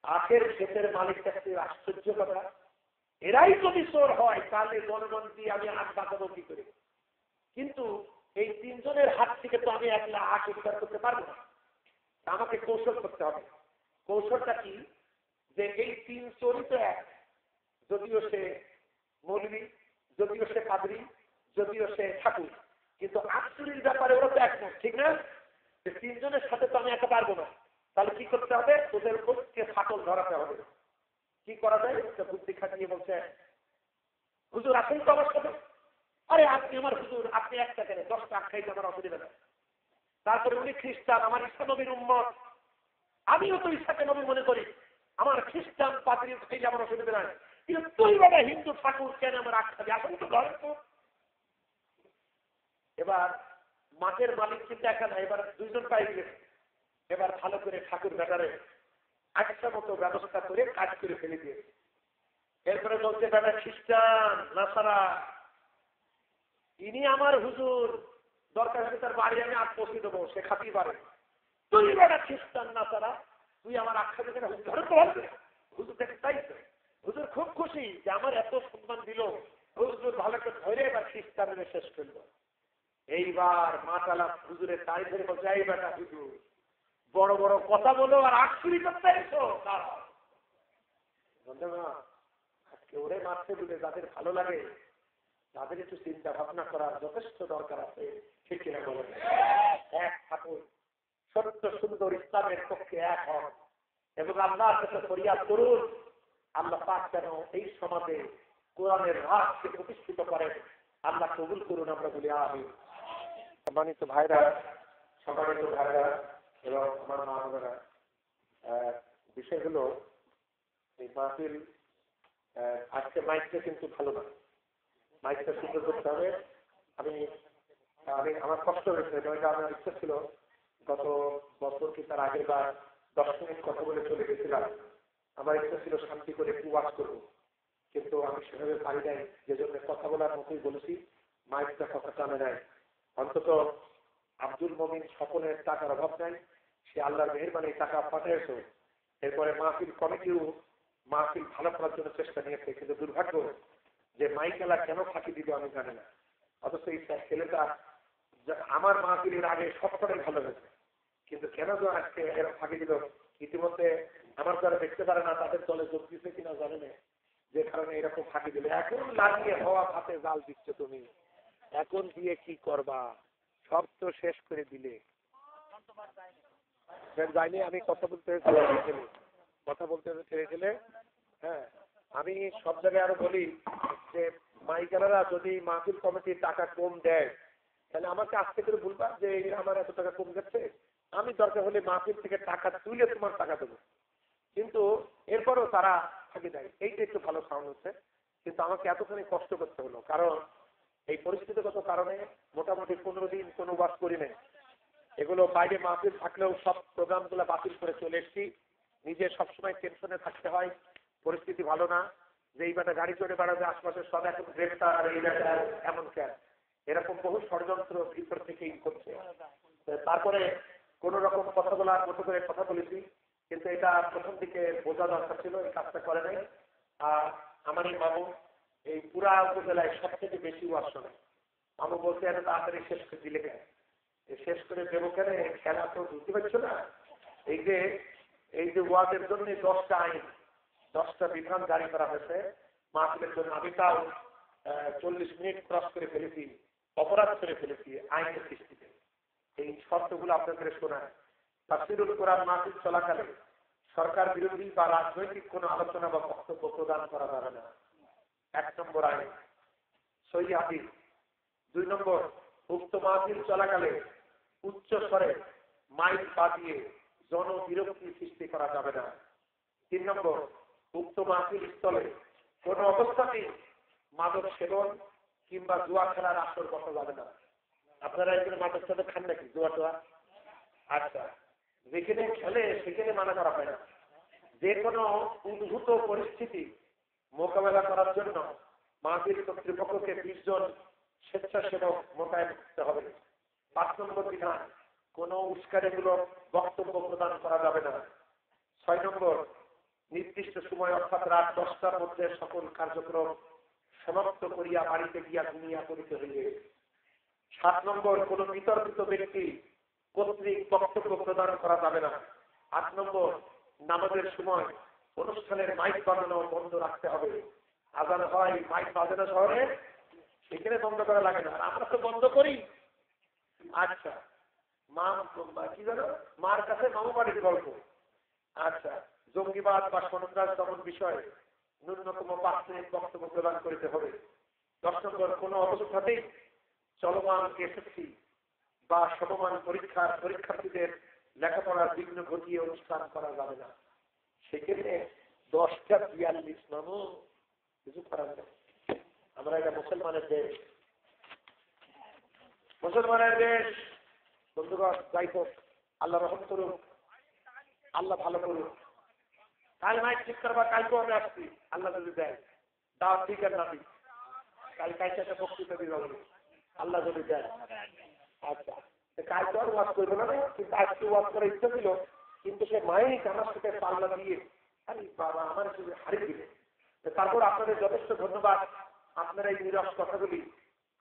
Speaker 1: আখের ক্ষেতের মালিক কাছে আশ্চর্য কথা, এরাই যদি চোর হয় তাহলে জনগণ দিয়ে আমি আখ বাঁচাবো কি করে? কিন্তু এই তিনজনের হাত থেকে তো আমি একলা আখ উদ্ধার করতে পারবো না, আমাকে কৌশল করতে হবে। কৌশলটা কি? যে এই তিন চরিত এক, যদিও সে মৌলবী, যদিও সে পাদ্রী, যদিও সে ঠাকুর, কিন্তু আখ চুরির ব্যাপারে ওরা তো একমত, ঠিক না? তিনজনের সাথে তো আমি একা পারবো না। তাহলে কি করতে হবে? ওদের উপরকে ফাটল ধরাতে হবে। কি করা যায়? বুদ্ধি খাটিয়ে বলছে, হুজুর আসেন তো আমার সাথে। আরে আপনি আমার হুজুর, আপনি একটা কেন, 10টা আখ খাইতে আমার অসুবিধা নেই। তারপরে উনি খ্রিস্টান, আমার ঈসা নবীর উম্মত, আমিও তো ঈসাকে নবী মনে করি, আমার খ্রিস্টান পাদ্রী খাইলে আমার অসুবিধা নাই, কিন্তু তুই বাবা হিন্দু ঠাকুর কেন আমার আখ খাবি? আসেন তো ঘরে তো। এবার মাঠের মালিক কিন্তু একা না, এবার দুইজন পাই গেছে। এবার ভালো করে ঠাকুর ব্যাটারে একটা মতো ব্যবস্থা করে কাজ করে ফেলে দিয়েছে। এরপরে বলছে, বেটা খ্রিস্টান নাসারা, ইনি আমার হুজুর, দরকার হলে তার বাড়ি আমি আখ পৌঁছে দেবো, সে খাতেই পারে। তুই বেটা খ্রিস্টান নাসারা, তুই আমার আখ খাবি কেন? হুজুর তো বলবে, হুজুর দেখে চাইছে। হুজুর খুব খুশি যে আমার এত সম্মান দিল, হুজুর ভালো করে ধরে এবার খ্রিস্টানের শেষ করলো। এইবার মাতালা হুজুরের তাই ধরে বলছে, এই বেটা হুজুর, বড় বড় কথা বলো আর আখ চুরি করতে এসো। আজকে ওরে মারতে দিলে যাদের ভালো লাগে তাদের একটু চিন্তা ভাবনা করার যথেষ্ট দরকার আছে, ঠিক কিনা বলেন? এক ঠাকুর, সত্য সুন্দর ইসলামের পক্ষে এক হন এবং আল্লাহর কাছে ফরিয়াদ করুন, আল্লাহ পাক যেন এই সমাজে কোরআনের রাজকে প্রতিষ্ঠিত করেন। আল্লাহ কবুল করুন, আমরা বলি আমিন। সম্মানিত ভাইরা, সম্মানিত ভাইরা এবং আমার মা বোনেরা, বিষয় হলো এই মাহফিল আজকে মাইকটা কিন্তু ভালো না, মাইকটা সুন্দর করতে হবে। আমি আমার কষ্ট হয়েছে, আমার ইচ্ছা ছিল গত বছর কি তার আগের বার 10 মিনিট কথা বলে চলে গেছিলাম। আমার ইচ্ছা ছিল শান্তি করে একটু ওয়াজ করবো, কিন্তু আমি সেভাবে পারি নাই, যে জন্য কথা বলার মতোই বলেছি, মাইকটা কথা টানে নাই। অন্তত আব্দুল মমিন স্বপনের টাকার অভাব নাই, সে আল্লাহর মেহেরবানি টাকা পাঠিয়েছে। এরপরে মাহফিল কমিটিও মাহফিল ভালো করার জন্য চেষ্টা নিয়েছে, কিন্তু দুর্ভাগ্য যে মাইকেলা কেন ফাঁকি দিল আমি জানি না। অথচ এই ছেলেটা আমার মাহফিলের আগে সবটাই ভালো হয়েছে, কিন্তু কেন যে আজকে এরা ফাঁকি দিল, ইতিমধ্যে আমার যারা দেখতে পারে না তাদের দলে যোগ দিচ্ছে কিনা জানে না, যে কারণে এরকম ফাঁকি দিলে। এখন লাগিয়ে হওয়া হাতে জাল দিচ্ছে তুমি, এখন দিয়ে কি করবা? সব তো শেষ করে দিলে। যাইনি, আমি কথা বলতে ছেড়ে। হ্যাঁ, আমি সব জায়গায় আরো বলি যে মাইকেলারা যদি মাহফিল কমিটির টাকা কম দেয় তাহলে আমাকে আস্তে করে বলবা যে আমার এত টাকা কম যাচ্ছে, আমি দরকার হলে মাহফিল থেকে টাকা তুলে তোমার টাকা দেবো। কিন্তু এরপরও তারা ফাঁকি দেয়, এইটা একটু ভালো সাউন্ড হচ্ছে। কিন্তু আমাকে এতখানি কষ্ট করতে হলো, কারণ এই পরিস্থিতিগত কারণে মোটামুটি 15 দিন কোনো ওয়াজ করি নাই। এগুলো বাইরে মাহফিল থাকলেও সব প্রোগ্রামগুলো বাতিল করে চলে এসেছি। নিজে সবসময় টেনশনে থাকতে হয়, পরিস্থিতি ভালো না, যে এই বেটা গাড়ি চড়ে বেড়াবে, আশপাশে সব এখন গ্রেফতার, এই বেটা এমন কেন, এরকম বহু ষড়যন্ত্র ভিতর থেকেই করছে। তারপরে কোন রকম কথা বলার মতো করে কথা বলেছি, কিন্তু এটা প্রথম দিকে বোঝা দরকার ছিল, এই কাজটা করে নাই। আর আমার এই মামু এই পুরা উপজেলায় সব থেকে বেশি ওয়াজ শোনে। মামু বলতে এত তাড়াতাড়ি শেষ করে দিলে কেন, শেষ করে দেবো কেন, খেলা তো বুঝতে পারছো না। এই যে ওয়াজের জন্য 10টা আইন 10টা বিধান জারি করা হয়েছে মাহফিলের জন্য। আমি তাও 40 মিনিট ক্রস করে ফেলেছি, অপরাধ করে ফেলেছি আইনের দৃষ্টিতে। এই শর্তগুলো আপনাদের শোনায়। তাফসীরুল কোরআন মাহফিল চলাকালে সরকার বিরোধী বা রাজনৈতিক কোনো আলোচনা বা বক্তব্য প্রদান করা যাবে না। 1 নম্বর আইন। সহিহ হাদিস। 2 নম্বর, উক্ত মাহফিল চলাকালে উচ্চ স্বরে মাইক বাজিয়ে জনবিরক্তি সৃষ্টি করা যাবে না। 3 নম্বর, উক্ত মাহফিল স্থলে কোন অবস্থাতেই মাদক সেবন কিংবা জুয়া খেলার আসর বসা যাবে না। আপনারা এখানে মাদক সাথে খান নাকি জুয়া টুয়া? আচ্ছা, যেখানে খেলে সেখানে মানা করা হয় না। যে কোনো উদ্ভূত পরিস্থিতি মোকাবেলা করার জন্য মাহফিল কর্তৃপক্ষকে 20 জন স্বেচ্ছাসেবক মোতায়েন করতে হবে। 5 নম্বর বিধান, কোন উস্কানিমূলক বক্তব্য প্রদান করা যাবে না। 6 নম্বর, নির্দিষ্ট সময় অর্থাৎ রাত 10টার মধ্যে সকল কার্যক্রম সমাপ্ত করিয়া বাড়িতে গিয়া ঘুমিয়া পড়িতে হইবে। 7 নম্বর, কোন বিতর্কিত ব্যক্তি কর্তৃক বক্তব্য প্রদান করা যাবে না। 8 নম্বর, নামাজের সময় অনুষ্ঠানের মাইক বাজানো বন্ধ রাখতে হবে। আজান হয়, মাইক বাজানো শহরে, সেখানে বন্ধ করা লাগে না, আমরা তো বন্ধ করি। আচ্ছা, কি জানো, মার কাছে মামু বাড়ির গল্প। আচ্ছা, জঙ্গিবাদ বা সন্ত্রাস দমন বিষয়ে ন্যূনতম 5 মিনিট বক্তব্য প্রদান করতে হবে। 10 নম্বর, কোন অবস্থাতেই চলমান এসএসসি বা সমমান পরীক্ষার পরীক্ষার্থীদের লেখাপড়ার বিঘ্ন ঘটিয়ে অনুষ্ঠান করা যাবে না। সেক্ষেত্রে 10টা 42 মামু কিছু করার নেই। আমরা এটা মুসলমানের দেশ, মুসলমানের দেশ। বন্ধুগণ, যাই হোক, আল্লাহ রহম করুক, আল্লাহ ভালো করুক। কাল মাইক ঠিক করবা, কালকেও আমি আসছি, আল্লাহ যদি দেয় দাওয়াত ঠিক আর না দিই, কালকে একটা বক্তৃতা দিতে হবে আল্লাহ যদি দেয়। আচ্ছা, কালকে আর ওয়াজ করবো না, কিন্তু আজকে ওয়াজ করার ইচ্ছা ছিল, কিন্তু সে মাইক আমার সাথে পাল্লা দিয়ে আরে বাবা আমার হারিয়ে দিলে। তারপর আপনাদের যথেষ্ট ধন্যবাদ, আপনারা এই নিরস কথাগুলি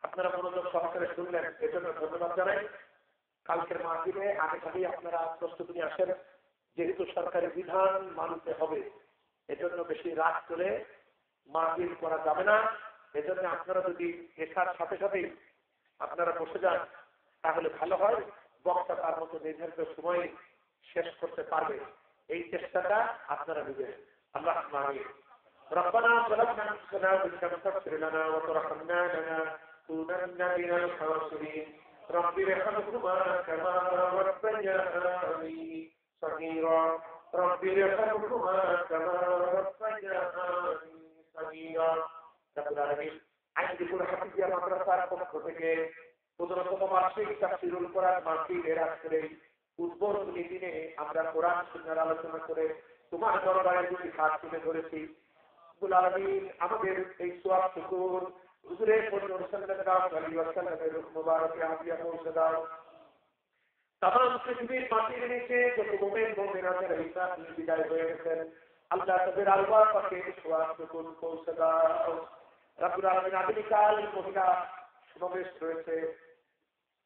Speaker 1: আপনারা মনোযোগ সহকারে শুনলেন, এজন্য ধন্যবাদ জানাই। কালকের মাহফিলে আগে থেকেই আপনারা প্রস্তুতি নিয়ে আসেন, যেহেতু সরকারি বিধান মানতে হবে, এজন্য বেশি রাত করে মাহফিল করা যাবে না। এজন্য আপনারা যদি এসার সাথে সাথেই আপনারা বসে যান তাহলে ভালো হয়, বক্তা তার মতো নির্ধারিত সময় শেষ করতে পারবে। এই চেষ্টাটা আপনারা নেবেন। আল্লাহ আমিন। ربنا ظلمنا انفسنا وان لم تغفر لنا وترحمنا لنكونن من الخاسرين رب ارحمهما كما ربياني صغيرا رب ارحمهما كما ربياني صغيرا رب العالمين আইনপুর হাফিজিয়া মাদ্রাসার পক্ষ থেকে 15তম বার্ষিক তাফসীরুল কোরআন মাহফিলের আজকের উদ্বোধনী দিনে আমরা কোরআন সুন্নাহর আলোচনা করে তোমার দরবারে দুটি হাত তুলে ধরেছি। রব্বুল আলামিন আমাদের এই সওয়াব শুকর হুজুরে পূর্ণ সাল্লাল্লাহু আলাইহি ওয়াসাল্লামের মুবারক হাদিয়া পৌঁছে দাও। तमाम পৃথিবীর মাটির নিচে যত মুমিন মুমিনাতের হিসাব বিদায় হয়ে গেছেন, আল্লাহ তাদের আলবার পাকে সওয়াব শুকর পৌঁছে দাও। রব্বুল আলামিন আগামীকাল মহিলা সমাবেশ রয়েছে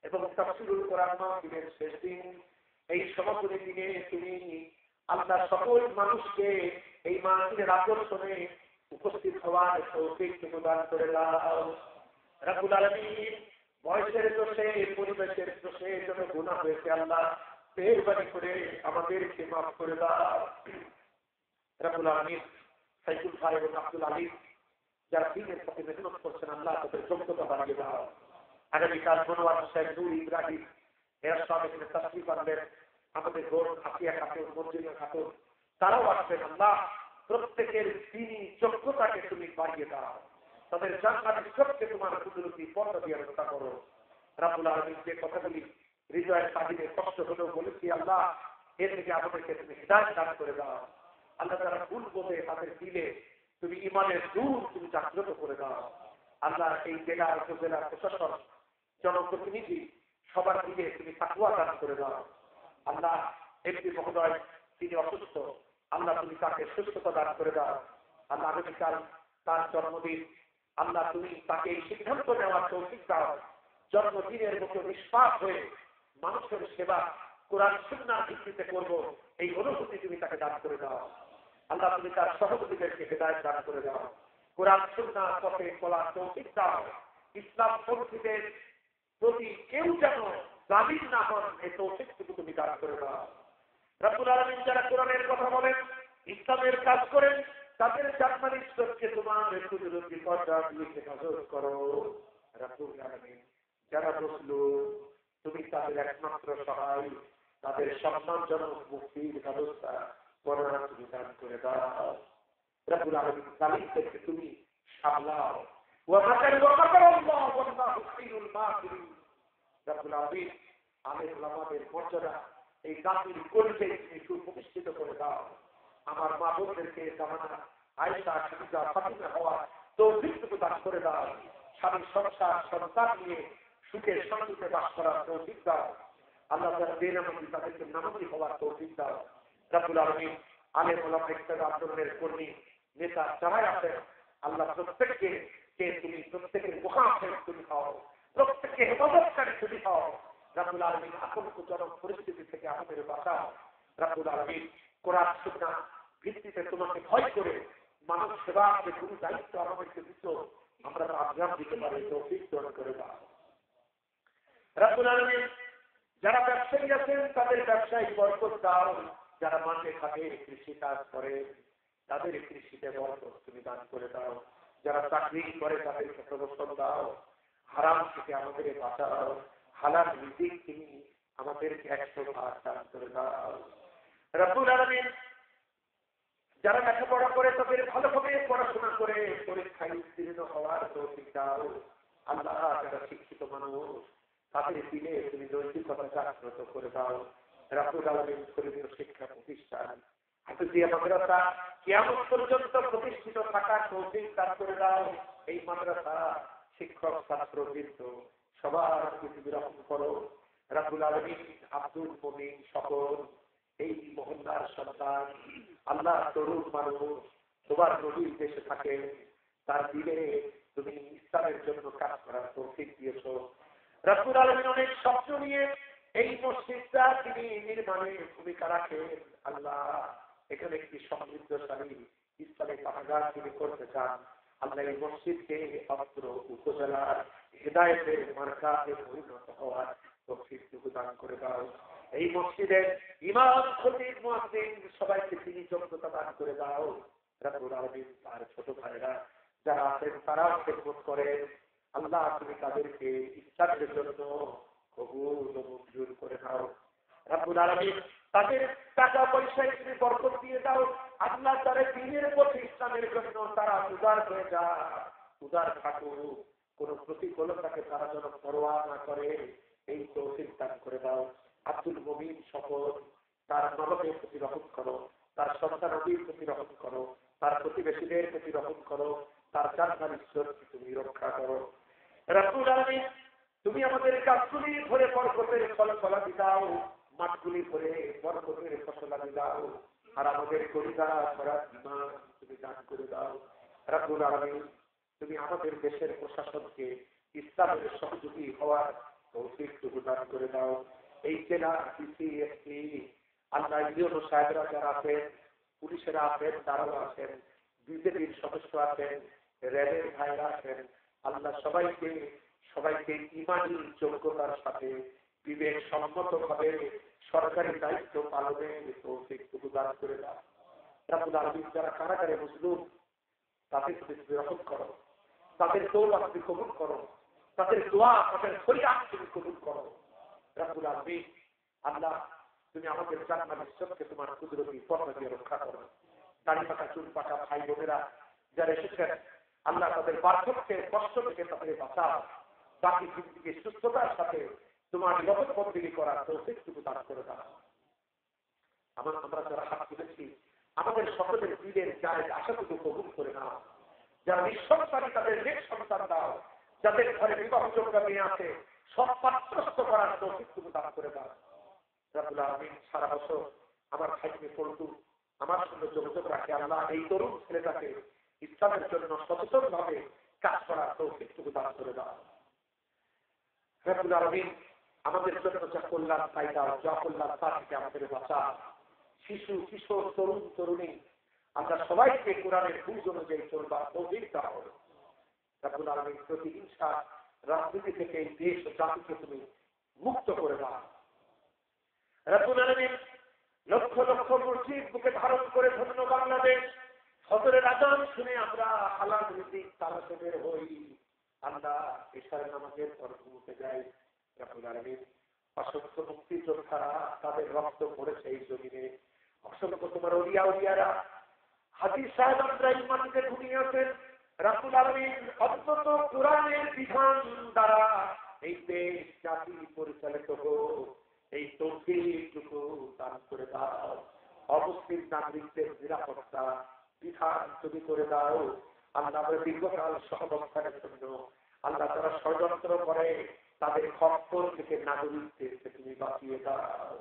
Speaker 1: এবং তাফসীরুল কোরআন মাহফিলের শেষ দিন। এই সমাপনী দিনে তুমি আল্লাহ সকল মানুষকে এই মাহফিলের আকর্ষণে উপস্থিত হওয়ার তৌফিক প্রদান করে দাও। রব্বুল আলামিন বয়সের দোষে পরিবেশের দোষে যত গুনাহ হয়েছে আল্লাহ মেহেরবানি করে আমাদেরকে মাফ করে দাও। রব্বুল আলামিন সাইফুল ভাই এবং আব্দুল আলিম যারা দিনের সাথে মেহনত করছেন আল্লাহ তাদের যোগ্যতা বাড়িয়ে দাও। আগামীকাল মনোয়ার হোসেন নূর ইব্রাহিম এর সাথে তাশরীফ আনবেন, আমাদের বোন আফিয়া খাতুন, মর্জিনা খাতুন, তারাও আসবেন। আল্লাহ প্রত্যেকের দিনই যোগ্যতাকে তুমি বাড়িয়ে দাও, তাদের জান্নাতের সবকে তোমার কুদরতি পথ দিয়ে রক্ষা করো। রব্বুল আলামিন যে কথাগুলি হৃদয়ের তাহিদে কষ্ট হলেও বলেছি আল্লাহ এর থেকে আমাদেরকে তুমি হিদায়াত দান করে দাও। আল্লাহ যারা ভুল বোঝে তাদের দিলে তুমি ইমানের নূর তুমি জাগ্রত করে দাও। আল্লাহ এই জেলা উপজেলা প্রশাসন জনপ্রতিনিধি সবার দিকে তুমি তাকওয়া দান করে দাও। আল্লাহ এমপি মহোদয় তিনি অসুস্থ, আল্লাহ তুমি তাকে সুস্থতা দান করে দাও। আল্লাহ আগামীকাল তার জন্মদিন, আল্লাহ তুমি তাকে এই সিদ্ধান্ত নেওয়ার তৌফিক দাও, জন্মদিনের মতো নিষ্পাপ হয়ে মানুষের সেবা কোরআন সুন্নাহর ভিত্তিতে করব, এই অনুভূতি তুমি তাকে দান করে দাও। আল্লাহ তুমি তার সহযোগীদেরকে হেদায়েত দান করে দাও, কোরআন সুন্নাহর পথে চলার তৌফিক দাও। ইসলাম পন্থীদের প্রতি কেউ যেন জালিম না হন, এই তৌফিকটুকু তুমি দান করে দাও। রব্বুল আলামিন যারা কোরআনের কথা বলেন, ইসলামের কাজ করেন, তাদের জান্নাত ঈশ্বরকে তোমার কুদরতি পর্দা দিয়ে হেফাজত করো। রব্বুল আলামিন যারা বসলো, তুমি তাদের একমাত্র সহায়, তাদের সম্মানজনক মুক্তির ব্যবস্থা করোনা তুমি দান করে দাও। রব্বুল আলামিন জালিমদেরকে তুমি সামলাও। ওয়াকার আল্লাহ ওয়াল্লাহু খায়রুল মাকিরিন। রব্বুল আলামিন আলেম ওলামাদের মর্যাদা এই জাতির কলিজায় তুমি সুপ্রতিষ্ঠিত করে দাও। আমার মা বোনদেরকে জামানা আয়েশা, খাদিজা, ফাতিমা হওয়ার তৌফিক দান করে দাও। স্বামী সংসার সন্তান নিয়ে সুখে শান্তিতে বাস করার তৌফিক দাও। আল্লাহ যারা বেনামাজি তাদেরকে নামাজি হওয়ার তৌফিক দাও। রব্বুল আলামিন আলেম ওলামা ইত্যাদি আন্দোলনের কর্মী নেতা যারাই আছেন, আল্লাহ প্রত্যেককে তুমি প্রত্যেকের মুখাফের তুমি হও, প্রত্যেককে হেফাজতকারী তুমি হও। রব্বুল আলামিন আতঙ্কজনক পরিস্থিতি থেকে আমাদের বাঁচাও। রব্বুল আলামিন কোরআন সুন্নাহ ভিত্তিতে তোমাকে ভয় করে মানব সেবার যে গুরু দায়িত্ব আমাদেরকে দিত, আমরা আঞ্জাম দিতে পারি, তৌফিক দান করে দাও। রব্বুল আলামিন যারা ব্যবসায়ী আছেন তাদের ব্যবসায়ী বরকত দাও। যারা মাঠে ঘাটে কৃষি কাজ করে তাদের কৃষিতে বরকত তুমি দান করে দাও। যারা চাকরি করে তাদেরকে প্রমোশন দাও। হারাম থেকে আমাদের বাঁচাও, হালাল রিজিক তুমি আমাদেরকে 100 দান করে দাও। রব্বুল আলামিন যারা লেখাপড়া করে তাদের ভালোভাবে পড়াশোনা করে পরীক্ষায় উত্তীর্ণ হওয়ার তৌফিক দাও। আল্লাহ যারা শিক্ষিত মানুষ তাদের দিলে তুমি নৈতিকতা জাগ্রত করে দাও। রব্বুল আলামিন ধর্মীয় শিক্ষা প্রতিষ্ঠান হাফিজিয়া মাদ্রাসা কিয়ামত পর্যন্ত প্রতিষ্ঠিত থাকার তৌফিক দান করে দাও। এই মাদ্রাসা শিক্ষক ছাত্রবৃন্দ সবার প্রতি রহম করো। রব্বুল আলামিন আব্দুল মুমিন সকল এই মহল্লার সন্তান, আল্লাহ তরুণ মানুষ তোমার নবীর দেশে থাকে, তার দিলে তুমি ইসলামের জন্য কাজ করার তৌফিক দিয়েছো। রব্বুল আলামিন অনেক স্বপ্ন নিয়ে এই মসজিদটা তিনি নির্মাণে ভূমিকা রাখেন। আল্লাহ এখানে একটি সমৃদ্ধশালী ইসলামী পাঠাগার তিনি করতে চান। আল্লাহ এই মসজিদকে অত্র উপজেলার হেদায়েতের মার্কাজে পরিণত হওয়ার তৌফিক দান করে দাও। এই মসজিদের ইমাম, খতিব, মুয়াজ্জিন সবাইকে তিনি যোগ্যতা দান করে দাও। রব্বুল আলামিন তার ছোট ভাইরা যারা আছেন তারাও খেদমত করেন। আল্লাহ তুমি তাদেরকে ইসলামের জন্য কবুল ও মঞ্জুর করে দাও। রব্বুল আলামিন তাদের টাকা পয়সায় তুমি বরকত দিয়ে দাও। আল্লাহ তাদের দ্বীনের পথে ইসলামের জন্য তারা উদার হয়ে যায়, উদার থাকুক, কোন প্রতিকূলতাকে তারা যেন পরোয়া না করে, এই তৌফিক দান করে দাও। আব্দুল মুমিন সকল তার নবকের প্রতি রহম করো, তার সন্তানদের প্রতি রহম করো, তার প্রতিবেশীদের প্রতি রহম করো, তার জান্নাত ঈশ্বরকে তুমি রক্ষা করো। রব্বুল আলামিন তুমি আমাদের গাছগুলি ভরে বরকতের ফলাদি দাও, মাঠগুলি ভরে বরকতের ফসলাদি দাও, আর আমাদের কলিজা ভরা ঈমান তুমি দান করে দাও। রব্বুল আলামিন তুমি আমাদের দেশের প্রশাসনকে ইসলামের সহযোগী হওয়ার তৌফিক দান করে দাও। এই জেলা ডিসি, এসপি, আল্লাহ ইউনো সাহেবরা যারা আছেন, পুলিশেরা আছেন, তারাও আছেন, বিজেপির সদস্য আছেন, রেলের ভাইরা আছেন, আল্লাহ সবাইকে ইমানি যোগ্যতার সাথে বিবেক সম্মত ভাবে সরকারি দায়িত্ব পালনের তৌফিক দান করে দাও। রব্বুল আলামিন যারা কারাগারে মজলুম তাদের প্রতি রহম করো, তাদের তওবা তুমি কবুল করো, তাদের দোয়া, তাদের ফরিয়াদ তুমি কবুল করো। রব্বুল আলামিন আল্লাহ তুমি আমাদের জান্নাত ঈশ্বরকে তোমার কুদরতি পর্দা দিয়ে রক্ষা করো। দাড়ি পাকা চুল পাকা ভাই বোনেরা যারা এসেছেন, আল্লাহ তাদের বার্ধক্যে কষ্ট থেকে তাদের বাঁচাও। বাকি জিন্দেগি সুস্থতার সাথে তোমার ইবাদত বন্দেগী করার তৌফিক তুমি দান করে দাও। আমরা যারা হাত তুলেছি আমাদের সকলের দিলের জায়েজ আশাটুকু কবুল করে নাও। যারা নিঃসন্তানী তাদের নেক সন্তান দাও, যাদের ঘরে বিবাহযোগ্য মেয়ে আছে সব পাত্রস্থ করার তৌফিক তুমি দান করে দাও। রব্বুল আলামিন সারা বছর আমার ভাইকে পড়তু আমার সঙ্গে যোগাযোগ রাখে, আল্লাহ এই তরুণ ছেলেটাকে ইসলামের জন্য সচেতন ভাবে কাজ করার তৌফিকটুকু দান করে দাও। রব্বুল আলামিন আমাদের জন্য যা কল্যাণ তাই দাও, যা কল্যাণ তা থেকে আমাদের বাঁচা। শিশু কিশোর তরুণ তরুণী আমরা সবাইকে কোরআনের বুঝ অনুযায়ী চলবার তৌফিক দাও। রব্বুল আলামিন প্রতিহিংসা রাজনীতি থেকে এই দেশ ও জাতিকে তুমি মুক্ত করে দাও। রব্বুল আলামিন লক্ষ লক্ষ মসজিদ বুকে ধারণ করে ধন্য বাংলাদেশ, ফজরের আযান শুনে আমরা হালাল রিজিক তালাশে বের হই, আল্লাহ ইশার নামাজের পর ঘুমোতে যাই। রব্বুল আলামিন অসংখ্য মুক্তিযোদ্ধারা তাদের রক্ত পড়েছে এই জমিনে, অসংখ্য তোমার ওলিয়া উলিয়ারা হাজী সাহেবরা ইমানকে দুনিয়াতে রব্বুল আলামিন অন্তত কোরআনের বিধান দ্বারা এই দেশ জাতি পরিচালিত হোক, এই তৌফিকটুকু দান করে দাও। অবস্থিত নাগরিকদের নিরাপত্তা বিধান তুমি করে দাও। আল্লাহ দীর্ঘকাল সহাবস্থানের জন্য আল্লাহ তারা ষড়যন্ত্র করে তাদের খপ্পর থেকে নাগরিকদেরকে তুমি বাঁচিয়ে দাও।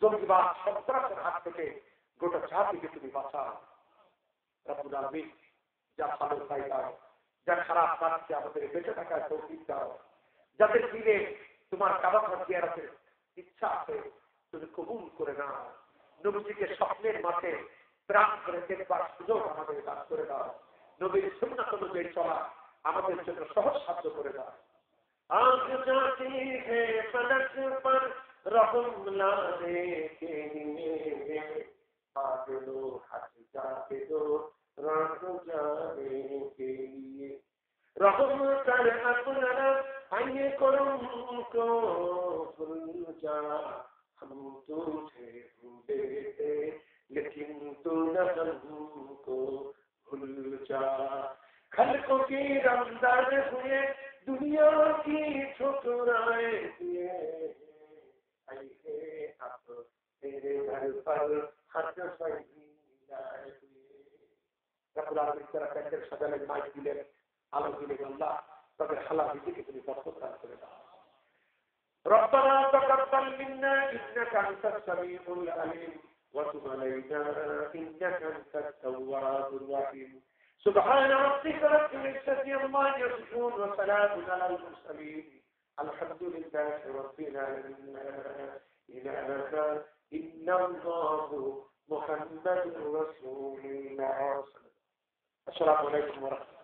Speaker 1: জঙ্গিবাদ সন্ত্রাসের হাত থেকে গোটা জাতিকে তুমি বাঁচাও। রব্বুল আলামিন যা ভালো তাই দাও, যা খারাপ তাকে আমাদের বেঁচে থাকার তৌফিক দাও। যাদের দিলে তোমার কাবা জিয়ারতের ইচ্ছা আছে তুমি কবুল করে নাও। নবীজিকে স্বপ্নের মাঠে প্রাণ করে দেখবার সুযোগ আমাদের দান করে দাও। নবীর সুন্নাত অনুযায়ী চলা আমাদের জন্য সহজ সাধ্য করে দাও। আজ জাতি হে ফলক পর রহম লানে কে লিয়ে পাগলো হাত জাতে দো রাত জানে কে লিয়ে রহম কর अपना आइए करम को भूल जा हम तुझे भूले थे लेकिन तू न हमको भूल जा खल्कों की रमदान हुए दुनिया की ठुकराए दिए आइए अब तेरे घर पर हक सजाए हुए। रब्बुल आलमीन तेरा कहकर सजाने माइक दिले आलो दिले अल्लाह তাদের হালাল রিজিকে তুমি বরকত দান করে দাও। ربنا تقبل منا انك انت السميع العليم وتب علينا انك انت التواب الرحيم سبحان ربك رب العزة عما يصفون وسلام على المرسلين الحمد لله رب العالمين إله إلا الله محمد رسول الله. السلام عليكم ورحمة الله.